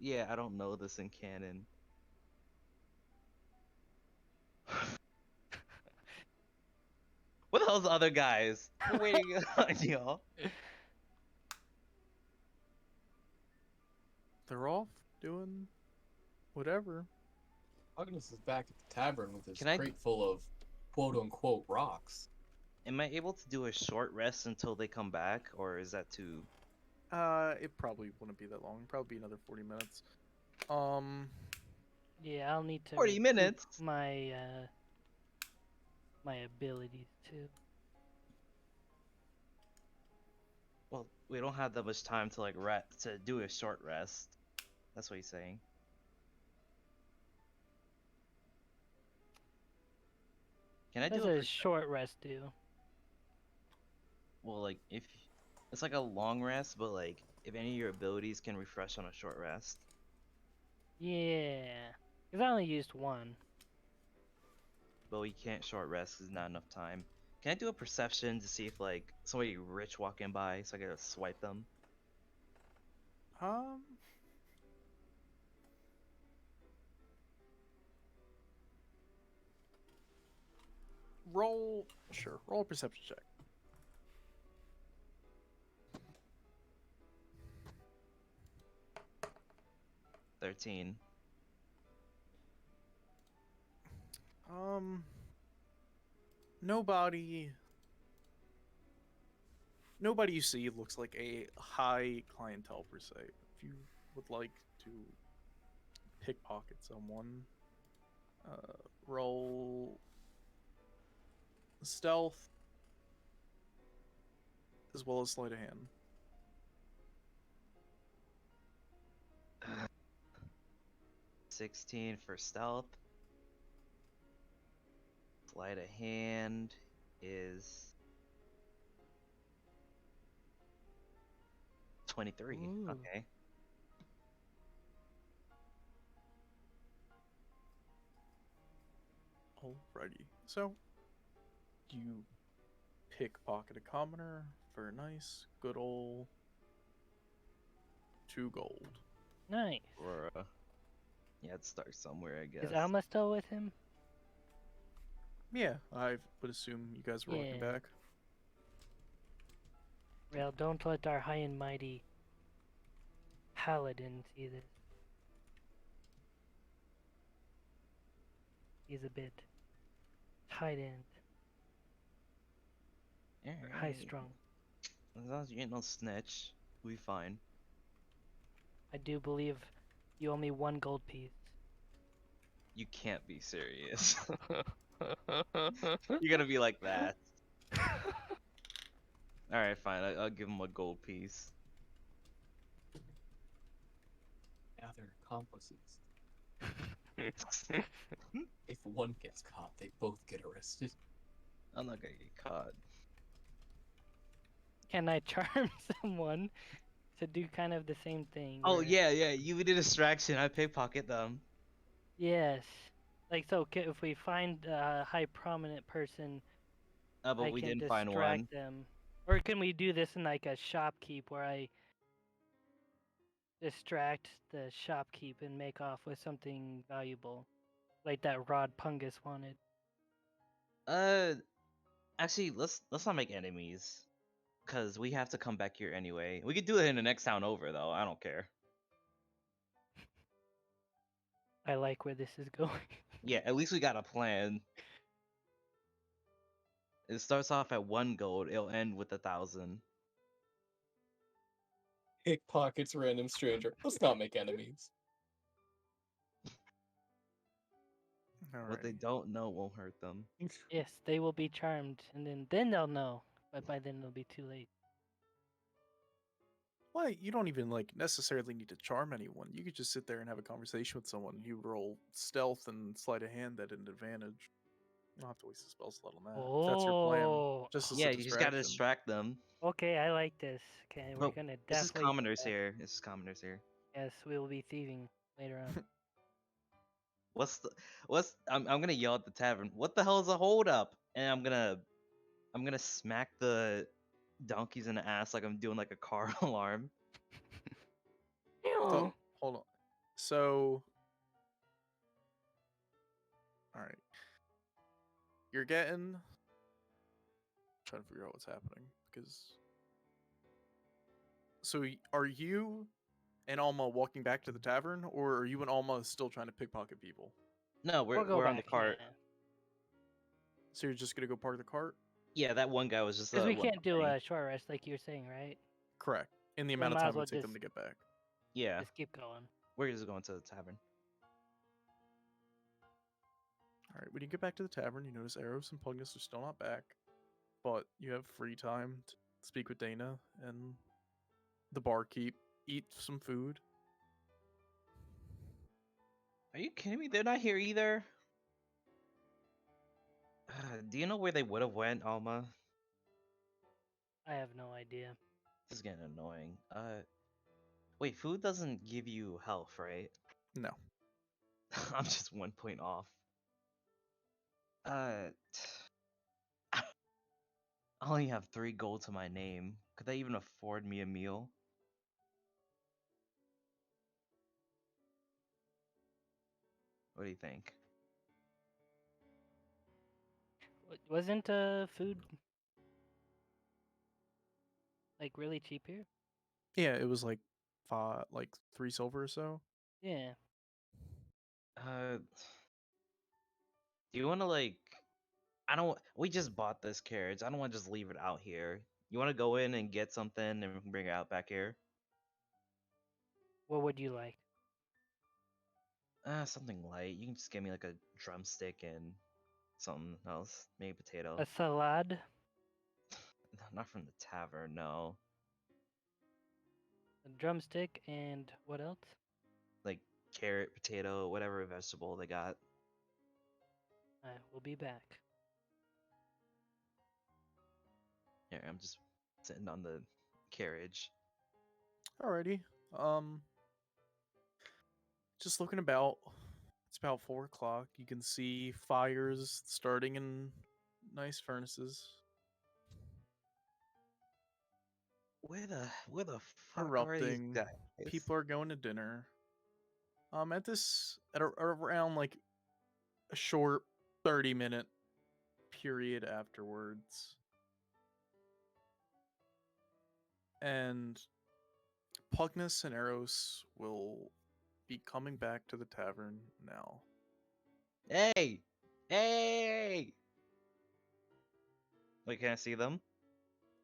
Yeah, I don't know this in canon. What the hell's the other guys? We're waiting on y'all. They're off doing whatever. Magnus is back at the tavern with his Can I- crate full of quote-unquote rocks. Am I able to do a short rest until they come back, or is that too? It probably wouldn't be that long. Probably be another 40 minutes. Yeah, I'll need to. 40 recoup minutes? My my abilities too. Well, we don't have that much time to like to do a short rest. That's what he's saying. Can I What do does a a short rest do? well, like if it's like a long rest, but like if any of your abilities can refresh on a short rest. Yeah, because I only used 1. But we can't short rest because not enough time. Can I do a perception to see if like somebody rich walking by so I gotta swipe them? Roll a perception check. 13. Nobody you see looks like a high clientele per se. If you would like to pickpocket someone, roll stealth as well as sleight of hand. 16 for stealth. Sleight of hand is 23. Ooh. Okay. Alrighty. So, you pickpocket a commoner for a nice, good old 2 gold. Nice. Or yeah, it starts somewhere, I guess. Is Alma still with him? Yeah, I would assume you guys were looking Yeah. back. Well, don't let our high and mighty paladin see this. He's a bit tight end, or high Alright. strung. As long as you ain't no snitch, we fine. I do believe you owe me 1 gold piece. You can't be serious. You're gonna be like that. Alright, fine. I'll give him a gold piece. Now they're accomplices. If one gets caught, they both get arrested. I'm not gonna get caught. Can I charm someone to do kind of the same thing? Oh where- yeah, yeah. You need a distraction. I pickpocket them. Yes. Like, so if we find a high prominent person, But I we can didn't find distract one. them. Or can we do this in like a shopkeep where I distract the shopkeep and make off with something valuable? Like that Rod Pungus wanted. Uh, actually, let's not make enemies, cause we have to come back here anyway. We could do it in the next town over, though. I don't care. I like where this is going. Yeah, at least we got a plan. It starts off at 1 gold. It'll end with 1,000. Pickpockets random stranger. Let's not make enemies. What they Alrighty. don't know won't hurt them. Yes, they will be charmed, and then they'll know. But by then it'll be too late. Well, you don't even like necessarily need to charm anyone. You could just sit there and have a conversation with someone. You roll stealth and sleight of hand at an advantage. You don't have to waste a spell slot on that. If that's your plan. Oh, Just as Yeah, a you just gotta distraction. distract them. okay, I like this. Okay, we're But gonna this is definitely. commoners here. This is commoners here. Yes, we will be thieving later on. I'm gonna yell at the tavern. What the hell is a hold up? And I'm gonna smack the donkeys in the ass like I'm doing like a car alarm. So, hold on. So, all right. You're getting. Trying to figure out what's happening because. So, are you and Alma walking back to the tavern, or are you and Alma still trying to pickpocket people? No, We'll go we're on the back, cart. So you're just gonna go park the cart? Yeah, that one guy was just Because we one can't do thing. a short rest like you were saying, right? Correct. In the We amount of might time as it well would take them just- to get back. Yeah, Just keep going. we're just going to the tavern. All right. When you get back to the tavern, you notice Eros and Pugnus are still not back, but you have free time to speak with Dana and the barkeep, eat some food. Are you kidding me? They're not here either. Do you know where they would have went, Alma? I have no idea. This is getting annoying. Wait, food doesn't give you health, right? No. I'm just 1 point off. I only have 3 gold to my name. Could they even afford me a meal? What do you think? Wasn't food like really cheap here? Yeah, it was like 3 silver or so. Yeah. Do you want to like? I don't. We just bought this carriage. I don't want to just leave it out here. You want to go in and get something and bring it out back here? What would you like? Something light. You can just give me like a drumstick and something else, maybe potato. A salad, Not from the tavern, no. a drumstick, and what else? Like carrot, potato, whatever vegetable they got. I will be back. Here, I'm just sitting on the carriage. Alrighty. Just looking about. It's about 4 o'clock. You can see fires starting in nice furnaces Where the fuck are these erupting. guys? People are going to dinner. At around like a short 30-minute period afterwards. And Pugnus and Eros will be coming back to the tavern now. Hey! Hey! Wait, can I see them?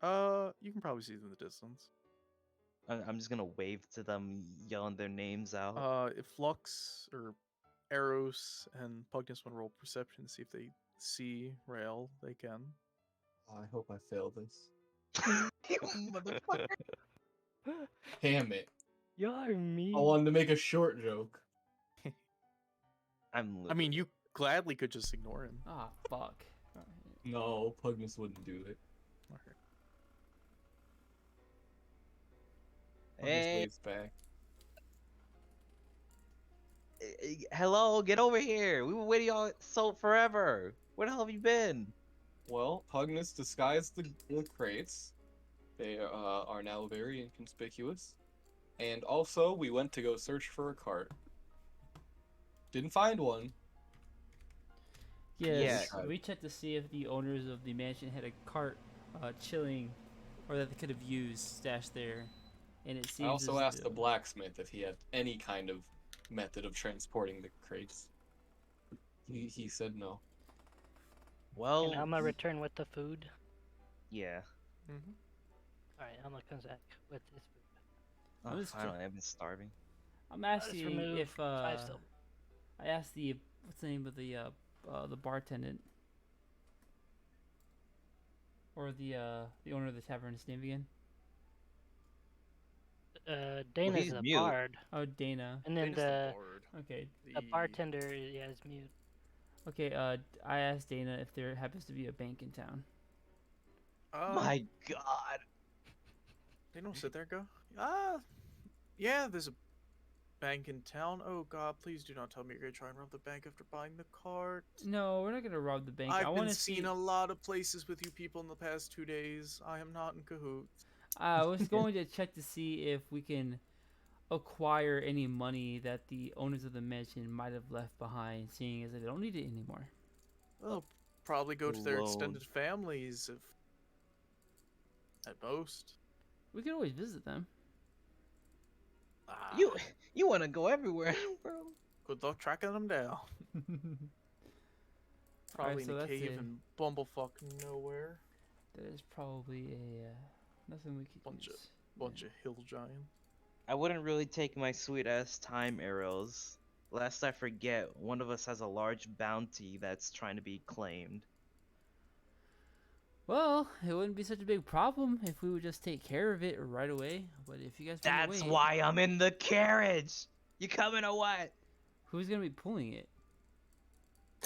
You can probably see them in the distance. I'm just gonna wave to them, yelling their names out. If Lux or Eros and Pugnus want to roll perception, see if they see Rael, they can. I hope I fail this. You motherfucker! Damn it. You're mean. I wanted to make a short joke. I mean, you gladly could just ignore him. Ah, fuck. No, Pugnus wouldn't do it. Okay. Pugnus Hey. waves back. Hello, get over here. We were waiting on so forever. Where the hell have you been? Well, Pugnus disguised the crates. They are now very inconspicuous. And also, we went to go search for a cart. Didn't find one. Yes, Yeah. we checked to see if the owners of the mansion had a cart chilling, or that they could have used stashed there. And it seems I also as asked the though- blacksmith if he had any kind of method of transporting the crates. He said no. Well, Can Alma return with the food? yeah. Mm-hmm. Alright, Alma comes back with his food. Oh, just finally, I've been starving. I'm asking remove if 5 silver. I asked the what's the name of the bartendant or the owner of the tavern's name again? Dana's he's the mute. bard. Oh, Dana. And then the Okay. bartender, yeah, is mute. Okay. I asked Dana if there happens to be a bank in town. My God. They don't sit there and go, yeah, there's a bank in town. Oh god, please do not tell me you're gonna try and rob the bank after buying the cart. No, we're not gonna rob the bank. I I've want been to see. seen a lot of places with you people in the past 2 days. I am not in cahoots. I was going to check to see if we can acquire any money that the owners of the mansion might have left behind, seeing as they don't need it anymore. They'll probably go to their Load. extended families if at most. We could always visit them. Ah, You want to go everywhere, bro? good luck tracking them down. Probably so in a that's cave it. in bumblefuck nowhere. That is probably a nothing we could Bunch of- use. Bunch of hill giants. I wouldn't really take my sweet ass time, arrows. Lest I forget, one of us has a large bounty that's trying to be claimed. Well, it wouldn't be such a big problem if we would just take care of it right away. But if you guys wanna That's wait, why I'm in the carriage. You coming or what? who's gonna be pulling it?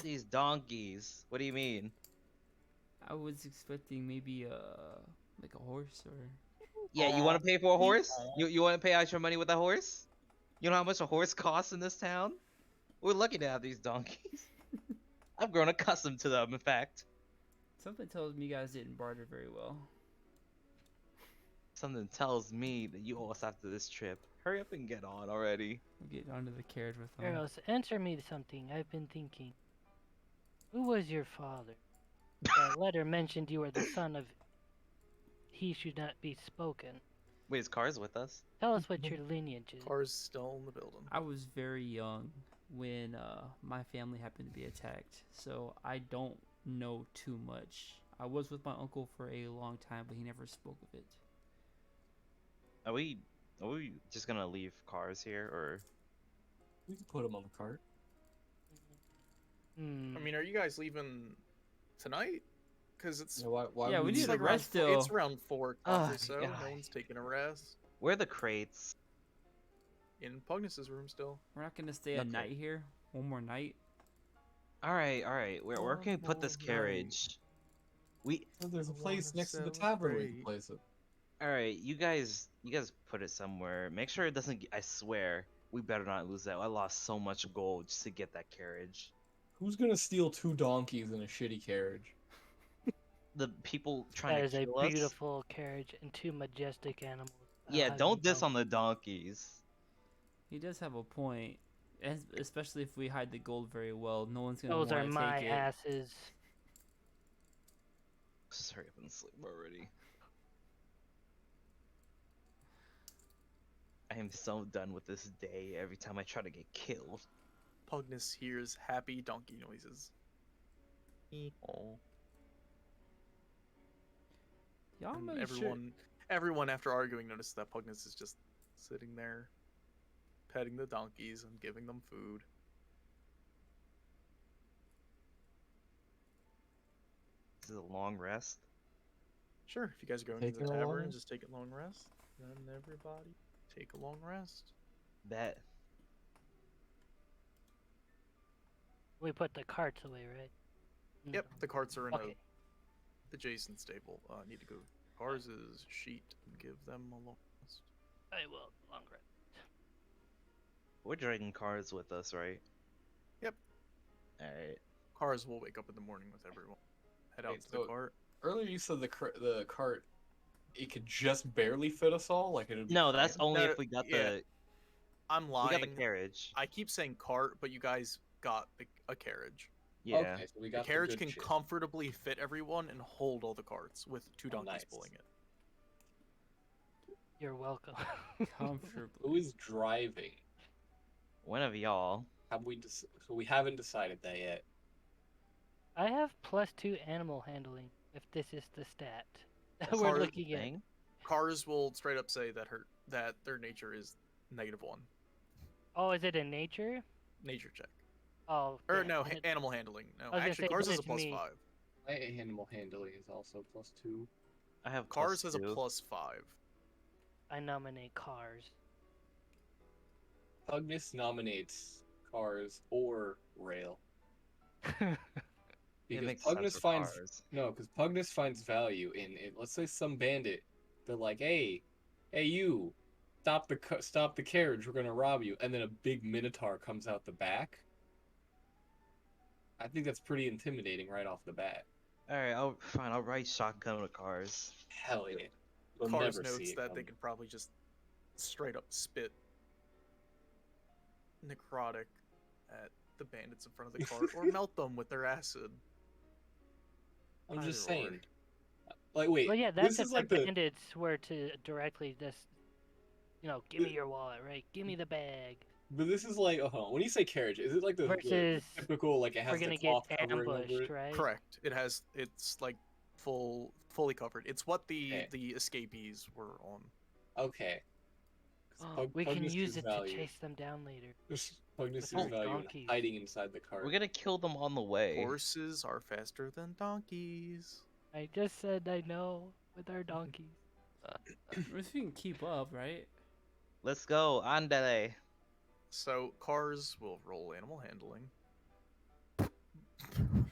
These donkeys. What do you mean? I was expecting maybe like a horse or. Yeah, you want to pay for a horse? You want to pay extra money with a horse? You know how much a horse costs in this town? We're lucky to have these donkeys. I've grown accustomed to them, in fact. Something tells me you guys didn't barter very well. Something tells me that you owe us after this trip. Hurry up and get on already. We'll get onto the carriage with them. Eros, answer me something. I've been thinking. Who was your father? The letter mentioned you were the son of. He should not be spoken. Wait, is Cars with us? Tell us what your lineage is. Car's still in the building. I was very young when my family happened to be attacked, so I don't know too much. I was with my uncle for a long time, but he never spoke of it. Are we just gonna leave Cars here, or? We can put him on the cart. Hmm. I mean, are you guys leaving tonight? Because it's Yeah, why Yeah, would we need it's to like rest around, still. It's around 4 o'clock Oh, or so. God. No one's taking a rest. Where are the crates? In Pugnus's room still. We're not gonna stay a Okay. night here. One more night. Alright. Where can we put this One more carriage? We Well, there's a I place wanna next to the tavern we can celebrate. place it. All right, you guys put it somewhere. Make sure it doesn't. I swear, we better not lose that. I lost so much gold just to get that carriage. Who's gonna steal 2 donkeys in a shitty carriage? The people trying That to is a kill us. beautiful carriage and 2 majestic animals. I'll Yeah, have you don't diss know. on the donkeys. He does have a point, especially if we hide the gold very well. No one's gonna Those are want to my take it. asses. Just hurry up and sleep already. I am so done with this day. Every time I try to get killed. Pugnus hears happy donkey noises. Oh. Y'all And made everyone after arguing notices that Pugnus is just sitting there, petting the donkeys and giving them food. This is a long rest. Sure, if you guys are going to Taking the a long tavern, rest? just take a long rest. Then everybody take a long rest. Bet. We put the carts away, right? Yep, the carts are in Okay. the adjacent stable. Need to go to Cars' sheet and give them a long rest. I will. Long rest. We're dragging cars with us, right? Yep. Alright. Cars will wake up in the morning with everyone. Head out Wait, to so- the cart. Earlier you said the cart, it could just barely fit us all. Like it'd be No, that's cramped? only No, if we got yeah. the I'm we got the lying. carriage. I keep saying cart, but you guys got a carriage. Yeah. Okay, so we The got carriage good can shit. comfortably fit everyone and hold all the carts with 2 donkeys nice. pulling it. You're welcome. comfortably. Who is driving? One of y'all. Have we so we haven't decided that yet. I have +2 animal handling, if this is the stat that That's we're hard to looking at. Thing. Cars will straight up say that their nature is -1. Oh, is it in nature? Nature check. Oh. Or damn, no, then it- animal handling. No, I was gonna actually, say, Cars then has a it's me. +5. My animal handling is also +2. I have Cars has a +2. +5. I nominate cars. Pugnus nominates cars or rail. It Because makes Pugnus sense for finds cars. no, because Pugnus finds value in it. Let's say some bandit, they're like, hey, you, stop the carriage, we're gonna rob you, and then a big minotaur comes out the back. I think that's pretty intimidating right off the bat. Alright, I'll write shotgun with cars. Hell yeah. You'll Cars never see notes it that they coming. could probably just straight up spit necrotic at the bandits in front of the cart or melt them with their acid. I'm just Either or. saying. Like, wait, Well, yeah, this that's if is like the the bandits were to directly just, give me your wallet, right? Give me the bag. But this is like, when you say carriage, is it like the Versus typical, like it We're has the gonna get cloth covering over ambushed, it? right? Correct. It's like fully covered. It's what Okay. the escapees were on. Okay. 'Cause We can Pugnus use sees it value. to chase them down later. Pugnus with sees our value in donkeys. hiding inside the cart. We're gonna kill them on the way. Horses are faster than donkeys. I just said I know with our donkeys. If you can keep up, right? Let's go, andale. So cars will roll animal handling.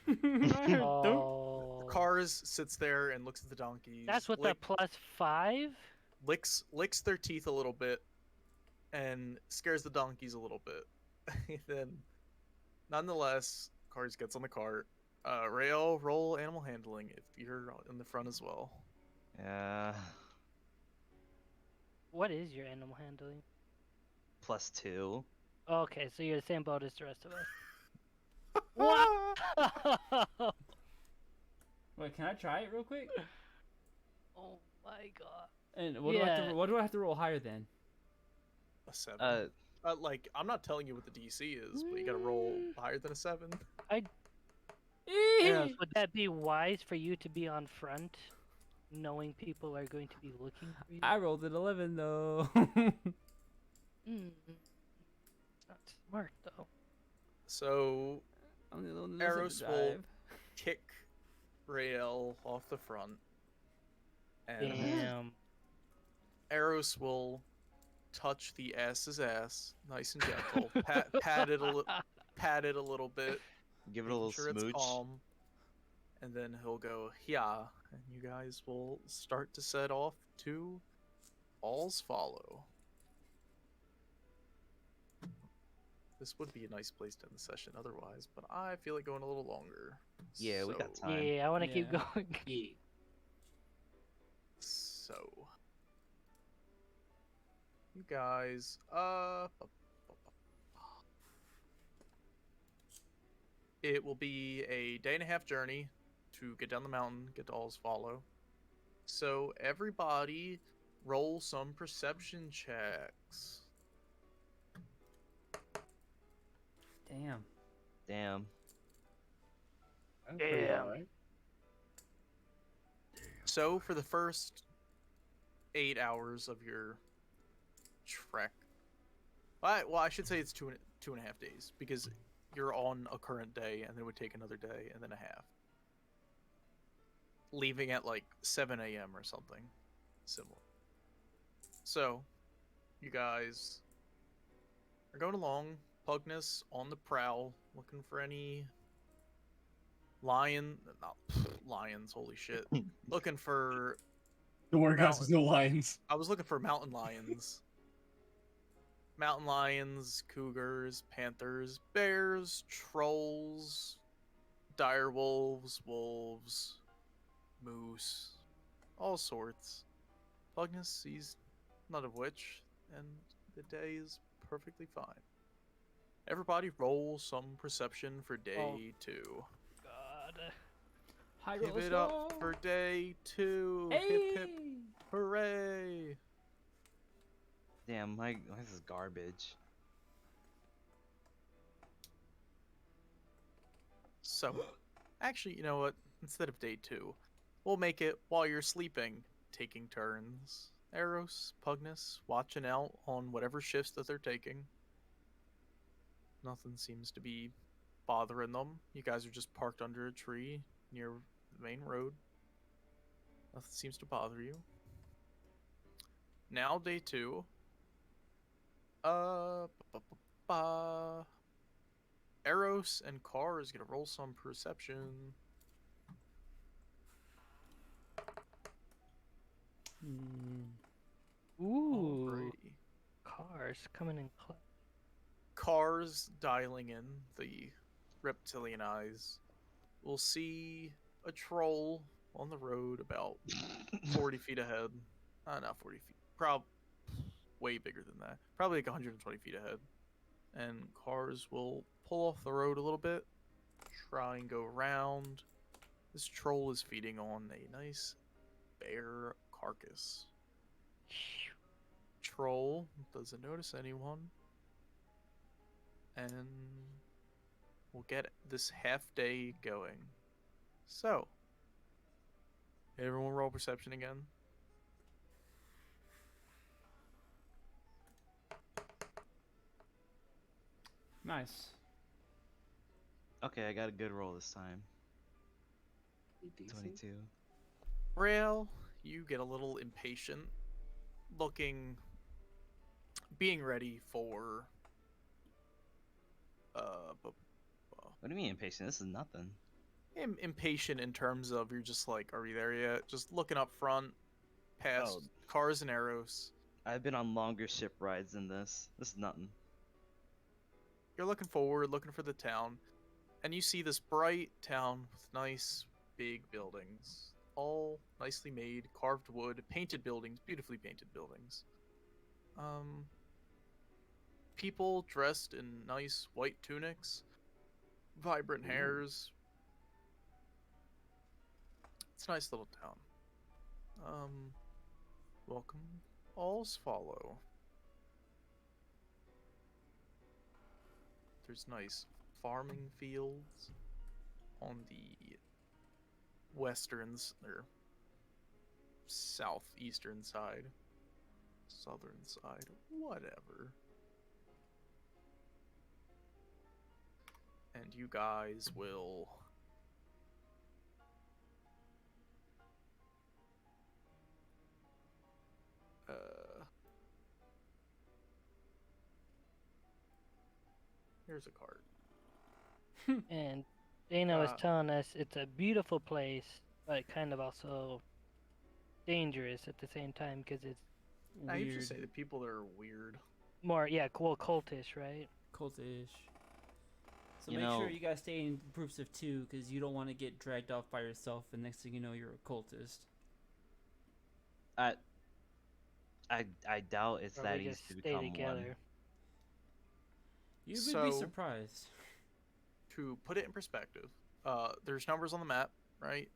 Oh. Cars sits there and looks at the donkeys. That's with a +5? licks their teeth a little bit and scares the donkeys a little bit. Then, nonetheless, Cars gets on the cart. Rail, roll animal handling if you're in the front as well. Yeah. What is your animal handling? +2. Okay, so you're the same boat as the rest of us. What? Wait, can I try it real quick? Oh my god. And what do I have Yeah. to? What do I have to roll higher than? A 7. Uh, Like, I'm not telling you what the DC is, but you gotta roll higher than a 7. Eros, would that be wise for you to be on front, knowing people are going to be looking for you? I rolled an 11 though. Mm. Not smart though. So, I'm the one that knows how to Eros will drive. kick Rael off the front. And Damn. Eros will touch the ass's ass, nice and gentle. Pat it a little bit. give it a little making sure smooch. it's calm. And then he'll go, yeah, and you guys will start to set off to All's Follow. This would be a nice place to end the session otherwise, but I feel like going a little longer. Yeah, we got So- time. Yeah, I want to keep Yeah. going. Yeah. So, you guys, it will be a day and a half journey to get down the mountain, get to All's Follow. So everybody, roll some perception checks. Damn. Damn. That's pretty Damn. alright. So for the first 8 hours of your trek, well, I should say it's two and a half days because you're on a current day, and then it would take another day and then a half. Leaving at like 7 a.m. or something similar. So, you guys are going along, Pugnus on the prowl, looking for any lions, holy shit. Looking for, The Warghouse is no lions. I was looking for mountain lions. Mountain lions, cougars, panthers, bears, trolls, dire wolves, moose, all sorts. Pugnus sees none of which, and the day is perfectly fine. Everybody roll some perception for day 2. God. High Give roll it up slow. for day 2. Hey! Hip hip hooray. Damn, this is garbage. So, actually, you know what? Instead of day 2, we'll make it while you're sleeping, taking turns. Eros, Pugnus, watching out on whatever shifts that they're taking. Nothing seems to be bothering them. You guys are just parked under a tree near the main road. Nothing seems to bother you. Now, day 2. Eros and Car is gonna roll some perception. Ooh. Alrighty. Cars coming in clutch. Cars dialing in the reptilian eyes. We'll see a troll on the road about 40 feet ahead. Not 40 feet. Probably way bigger than that. Probably like 120 feet ahead. And cars will pull off the road a little bit. Try and go around. This troll is feeding on a nice bear carcass. Troll doesn't notice anyone. And we'll get this half day going. So, everyone roll perception again. Nice. Okay, I got a good roll this time. 22. Rail, you get a little impatient, being ready for, What do you mean impatient? This is nothing. impatient in terms of you're just like, are we there yet? Just looking up front, past Oh. cars and arrows. I've been on longer ship rides than this. This is nothing. You're looking forward, looking for the town, and you see this bright town with nice big buildings, all nicely made, carved wood, painted buildings, beautifully painted buildings. People dressed in nice white tunics, vibrant hairs. It's a nice little town. Welcome. All's Follow. There's nice farming fields on the westerns or southeastern side, southern side, whatever. And you guys will here's a card. And Dana was Uh, telling us it's a beautiful place. but kind of also dangerous at the same time because it's I Weird. just say the people that are weird. more, yeah, cool, cultish, right? Cultish. So You make sure know- you guys stay in groups of 2 because you don't want to get dragged off by yourself, and next thing you know, you're a cultist. I doubt it's Or that we easy just to stay become one. together. You would be So- surprised. To put it in perspective, there's numbers on the map, right?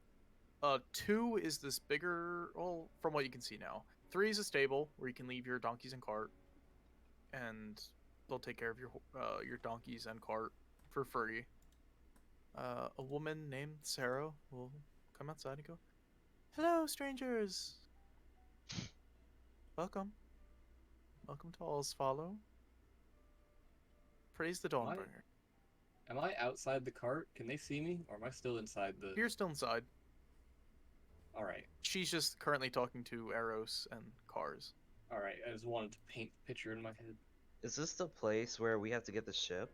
2 is this bigger, well, from what you can see now. 3 is a stable where you can leave your donkeys and cart, and they'll take care of your donkeys and cart for free. A woman named Sarah will come outside and go, "Hello, strangers. Welcome. Welcome to All's Follow. Praise the Am I- Dawnbringer." Am I outside the cart? Can they see me, or am I still inside the? You're still inside. All right, She's just currently talking to Eros and Cars. all right. I just wanted to paint the picture in my head. Is this the place where we have to get the ship?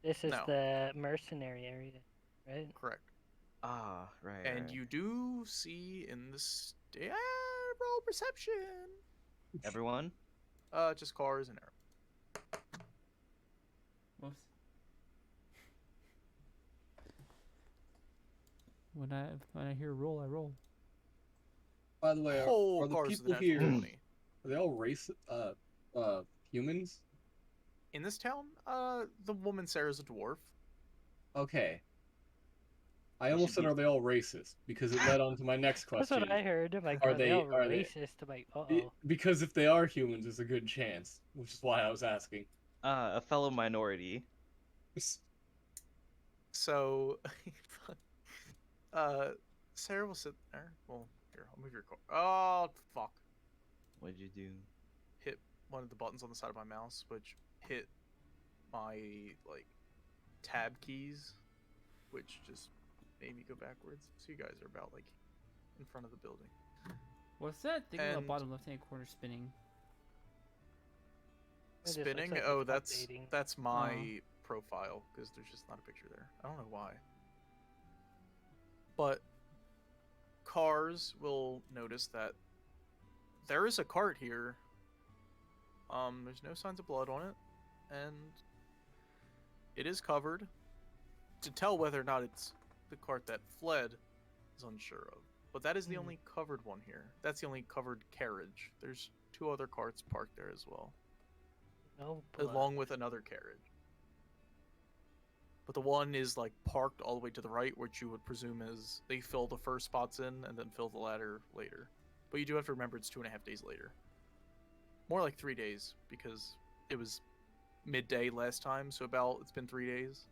This is No. the mercenary area, right? Correct. Ah, right. And right. you do see in this roll perception. Everyone? Just Cars and Eros. Whoops. When I hear roll, I roll. By the way, Oh, are the Cars with people a natural here? 20. Are they all humans? In this town, the woman Sarah's a dwarf. Okay. I You almost should said, be- are they all racist? Because it led on to my next That's question. what I heard. I'm like, Are are they they- all are they- racist? I'm like, Because if they are humans, there's a good chance, which is why I was asking. A fellow minority. So, Sarah will sit there. Well, here, I'll move your car. Oh, fuck. What'd you do? Hit one of the buttons on the side of my mouse, which hit my, like, tab keys, which just made me go backwards. So you guys are about, like, in front of the building. What's that thing on the And- bottom left-hand corner spinning? It just looks Spinning? like Oh, it's that's updating. that's my profile, because there's just not a picture there. I don't know why. But Cars will notice that there is a cart here. There's no signs of blood on it, and it is covered. To tell whether or not it's the cart that fled is unsure of. But that is the Hmm. only covered one here. That's the only covered carriage. There's 2 other carts parked there as well, No blood. along with another carriage. But the one is like parked all the way to the right, which you would presume is they fill the first spots in and then fill the latter later. But you do have to remember it's 2.5 days later. More like 3 days, because it was midday last time, so it's been 3 days.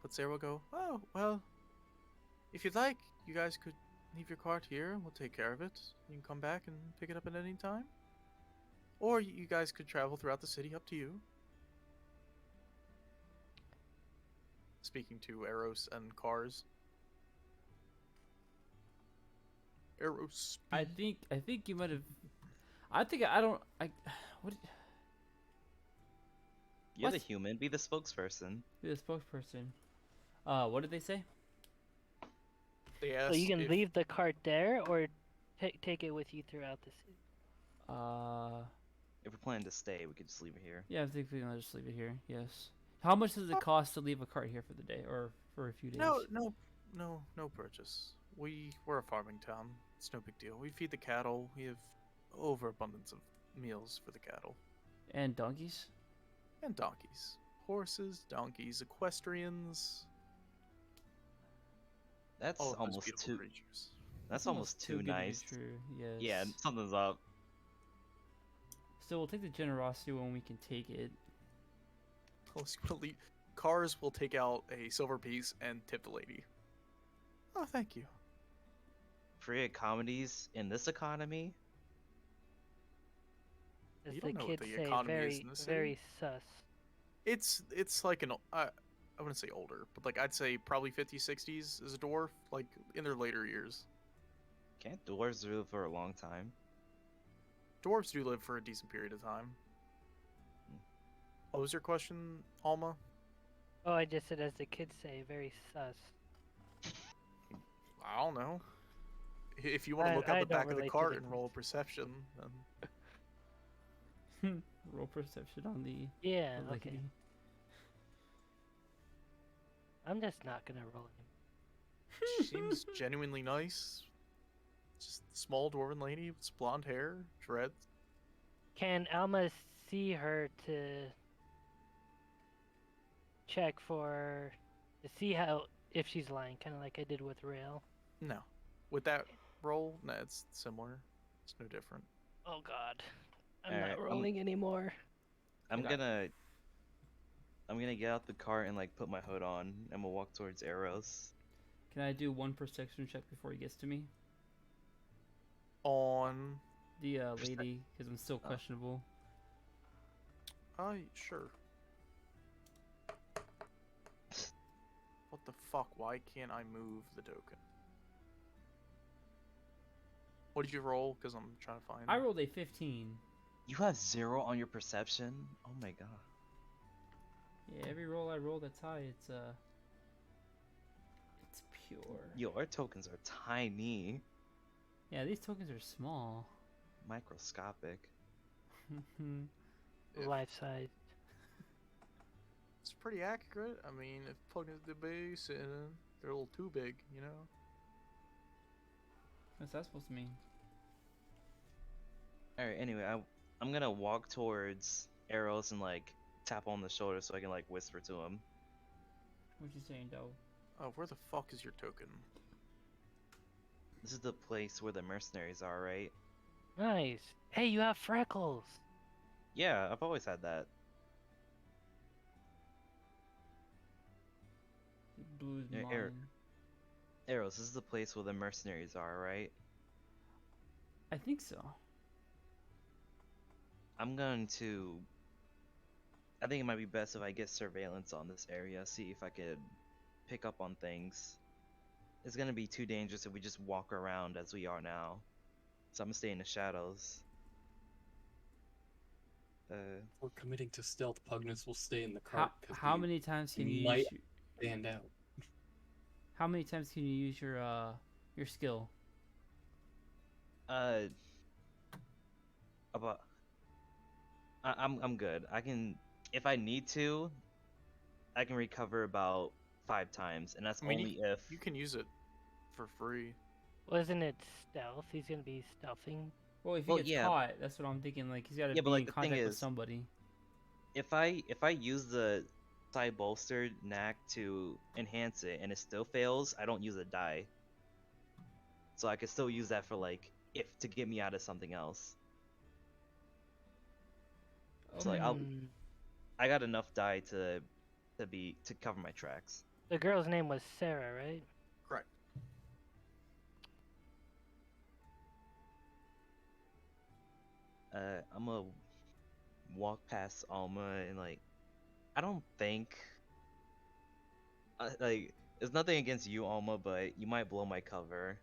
But Sarah will go, "Oh, well, if you'd like, you guys could leave your cart here. We'll take care of it. You can come back and pick it up at any time. Or you guys could travel throughout the city, up to you." Speaking to Eros and Cars. Eros. I think you might have. I think I don't. What? You're the What? human. Be the spokesperson. The spokesperson. What did they say? They So asked you can if- leave the cart there, or take it with you throughout the city. If we're planning to stay, we could just leave it here. Yeah, I think we can just leave it here. Yes. How much does it cost to leave a cart here for the day or for a few days? No purchase. We're a farming town. It's no big deal. We feed the cattle. We have overabundance of meals for the cattle. And donkeys? And donkeys. Horses, donkeys, equestrians. That's All of those almost beautiful too. creatures. That's almost too good to be nice. True. Yes. Yeah, something's up. So we'll take the generosity when we can take it. Cars will take out a silver piece and tip the lady. "Oh, thank you." Free comedies in this economy. As You the don't know what kids the say, economy is very, in this very sus. It's like I wouldn't say older, but like I'd say probably 50s, 60s as a dwarf, like in their later years. Can't dwarves live for a long time? Dwarves do live for a decent period of time. What was your question, Alma? Oh, I just said, as the kids say, very sus. I don't know. If you want to look I out the don't back of the relate to cart the and roll a kids. perception, then Roll perception on the Yeah, the okay. lady. I'm just not gonna roll him. she seems genuinely nice. Just a small dwarven lady with blonde hair, dreads. Can Alma see her to check to see how if she's lying, kind of like I did with Rail? No. With that roll, no, it's similar. It's no different. Oh God, I'm Alright, not rolling anymore. I'm got- gonna get out the cart and like put my hood on, and we'll walk towards arrows. Can I do one perception check before he gets to me? On. The lady, because I'm still questionable. Sure. What the fuck? Why can't I move the token? What did you roll? Because I'm trying to find. I rolled a 15. You have 0 on your perception? Oh my god. Yeah, every roll I roll that's high, it's pure. Yo, our tokens are tiny. Yeah, these tokens are small. Microscopic. If- Life size. It's pretty accurate. I mean, if plugging into the base and they're a little too big, you know. What's that supposed to mean? Alright, anyway, I'm gonna walk towards arrows and like tap on the shoulder so I can like whisper to him. What you saying, though? Oh, where the fuck is your token? This is the place where the mercenaries are, right? Nice. Hey, you have freckles. Yeah, I've always had that. Blues Yeah, mine. Arrows, this is the place where the mercenaries are, right? I think so. I'm going to... I think it might be best if I get surveillance on this area, see if I could pick up on things. It's gonna be too dangerous if we just walk around as we are now. So I'm gonna stay in the shadows. We're committing to stealth. Pugnus will stay in the cart. 'cause How we many times can you might use stand out? how many times can you use your skill? About... I'm good. I can... If I need to, I can recover about 5 times, and that's I mean, only if... You can use it for free. Wasn't it stealth? He's gonna be stealthing. Well, if he Well, gets yeah. caught, that's what I'm thinking. Like he's got to Yeah, but, be like, in the thing contact with is- somebody. If I use the side bolstered knack to enhance it and it still fails, I don't use a die. So I could still use that for like if to get me out of something else. So like Hmm. I got enough die to cover my tracks. The girl's name was Sarah, right? Correct. I'm gonna walk past Alma and like I don't think like there's nothing against you, Alma, but you might blow my cover.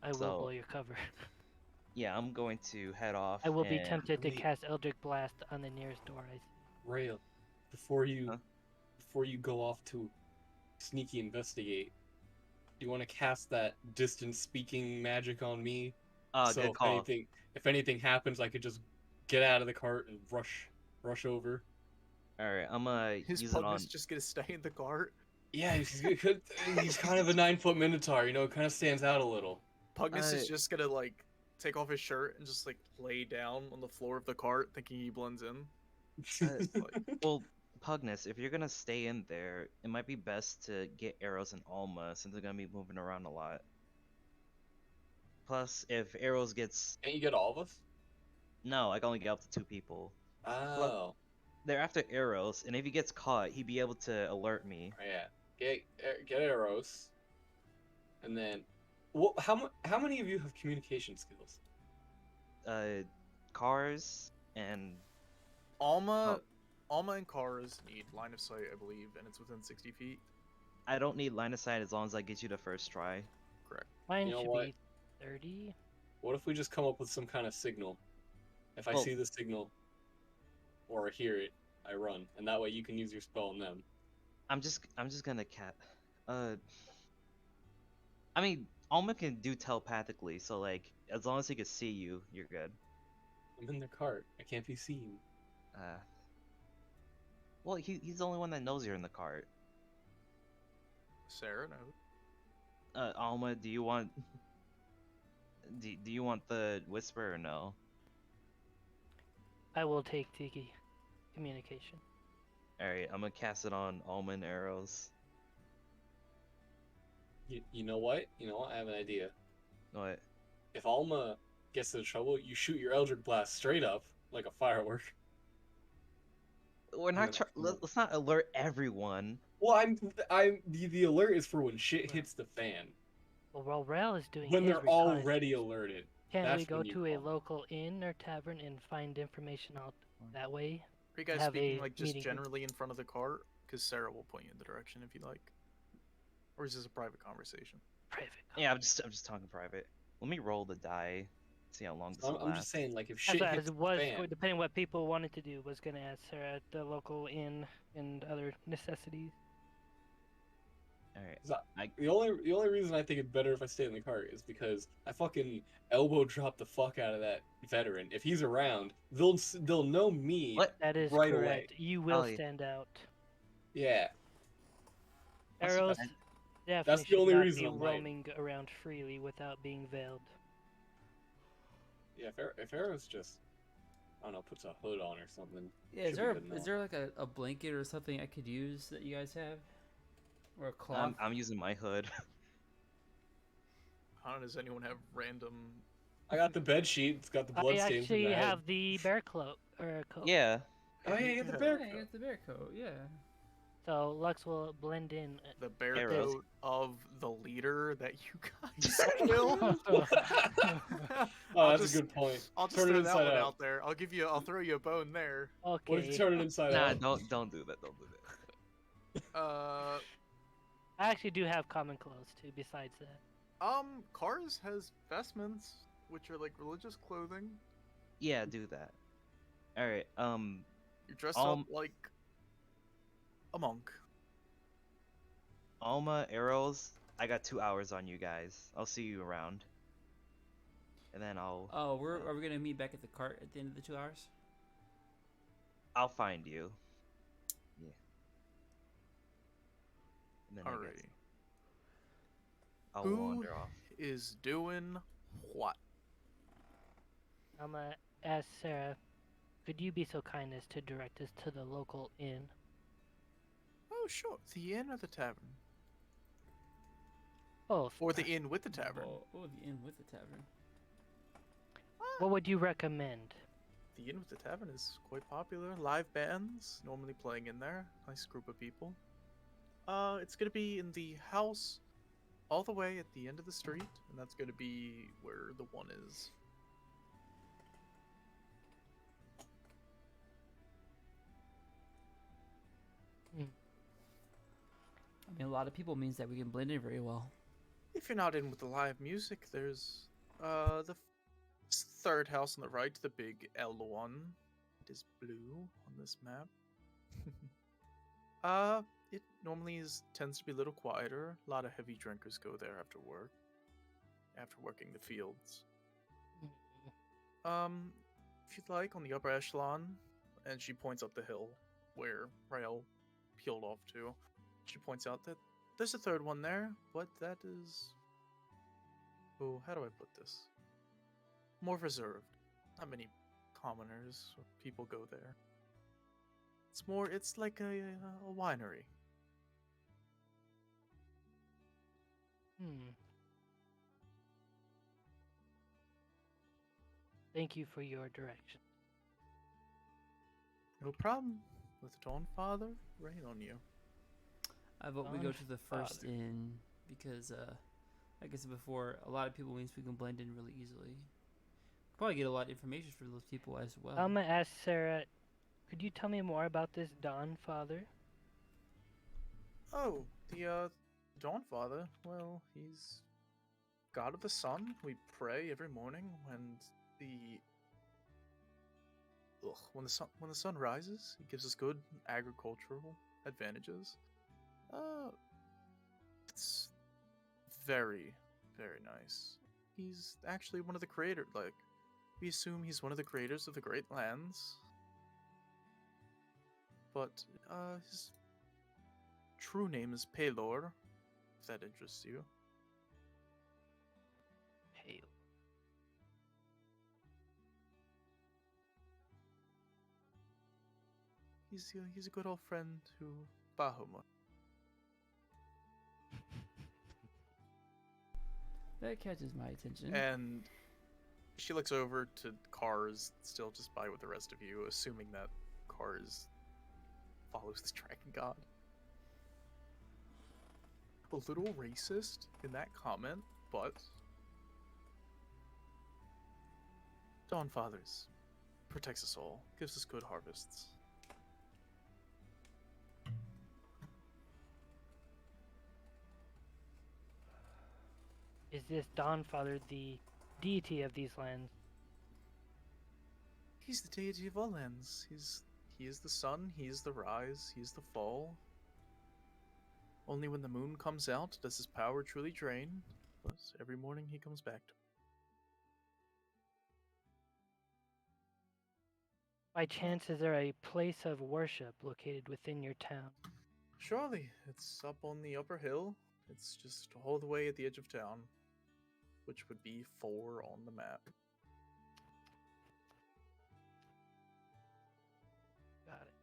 I will So- blow your cover. Yeah, I'm going to head off. I will be and- tempted to Wait. cast Eldritch Blast on the nearest door. Rail, before you Huh? before you go off to sneaky investigate, do you want to cast that distance speaking magic on me? So good call. if anything happens, I could just get out of the cart and rush over. Alright, I'm gonna His use it on. Pugnus just gonna stay in the cart. Yeah, he's kind of a 9-foot minotaur, you know, it kind of stands out a little. Pugnus is Uh, just gonna like take off his shirt and just like lay down on the floor of the cart, thinking he blends in. Well, Pugnus, if you're gonna stay in there, it might be best to get Arrows and Alma since they're gonna be moving around a lot. Plus, if Arrows gets... Can't you get all of us? No, I can only get up to 2 people. Oh, They're after Arrows, and if he gets caught, he'd be able to alert me. yeah. Get arrows, and then, how many of you have communication skills? Cars and... Alma, Oh. Alma and Kars need line of sight, I believe, and it's within 60 feet. I don't need line of sight as long as I get you the first try. Correct. Mine You know should what? be 30. What if we just come up with some kind of signal? If I Well- see the signal or hear it, I run, and that way you can use your spell on them. I'm just gonna cat. Uh, I mean, Alma can do telepathically, so like, as long as he can see you, you're good. I'm in the cart. I can't be seen. Uh, well, he's the only one that knows you're in the cart. Sarah knows. Alma, do you want do you want the whisper or no? I will take the communication. All right, I'm gonna cast it on Alma and arrows. You know what? You know what? I have an idea. What? If Alma gets into trouble, you shoot your Eldritch Blast straight up like a firework. We're not. then- Let's not alert everyone. Well, the alert is for when shit hits the fan. Well, Rel is doing When his they're already alerted. Can't we that's go when you to a call. local inn or tavern and find information out that way? Are you guys Have speaking a like just meeting. generally in front of the cart? Because Sarah will point you in the direction if you like. Or is this a private conversation? Private. Yeah, I'm just talking private. Let me roll the die. See how long this will I'm last. just saying, like, if As, shit as hits it was, the fan, depending on what people wanted to do, was going to ask her at the local inn and other necessities. All right. 'cause the only reason I think it's better if I stay in the cart is because I fucking elbow drop the fuck out of that veteran. If he's around, they'll know me. What? That is Right away. correct. You will Oh, yeah. stand out. Yeah, That's a Arrows bad- definitely That's the should only not reason be I'm hiding. roaming around freely without being veiled. yeah. If Arrow's just, I don't know, puts a hood on or something. Yeah, should is be there good enough. is there like a blanket or something I could use that you guys have, or a cloth? I'm using my hood. Does anyone have random? I got the bed sheet. It's got the I blood stains in actually the head. have the bear cloak or coat. Yeah. Oh yeah, you got the Yeah. bear Yeah, you coat. got the bear coat. Yeah. So Lux will blend in. The bear Arrows. coat of the leader that you guys killed. Oh, I'll that's just- a good point. I'll just Turn it throw that inside one out. out there. I'll throw you a bone there. What if you Okay. turn it inside Nah, out? don't do that. Don't do that. I actually do have common clothes too. Besides that, Cars has vestments which are like religious clothing. Yeah, do that. All right. You're dressed up Um, like a monk. Alma, arrows. I got 2 hours on you guys. I'll see you around. And then Oh, are we gonna meet back at the cart at the end of the 2 hours? I'll find you. Yeah. And then I guess Alrighty. I'll Who wander off. is doing what? I'm gonna ask Sarah. Could you be so kind as to direct us to the local inn? Oh, sure. The inn or the tavern? Both. Or the inn with the tavern? Oh, the inn with the tavern. What would you recommend? The inn with the tavern is quite popular. Live bands normally playing in there. Nice group of people. It's gonna be in the house all the way at the end of the street, and that's gonna be where the one is. I mean, a lot of people means that we can blend in very well. If you're not in with the live music, there's the third house on the right, the big L one. It is blue on this map. It normally tends to be a little quieter. A lot of heavy drinkers go there after work, after working the fields. If you'd like, on the upper echelon, and she points up the hill where Rael peeled off to. She points out that there's a third one there, but that is. Oh, how do I put this? More reserved. Not many commoners or people go there. It's like a winery. Thank you for your direction. No problem. Let the Dawn Father rain on you. I vote we go to the first Father. inn because, like I said before, a lot of people means we can blend in really easily. Probably get a lot of information from those people as well. I'm gonna ask Sarah. Could you tell me more about this Dawn Father? Oh, the Dawn Father. Well, he's god of the sun. We pray every morning when the sun rises. He gives us good agricultural advantages. It's very, very nice. He's actually one of the creators. Like, we assume he's one of the creators of the Great Lands. But his true name is Pelor, if that interests you. Hey, He's a good old friend to Bahuma. That catches my attention. And she looks over to Cars, still just by with the rest of you, assuming that Cars follows the dragon god. A little racist in that comment, but Dawn Fathers protects us all, gives us good harvests. is this Dawnfather the deity of these lands? He's the deity of all lands. He is the sun, he is the rise, he is the fall. Only when the moon comes out does his power truly drain, but every morning he comes back to. By chance, is there a place of worship located within your town? Surely, it's up on the upper hill. It's just all the way at the edge of town, which would be 4 on the map. Got it.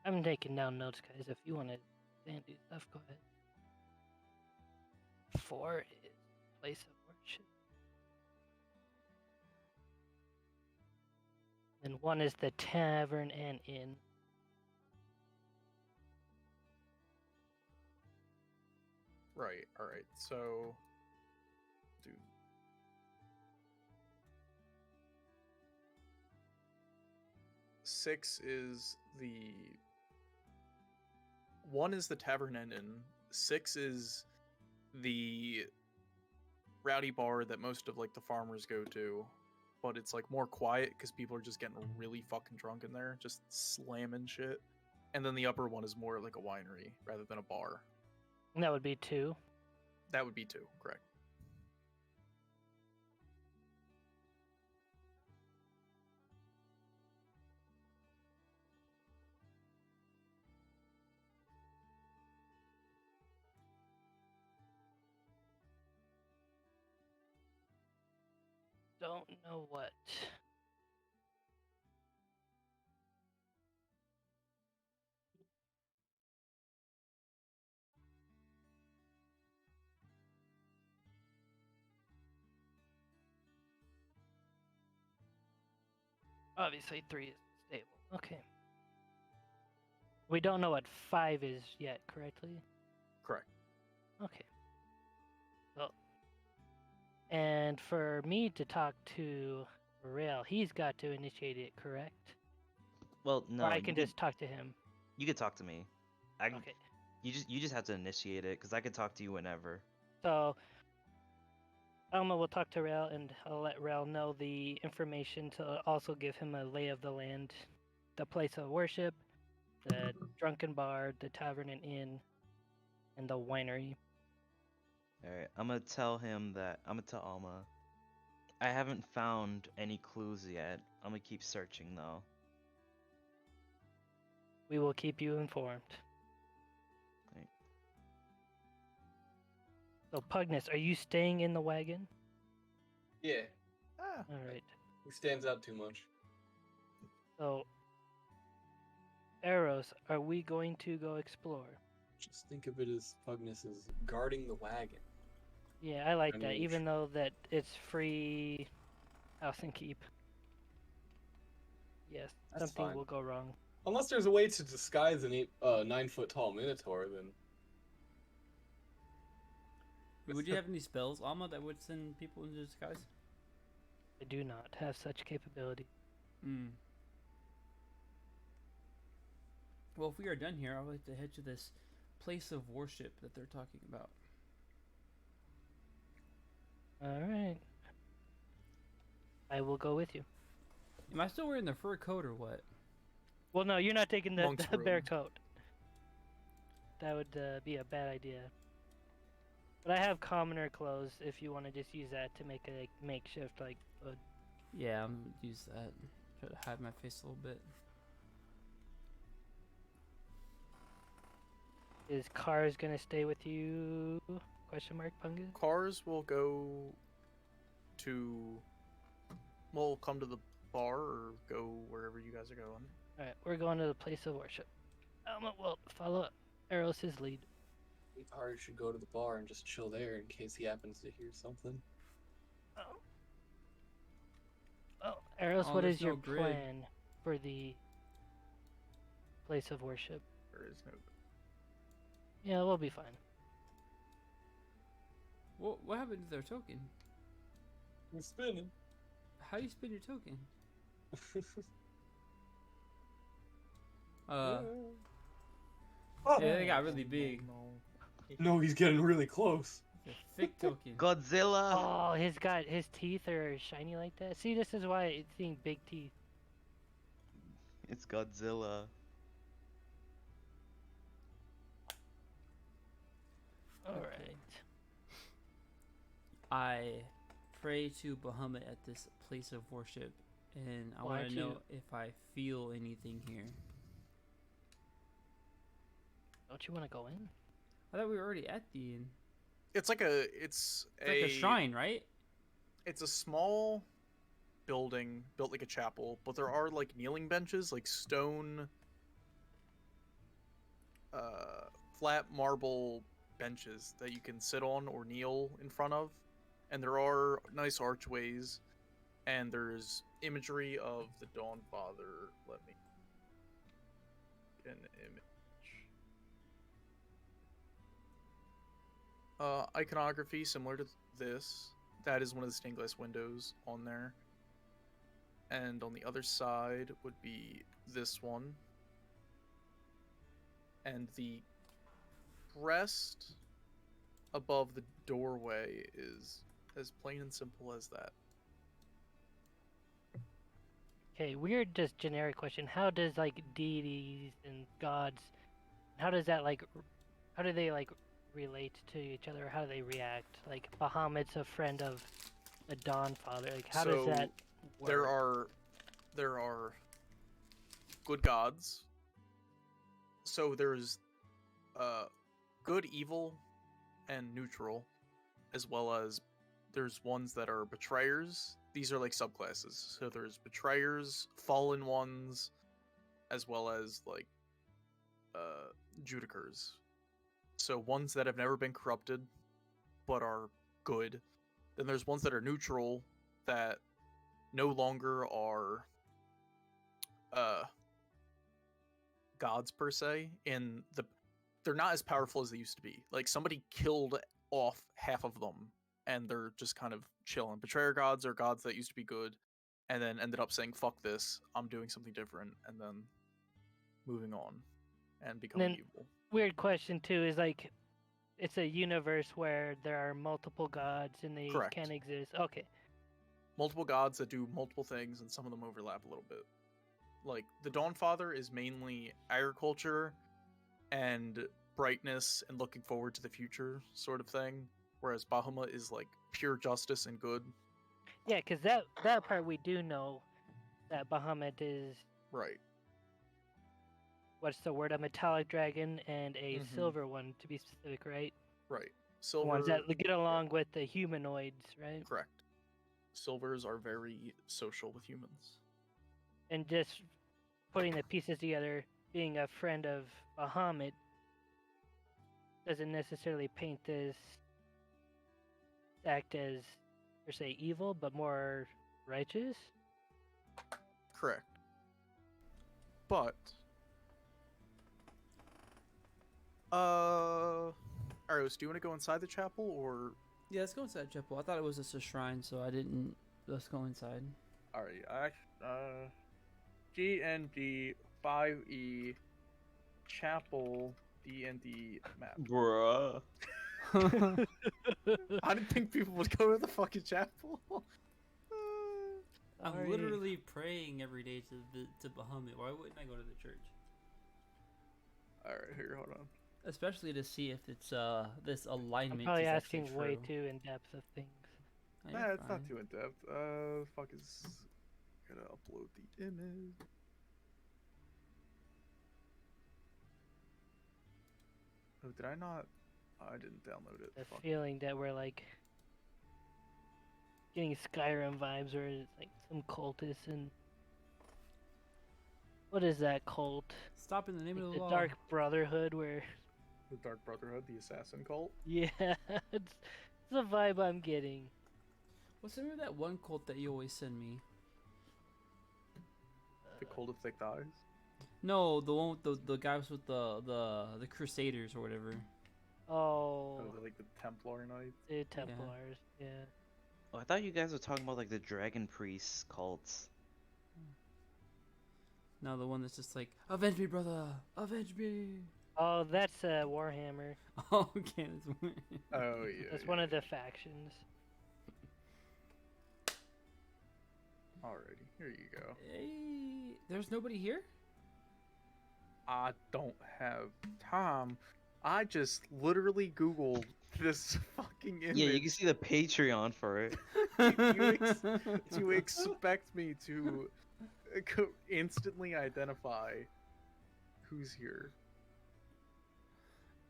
I'm taking down notes, guys. If you want to do stuff, go ahead. 4 is place of worship. And 1 is the tavern and inn. Right, alright, so. Dude. Six is the. 1 is the tavern and inn. 6 is the rowdy bar that most of like the farmers go to, but it's like more quiet because people are just getting really fucking drunk in there, just slamming shit. And then the upper one is more like a winery rather than a bar. And that would be 2. That would be 2, correct. Don't know what. Obviously 3 is stable. Okay. We don't know what 5 is yet, correctly? Correct. Okay. Well, and for me to talk to Rail, he's got to initiate it, correct? Well, no, or I can just talk to him. you could talk to me. I can, Okay. you just have to initiate it because I could talk to you whenever. So Elma will talk to Rail, and I'll let Rail know the information to also give him a lay of the land, the place of worship, the drunken bar, the tavern and inn, and the winery. Alright, I'm gonna tell him that. I'm gonna tell Alma. I haven't found any clues yet. I'm gonna keep searching though. We will keep you informed. Right. So Pugnus, are you staying in the wagon? Yeah, Ah, All right. he stands out too much. So Eros, are we going to go explore? Just think of it as Pugnus is guarding the wagon. Yeah, I like I that, mean, even though that it's free house and keep. Yes, That's something fine. will go wrong. Unless there's a way to disguise an 9-foot tall minotaur, then Would you have any spells, Alma, that would send people into disguise? I do not have such capability. Hmm. Well, if we are done here, I would like to head to this place of worship that they're talking about. All right. I will go with you. Am I still wearing the fur coat or what? Well, no, you're not taking the Monk's bear robe. coat. That would be a bad idea. But I have commoner clothes if you want to just use that to make a like, makeshift like hood. Yeah, I'm gonna use that. Try to hide my face a little bit. Is cars gonna stay with you? Question mark, Punga? Cars will go to. Will come to the bar or go wherever you guys are going. Alright, we're going to the place of worship. Well, follow Eros's lead. Ari should go to the bar and just chill there in case he happens to hear something. Eros, Oh, what there's is your no grid. plan for the place of worship? There is no. Yeah, we'll be fine. What happened to their token? We're spinning. How do you spin your token? Yeah, they got really big. No, he's getting really close. The thick token. Godzilla. Oh, his teeth are shiny like that. See, this is why it's seeing big teeth. It's Godzilla. Alright. I pray to Bahamut at this place of worship, and I Why want to don't know you- if I feel anything here. Don't you want to go in? I thought we were already at the inn. It's like a. It's like a shrine, right? It's a small building built like a chapel, but there are like kneeling benches, like stone, flat marble benches that you can sit on or kneel in front of, and there are nice archways, and there's imagery of the Dawn Father. Let me an image. Iconography similar to this. That is one of the stained glass windows on there. And on the other side would be this one. And the crest above the doorway is as plain and simple as that. Okay, weird, just generic question. How does like deities and gods, how does that like, how do they like relate to each other? How do they react? Like Bahamut's a friend of the Dawn Father. Like how does that work? There are good gods. So there's good, evil, and neutral, as well as there's ones that are betrayers. These are like subclasses. So there's betrayers, fallen ones, as well as like judicars. So ones that have never been corrupted but are good. Then there's ones that are neutral that no longer are gods per se. They're not as powerful as they used to be. Like somebody killed off half of them and they're just kind of chilling. Betrayer gods are gods that used to be good and then ended up saying fuck this, I'm doing something different, and then moving on and becoming Then- evil. Weird question too is like, it's a universe where there are multiple gods and they Correct. can exist. Okay. Multiple gods that do multiple things, and some of them overlap a little bit. Like the Dawn Father is mainly agriculture and brightness and looking forward to the future sort of thing, whereas Bahamut is like pure justice and good. Yeah, because that part we do know that Bahamut is, Right. what's the word, a metallic dragon and a Mhm. silver one to be specific, right? Right. The Silver. ones that get along with the humanoids, right? Correct. Silvers are very social with humans. And just putting the pieces together, being a friend of Bahamut doesn't necessarily paint this act as, per se, evil, but more righteous. Correct. But Aros, do you want to go inside the chapel or Yeah, let's go inside chapel. I thought it was just a shrine, so I didn't. Let's go inside. Alright, GND 5E Chapel DnD map. Bruh. I didn't think people would go to the fucking chapel. I'm Sorry. literally praying every day to Bahamut. Why wouldn't I go to the church? Alright, here, hold on. Especially to see if it's this alignment I'm probably is actually asking way true. too in depth of things. Oh, Nah, you're it's not fine. too in depth. Fuck is gonna upload the image. Oh, did I not? I didn't download it. The Fuck. feeling that we're like getting Skyrim vibes, where it's like some cultists and what is that cult? Stop in the name Like of the the law. Dark Brotherhood, where The Dark Brotherhood, the assassin cult. yeah, it's the vibe I'm getting. What's the name of that one cult that you always send me? The cult of thick thighs. No, the one with the guys with the Crusaders or whatever. Oh, Oh, like the Templar Knights. the Templars, yeah. Oh, I thought you guys were talking about like the Dragon Priest cults. No, the one that's just like, avenge me, brother, avenge me. Oh, that's Warhammer. Oh, okay, that's weird. Oh yeah. That's yeah, one of yeah. the factions. Alrighty, here you go. Hey, there's nobody here. I don't have time. I just literally Googled this fucking image. Yeah, you can see the Patreon for it. Do you expect me to instantly identify who's here?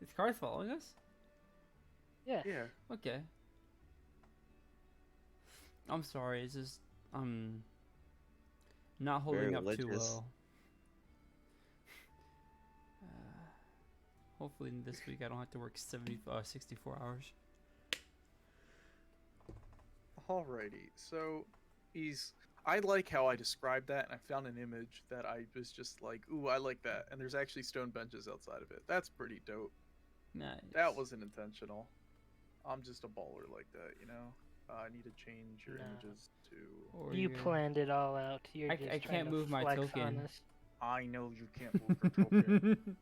Is Karth following us? Yeah. Yeah. Okay. I'm sorry. It's just not holding Very up too religious. well. Hopefully this week I don't have to work 64 hours. Alrighty, so I like how I described that, and I found an image that I was just like, ooh, I like that. And there's actually stone benches outside of it. That's pretty dope. Nice. That wasn't intentional. I'm just a baller like that, you know? I need to change your Nah. images to... Or You you're- planned it all out. You're I just can't trying to move my flex on token. us. I know you can't move your token.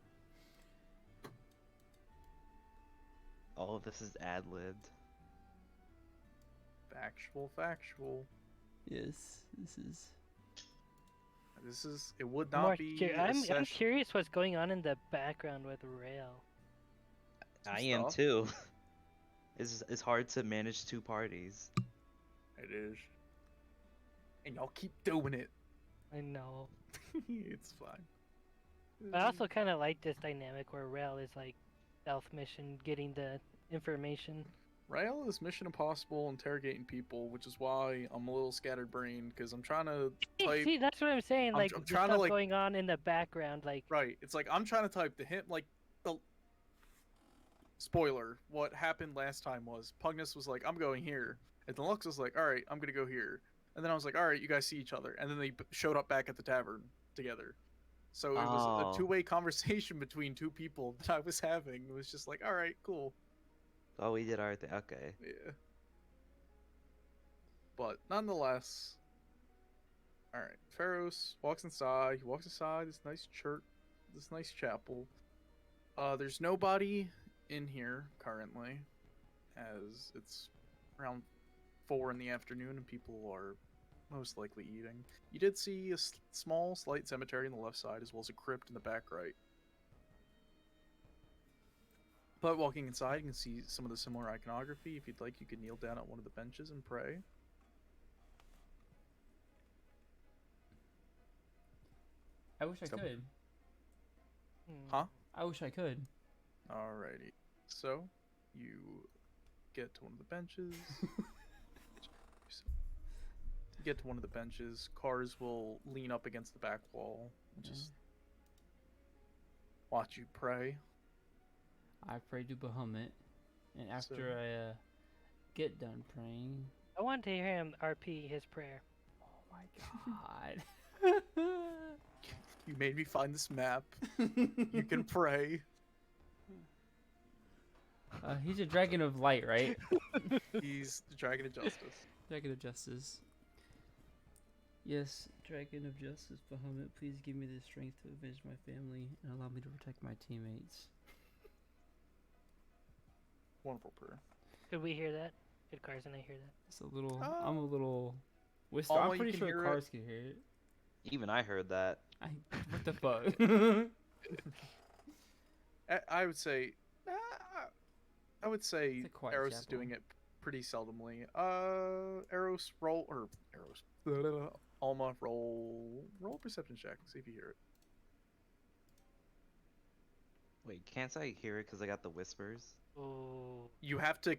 All of this is ad-libbed. Factual. Yes, this is. It would I'm not more be I'm session. curious what's going on in the background with Rail. Some I am stuff. too. It's hard to manage two parties. It is. And y'all keep doing it. I know. It's fine. But I also kind of like this dynamic where Rail is like stealth mission, getting the information. Rael is Mission Impossible interrogating people, which is why I'm a little scatterbrained because I'm trying to type. See, that's what I'm saying. I'm Like tr- I'm the trying to, stuff like- going on in the background, like Right. It's like I'm trying to type the hint. Like the spoiler. What happened last time was Pugnus was like, "I'm going here," and then Lux was like, "All right, I'm gonna go here," and then I was like, "All right, you guys see each other," and then they showed up back at the tavern together. So it was Oh. a two-way conversation between two people that I was having. It was just like, "All right, cool." Oh, we did our thing. Okay. Yeah. But nonetheless, all right. Pharaohs walks inside. He walks inside this nice church, this nice chapel. There's nobody in here currently, as it's around 4 in the afternoon and people are most likely eating. You did see a small, slight cemetery on the left side, as well as a crypt in the back right. But walking inside, you can see some of the similar iconography. If you'd like, you could kneel down at one of the benches and pray. I wish I Stop. could. Huh? I wish I could. Alrighty. So, you get to one of the benches. You get to one of the benches. Cars will lean up against the back wall and just watch you pray. I pray to Bahamut, and after So- I get done praying, I want to hear him RP his prayer. oh my god. You made me find this map. You can pray. He's a dragon of light, right? He's the Dragon of Justice. Dragon of justice. Yes, dragon of justice, Bahamut, please give me the strength to avenge my family and allow me to protect my teammates. Wonderful prayer. Could we hear that? Could Cars and I hear that? It's a little. I'm a little. Whisper. Alma, I'm you pretty can sure hear it. cars can hear it. Even I heard that. What the fuck? I would say, I would say It's a quiet Eros is chapel. doing it pretty seldomly. Eros roll or Eros. Alma roll a perception check. See if you hear it. Wait, can't I hear it because I got the whispers? Oh, You have to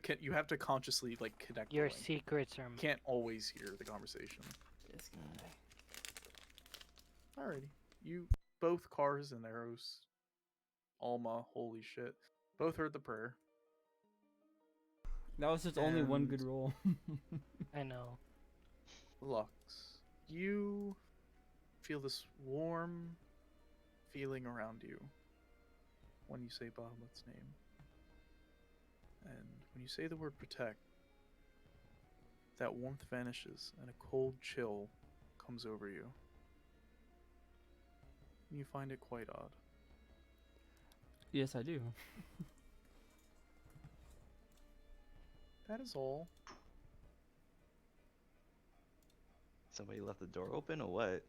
consciously like connect. your the link. secrets are. You can't always hear the conversation. This guy. Alrighty, you both Cars and Eros, Alma, holy shit, both heard the prayer. That was just only one good And- roll. I know. Lux, you feel this warm feeling around you when you say Bahamut's name. And when you say the word protect, that warmth vanishes and a cold chill comes over you. You find it quite odd. Yes, I do. That is all. Somebody left the door open or what?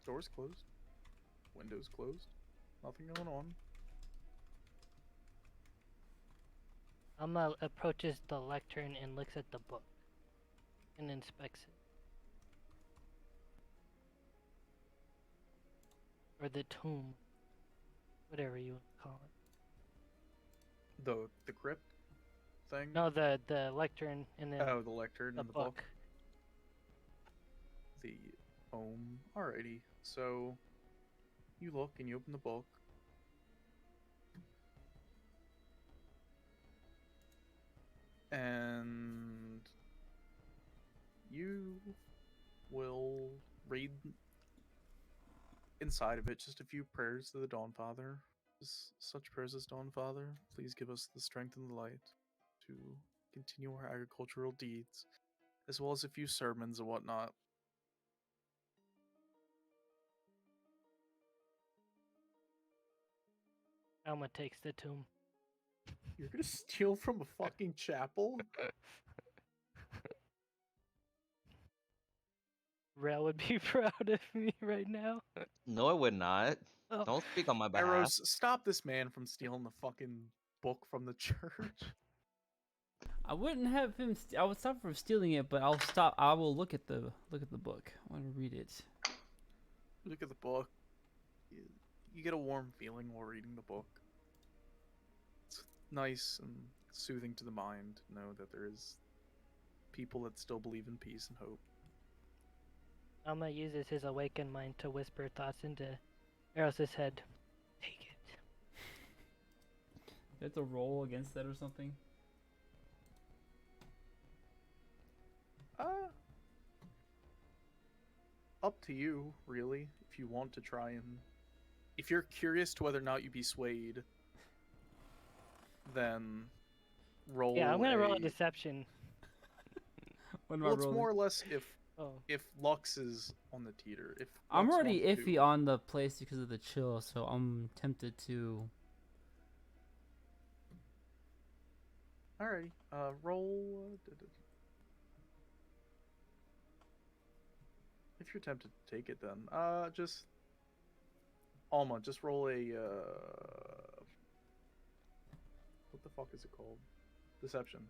Doors closed. Windows closed. Nothing going on. Alma approaches the lectern and looks at the book and inspects it. Or the tomb. Whatever you want to call it. The crypt thing? No, the lectern and then Oh, the lectern the in the book. book. The Ohm. Alrighty. So you look and you open the book. And you will read inside of it just a few prayers to the Dawn Father. Such prayers as Dawn Father, please give us the strength and the light to continue our agricultural deeds, as well as a few sermons and whatnot. Alma takes the tomb. You're gonna steal from a fucking chapel? Rel would be proud of me right now. No, I would not. Oh. Don't speak on my behalf. Eros, stop this man from stealing the fucking book from the church. I wouldn't have him. I would stop from stealing it, but I'll stop. I will look at the book. I want to read it. Look at the book. You get a warm feeling while reading the book. It's nice and soothing to the mind to know that there is people that still believe in peace and hope. Alma uses his awakened mind to whisper thoughts into Eros's head. Take it. You have to roll against that or something. Up to you, really. If you want to try and, if you're curious to whether or not you'd be swayed, then roll. Yeah, I'm gonna roll a deception. What am Well, I it's rolling? more or less Oh, if Lux is on the teeter. If I'm Lux already wants iffy to- on the place because of the chill, so I'm tempted to. Alrighty. Roll. If you're tempted to take it, then just Alma, just roll a what the fuck is it called? Deception.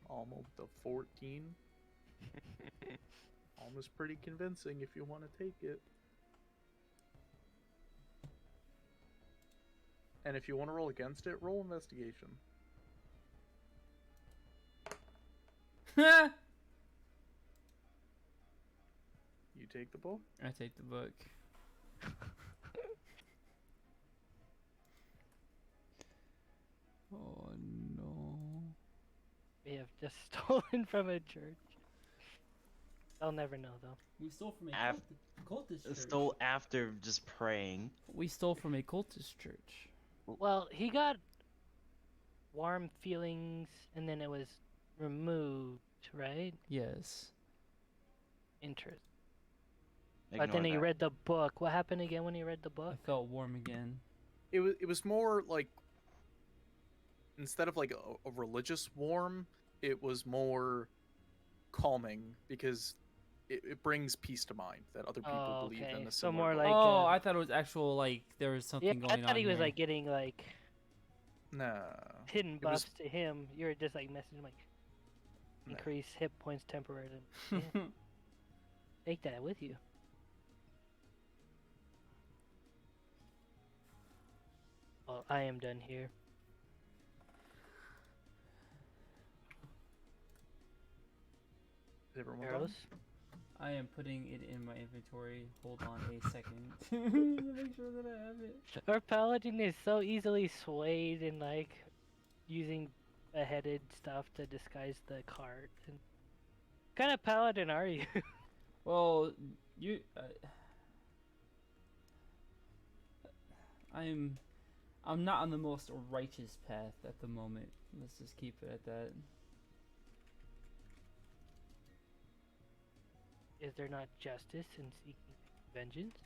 Alma with the 14. Alma's pretty convincing if you want to take it. And if you want to roll against it, roll investigation. I You take the book. take the book. Oh no. we have just stolen from a church. They'll never know though. We stole from a Af- cultist church. Still after just praying. We stole from a cultist church. Well, he got warm feelings and then it was removed, right? Yes. Interest. But Ignore then he that. read the book. What happened again when he read the I book? felt warm again. It was more like, instead of like a religious warm, it was more calming because it brings peace to mind that other people Oh, believe in okay. a So similar more belief. like Oh, I thought it was actual, like, there was yeah, something I going thought on he was here. like getting like Nah. hidden It was buffs to him. You were just like messaging him like Nah. increase hit points temporarily. Yeah, take that with you. Well, I am done here. Is everyone done? Arrows. I am putting it in my inventory. Hold on a second. to make sure that I have it. Our paladin is so easily swayed and like using beheaded stuff to disguise the cart. And... What kind of paladin are you? Well, you. I'm not on the most righteous path at the moment. Let's just keep it at that. Is there not justice in seeking vengeance?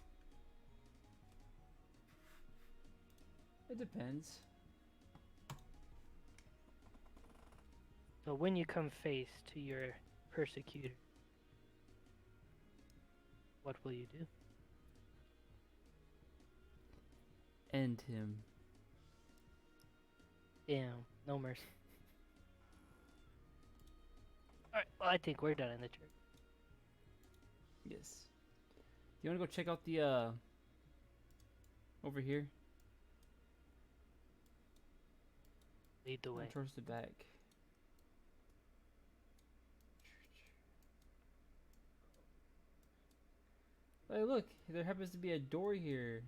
It depends. So when you come face to your persecutor, what will you do? End him. Damn, no mercy. Alright, well, I think we're done in the church. Yes. You wanna go check out the over here? Lead the way. Towards the back. Hey, look! There happens to be a door here.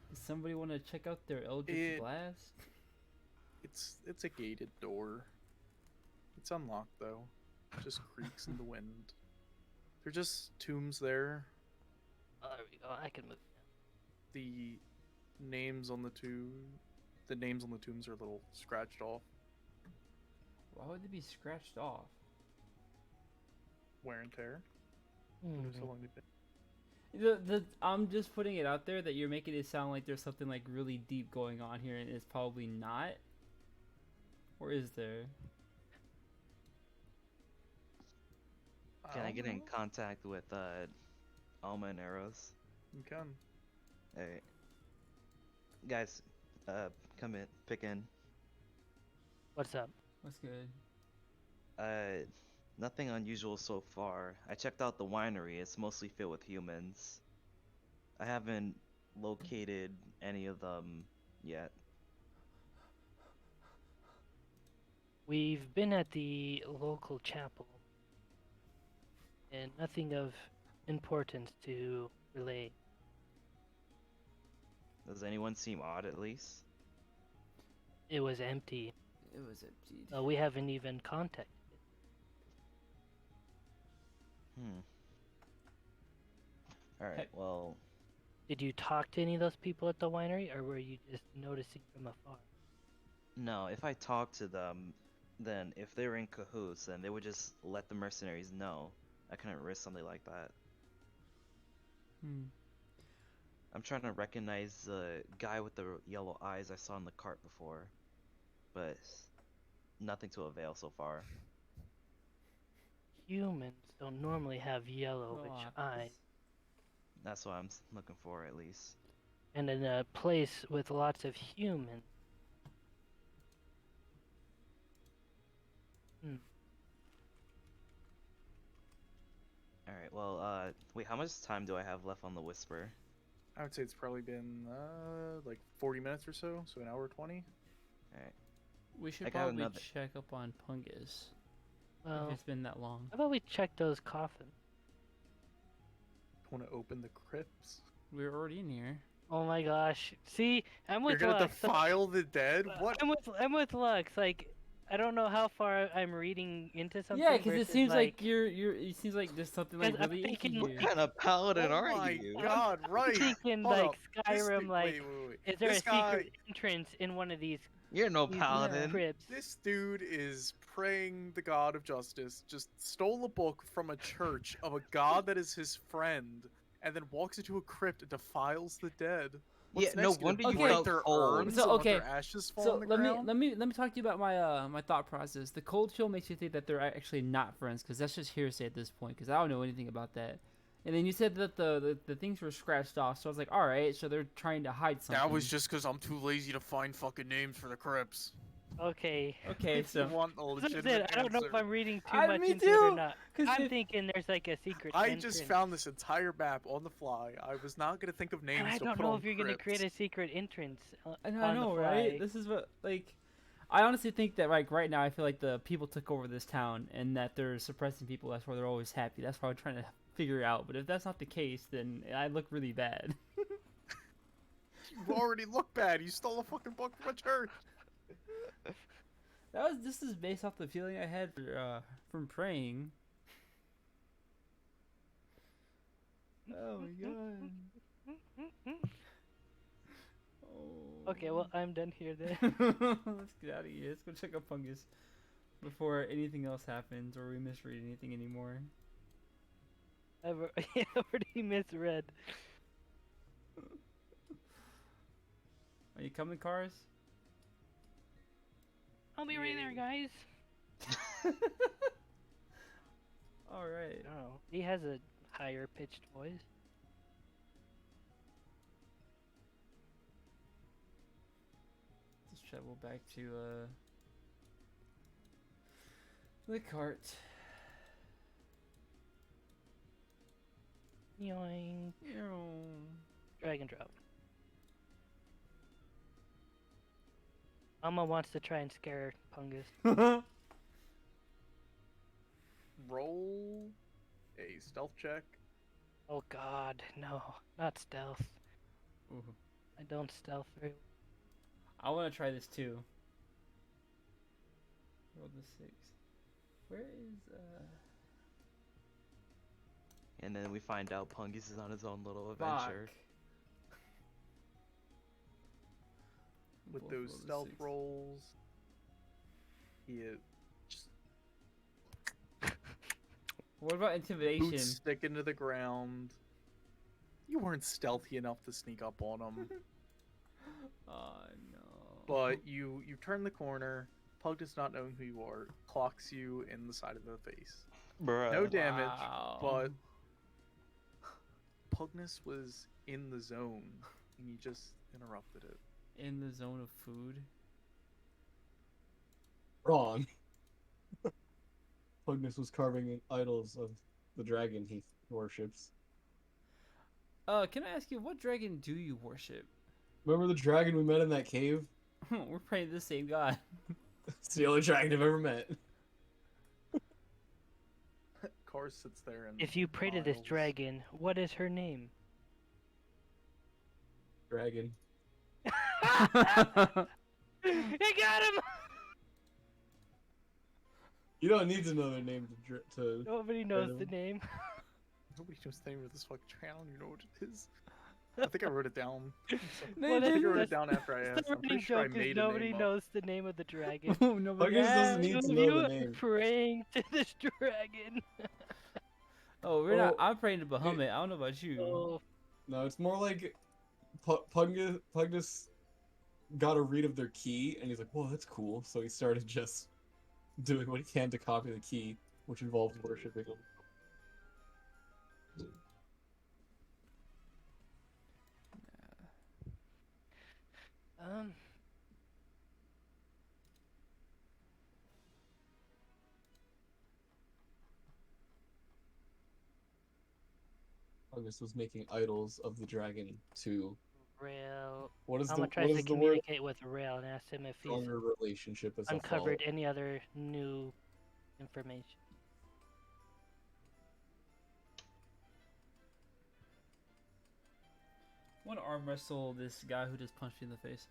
Does somebody want to check out their Eldritch Blast? It's a gated door. It's unlocked though. It just creaks in the wind. They're just tombs there. Oh, there we go. I can move. The names on the tombs are a little scratched off. Why would they be scratched off? Wear and tear. Hmm. So long they've been. I'm just putting it out there that you're making it sound like there's something like really deep going on here, and it's probably not. Or is there? Can I don't get in know. contact with Alma and Arrows? You can. Alright. Guys, come in, pick in. What's up? What's good? Nothing unusual so far. I checked out the winery. It's mostly filled with humans. I haven't located any of them yet. We've been at the local chapel, and nothing of importance to relay. Does anyone seem odd at least? It was empty. It was emptied. We haven't even contacted it. Alright, Heck. well, Did you talk to any of those people at the winery, or were you just noticing from afar? no, if I talk to them, then if they were in cahoots, then they would just let the mercenaries know. I couldn't risk something like that. Hmm. I'm trying to recognize the guy with the yellow eyes I saw in the cart before, but nothing to avail so far. Humans don't normally have yellowish eyes. That's what I'm looking for, at least. And in a place with lots of humans. Alright, well, wait, how much time do I have left on the Whisper? I would say it's probably been like 40 minutes or so, so an hour 20. Alright. We should I got probably another- check up on Pungus. Well, If it's been that long. how about we check those coffins? Want to open the crypts? We're already in here. Oh my gosh! See, I'm You're with gonna Lux. defile the dead? What? I'm with Lux. Like, I don't know how far I'm reading into something. Yeah, because it versus, seems like you're. It seems like there's something like 'Cause I'm really icky thinking, here. What kind of paladin Oh are my you? god, right! thinking Hold like up. This Skyrim. dude- Like, wait. is there This a guy- secret entrance in one of these You're no these paladin. crypts? This dude is praying the god of justice, just stole a book from a church of a god that is his friend, and then walks into a crypt and defiles the dead. Yeah, What's no next? You wonder gonna you break felt their cold. urns So, and let okay, their ashes fall So on the let ground? me talk to you about my thought process. The cold chill makes you think that they're actually not friends because that's just hearsay at this point because I don't know anything about that. And then you said that the things were scratched off, so I was like, all right, so they're trying to hide something. That was just because I'm too lazy to find fucking names for the crypts. Okay. okay. You So want a That's what I legitimate said. I don't know if answer. I'm reading too I- much me into it or too, not. 'cause I'm if- thinking there's like a secret I entrance. just found this entire map on the fly. I was not gonna think of names And I to don't put know on if you're gonna create crypts. a secret entrance I on know, the fly. right? This is what like. I honestly think that like right now, I feel like the people took over this town and that they're suppressing people. That's why they're always happy. That's why I'm trying to figure it out. But if that's not the case, then I look really bad. You already look bad. You stole a fucking book from a church. This is based off the feeling I had from praying. Oh my god. Oh. Okay, well I'm done here then. Let's get out of here. Let's go check out Fungus before anything else happens or we misread anything anymore. I've already misread. Are you coming, Cars? I'll be right there, guys. All right. Oh, he has a higher pitched voice. Let's travel back to the cart. Yoink. Drag and drop. Mama wants to try and scare Pungus. Roll a stealth check. Oh god, no. Not stealth. Ooh. I don't stealth very I want to try this too. Roll the 6. Where is And then we find out Pungus is on his own little Fuck. adventure. With Both those roll the stealth 6. rolls, you just What about intimidation? boots stick into the ground. You weren't stealthy enough to sneak up on them, Oh no. but you turn the corner. Pug does not know who you are. Clocks you in the side of the face. Bruh. No damage, Wow. but Pugnus was in the zone, and you just interrupted it. In the zone of food. Wrong. Pugnus was carving idols of the dragon he worships. Can I ask you, what dragon do you worship? Remember the dragon we met in that cave? We're praying to the same god. It's the only dragon I've ever met. Car sits there and If you pray to this smiles. dragon, what is her name? Dragon. I got him! You don't need to know their name to Nobody knows the Random. name. Nobody knows the name of this fucking train. I don't even know what it is. I think I wrote it down. Well, I think I wrote that's- it down after I The asked. I'm pretty running sure I joke is made a nobody name up. knows the name of the dragon. Nobody Pugnus doesn't asked. need to Two of know you the are name. praying to this dragon. Oh, we're not. Oh, I'm praying to Bahamut. I don't know about you. Oh, No, it's more like Pugnus got a read of their key, and he's like, "Whoa, that's cool." So he started just doing what he can to copy the key, which involves worshiping him. um, Pugnus was making idols of the dragon to Rail. what is Alma the tries what to is the word? communicate with Rail and ask him if he's Stronger relationship as uncovered any other new information. I want to arm wrestle this guy who just punched me in the face.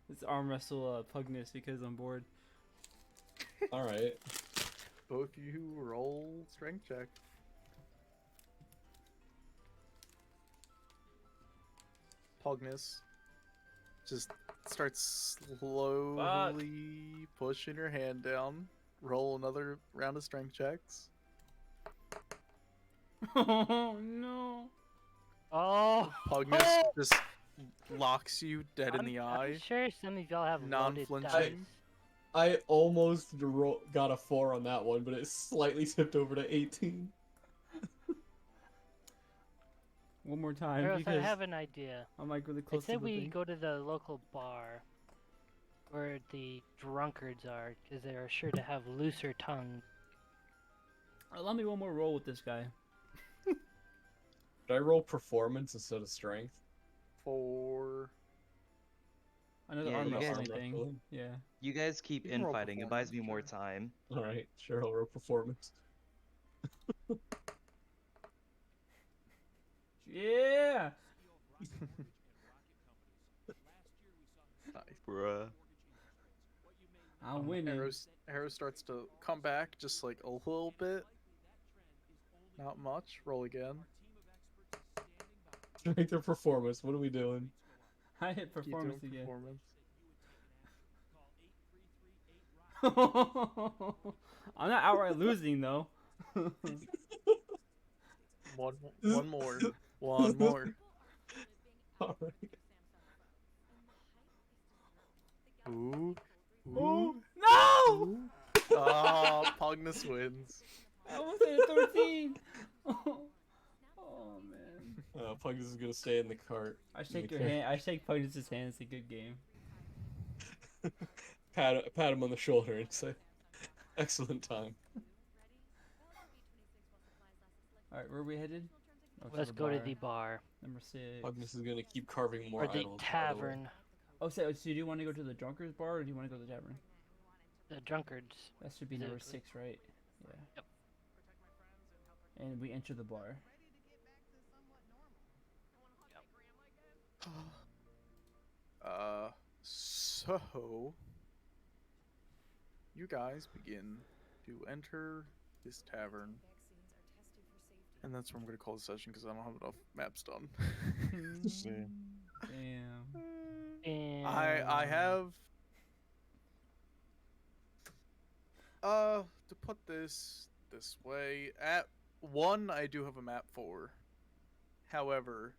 Let's arm wrestle Pugnus because I'm bored. All right. Both you roll strength check. Pugnus just starts slowly pushing your hand down. Roll another round of strength checks. Oh no. Oh. Pugnus just locks you dead in the I'm eye. sure some of y'all have loaded Non-flinching. dice. I almost got a 4 on that one, but it slightly tipped over to 18. One more time Eros, I because have an idea. I'm like really I close to said the we thing. go to the local bar where the drunkards are, because they are sure to have looser tongues. Allow me one more roll with this guy. Did I roll performance instead of strength? For Another Yeah, arm you guys- wrestling Arm thing. wrestling? Yeah. You guys keep You can roll infighting. It buys me performance, more sure. time. Alright, sure, I'll roll performance. Yeah. nice. Bruh. I'm winning. Arrow starts to come back just like a little bit. Not much. Roll again. Strength or performance? What are we doing? I hit Keep performance doing again. performance. I'm not outright losing though. One more. One more. Alright. Ooh. Oh Ooh. no! Ooh. Oh, Pugnus wins. I almost hit a 13. Oh man. Pugnus is gonna stay in the cart. I shake your hand. I shake Pugnus' hand. It's a good game. Pat him on the shoulder and say, "Excellent time." All right, where are we headed? Oh, Let's go to the bar. Number 6. Pugnus is gonna keep carving more Or the idols. by the way. tavern. Oh, so do you want to go to the drunkard's bar or do you want to go to the tavern? The drunkards. That should be number Exactly. 6, right? Yeah. Yep. And we enter the bar. So you guys begin to enter this tavern, and that's where I'm gonna call the session because I don't have enough maps done. Damn. And I have to put this way. At 1 I do have a map for. However,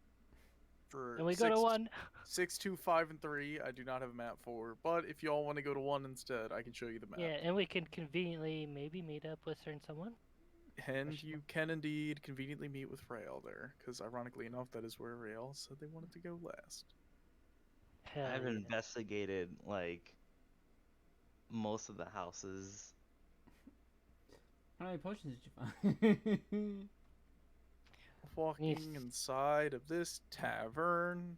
for And we go to 1. 6, 2, 5, and 3 I do not have a map for. But if y'all want to go to 1 instead, I can show you the map. Yeah, and we can conveniently maybe meet up with certain someone. And you can indeed conveniently meet with Rael there, because ironically enough, that is where Rael said they wanted to go last. Hell I've yeah. investigated like most of the houses. How many potions did you find? Walking inside of this tavern,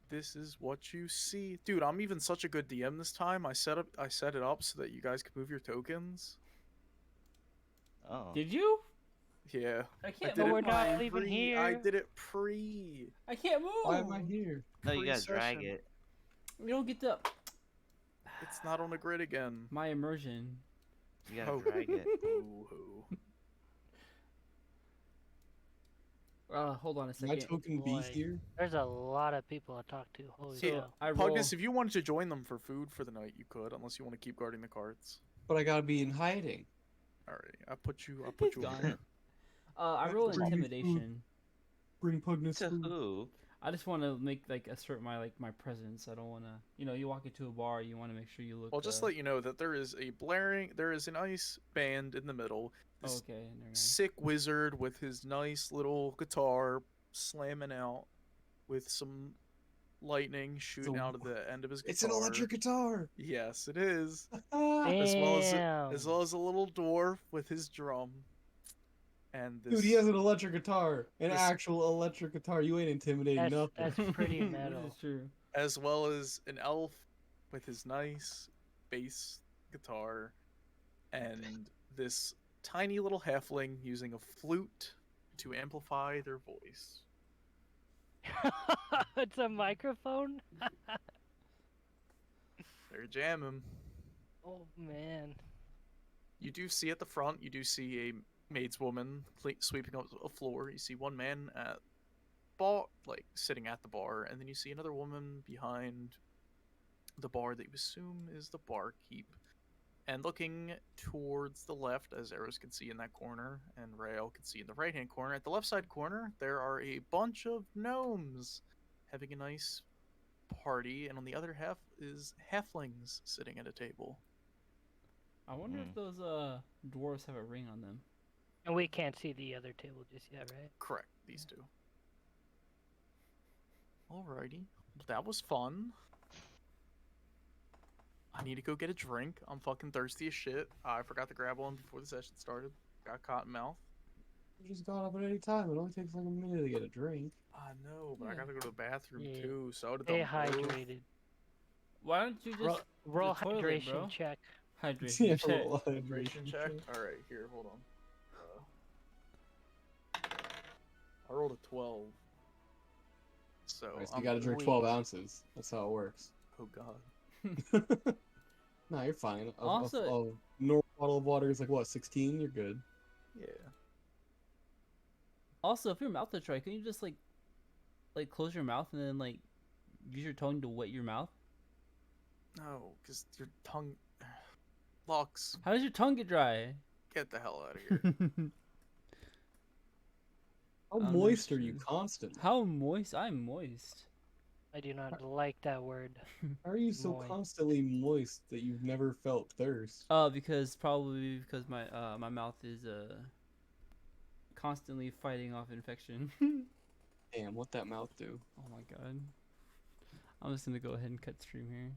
this is what you see. Dude, I'm even such a good DM this time. I set it up so that you guys can move your tokens. Oh. Did you? Yeah. I can't did But move we're not mine. leaving pre. I here. did it pre. I can't move. Why am I here? No, you gotta drag Pre-session. it. You don't get the It's not on the grid again. my immersion. You gotta Oh. drag it. Ooh. Hold on a My second. token be Boy. here? There's a lot of people to talk to. Holy See, cow. I roll. Pugnus, if you wanted to join them for food for the night, you could, unless you want to keep guarding the carts. But I gotta be in hiding. Alright, I put you He's over gone. there. I roll Bring me food. intimidation. Bring Pugnus To food. who? I just want to make like assert my presence. I don't want to. You walk into a bar, you want to make sure you look. Well, just let you know that there is a nice band in the middle. Oh, This okay. Never mind. sick wizard with his nice little guitar slamming out with some lightning shooting out of the end of his guitar. It's an electric guitar! Yes, it is. Ah! As well Damn. as a little dwarf with his drum. And this Dude, he has an electric guitar. An this- actual electric guitar. You ain't intimidating nothing. That's pretty This metal. is true. as well as an elf with his nice bass guitar, and this tiny little halfling using a flute to amplify their voice. It's a microphone? They're jamming. Oh man. You do see at the front, you do see a maidswoman sweeping up a floor. You see one man at bar, like sitting at the bar, and then you see another woman behind the bar that you assume is the barkeep. And looking towards the left, as Eros can see in that corner, and Rael can see in the right-hand corner, at the left side corner, there are a bunch of gnomes having a nice party, and on the other half is halflings sitting at a table. I wonder if those dwarves have a ring on them. And we can't see the other table just yet, right? Correct, these two. Alrighty, that was fun. I need to go get a drink. I'm fucking thirsty as shit. I forgot to grab one before the session started. Got cotton mouth. You just got up at any time. It only takes like a minute to get a drink. I know, but I Yeah. gotta go to the bathroom Yeah. too, so Stay don't move. hydrated. Why don't you just Roll the toilet, hydration bro? check. Hydration Yeah, check. roll a Hydration check. Alright, here, hold on. I rolled a 12. So, Alright, so you I'm gotta drink weak. 12 ounces. That's how it works. Oh god. No, you're fine. Also- A normal bottle of water is like, what, 16? You're good. Yeah. Also, if your mouth is dry, can you just like close your mouth and then like use your tongue to wet your mouth? No, because your tongue... Lux, How does your tongue get dry? get the hell out of here. How I'm moist are you sure. constantly? How moist? I'm moist. I do not like that word. How are you so Moist. constantly moist that you've never felt thirst? Probably because my mouth is constantly fighting off infection. Damn, what that mouth do? Oh my god. I'm just gonna go ahead and cut stream here.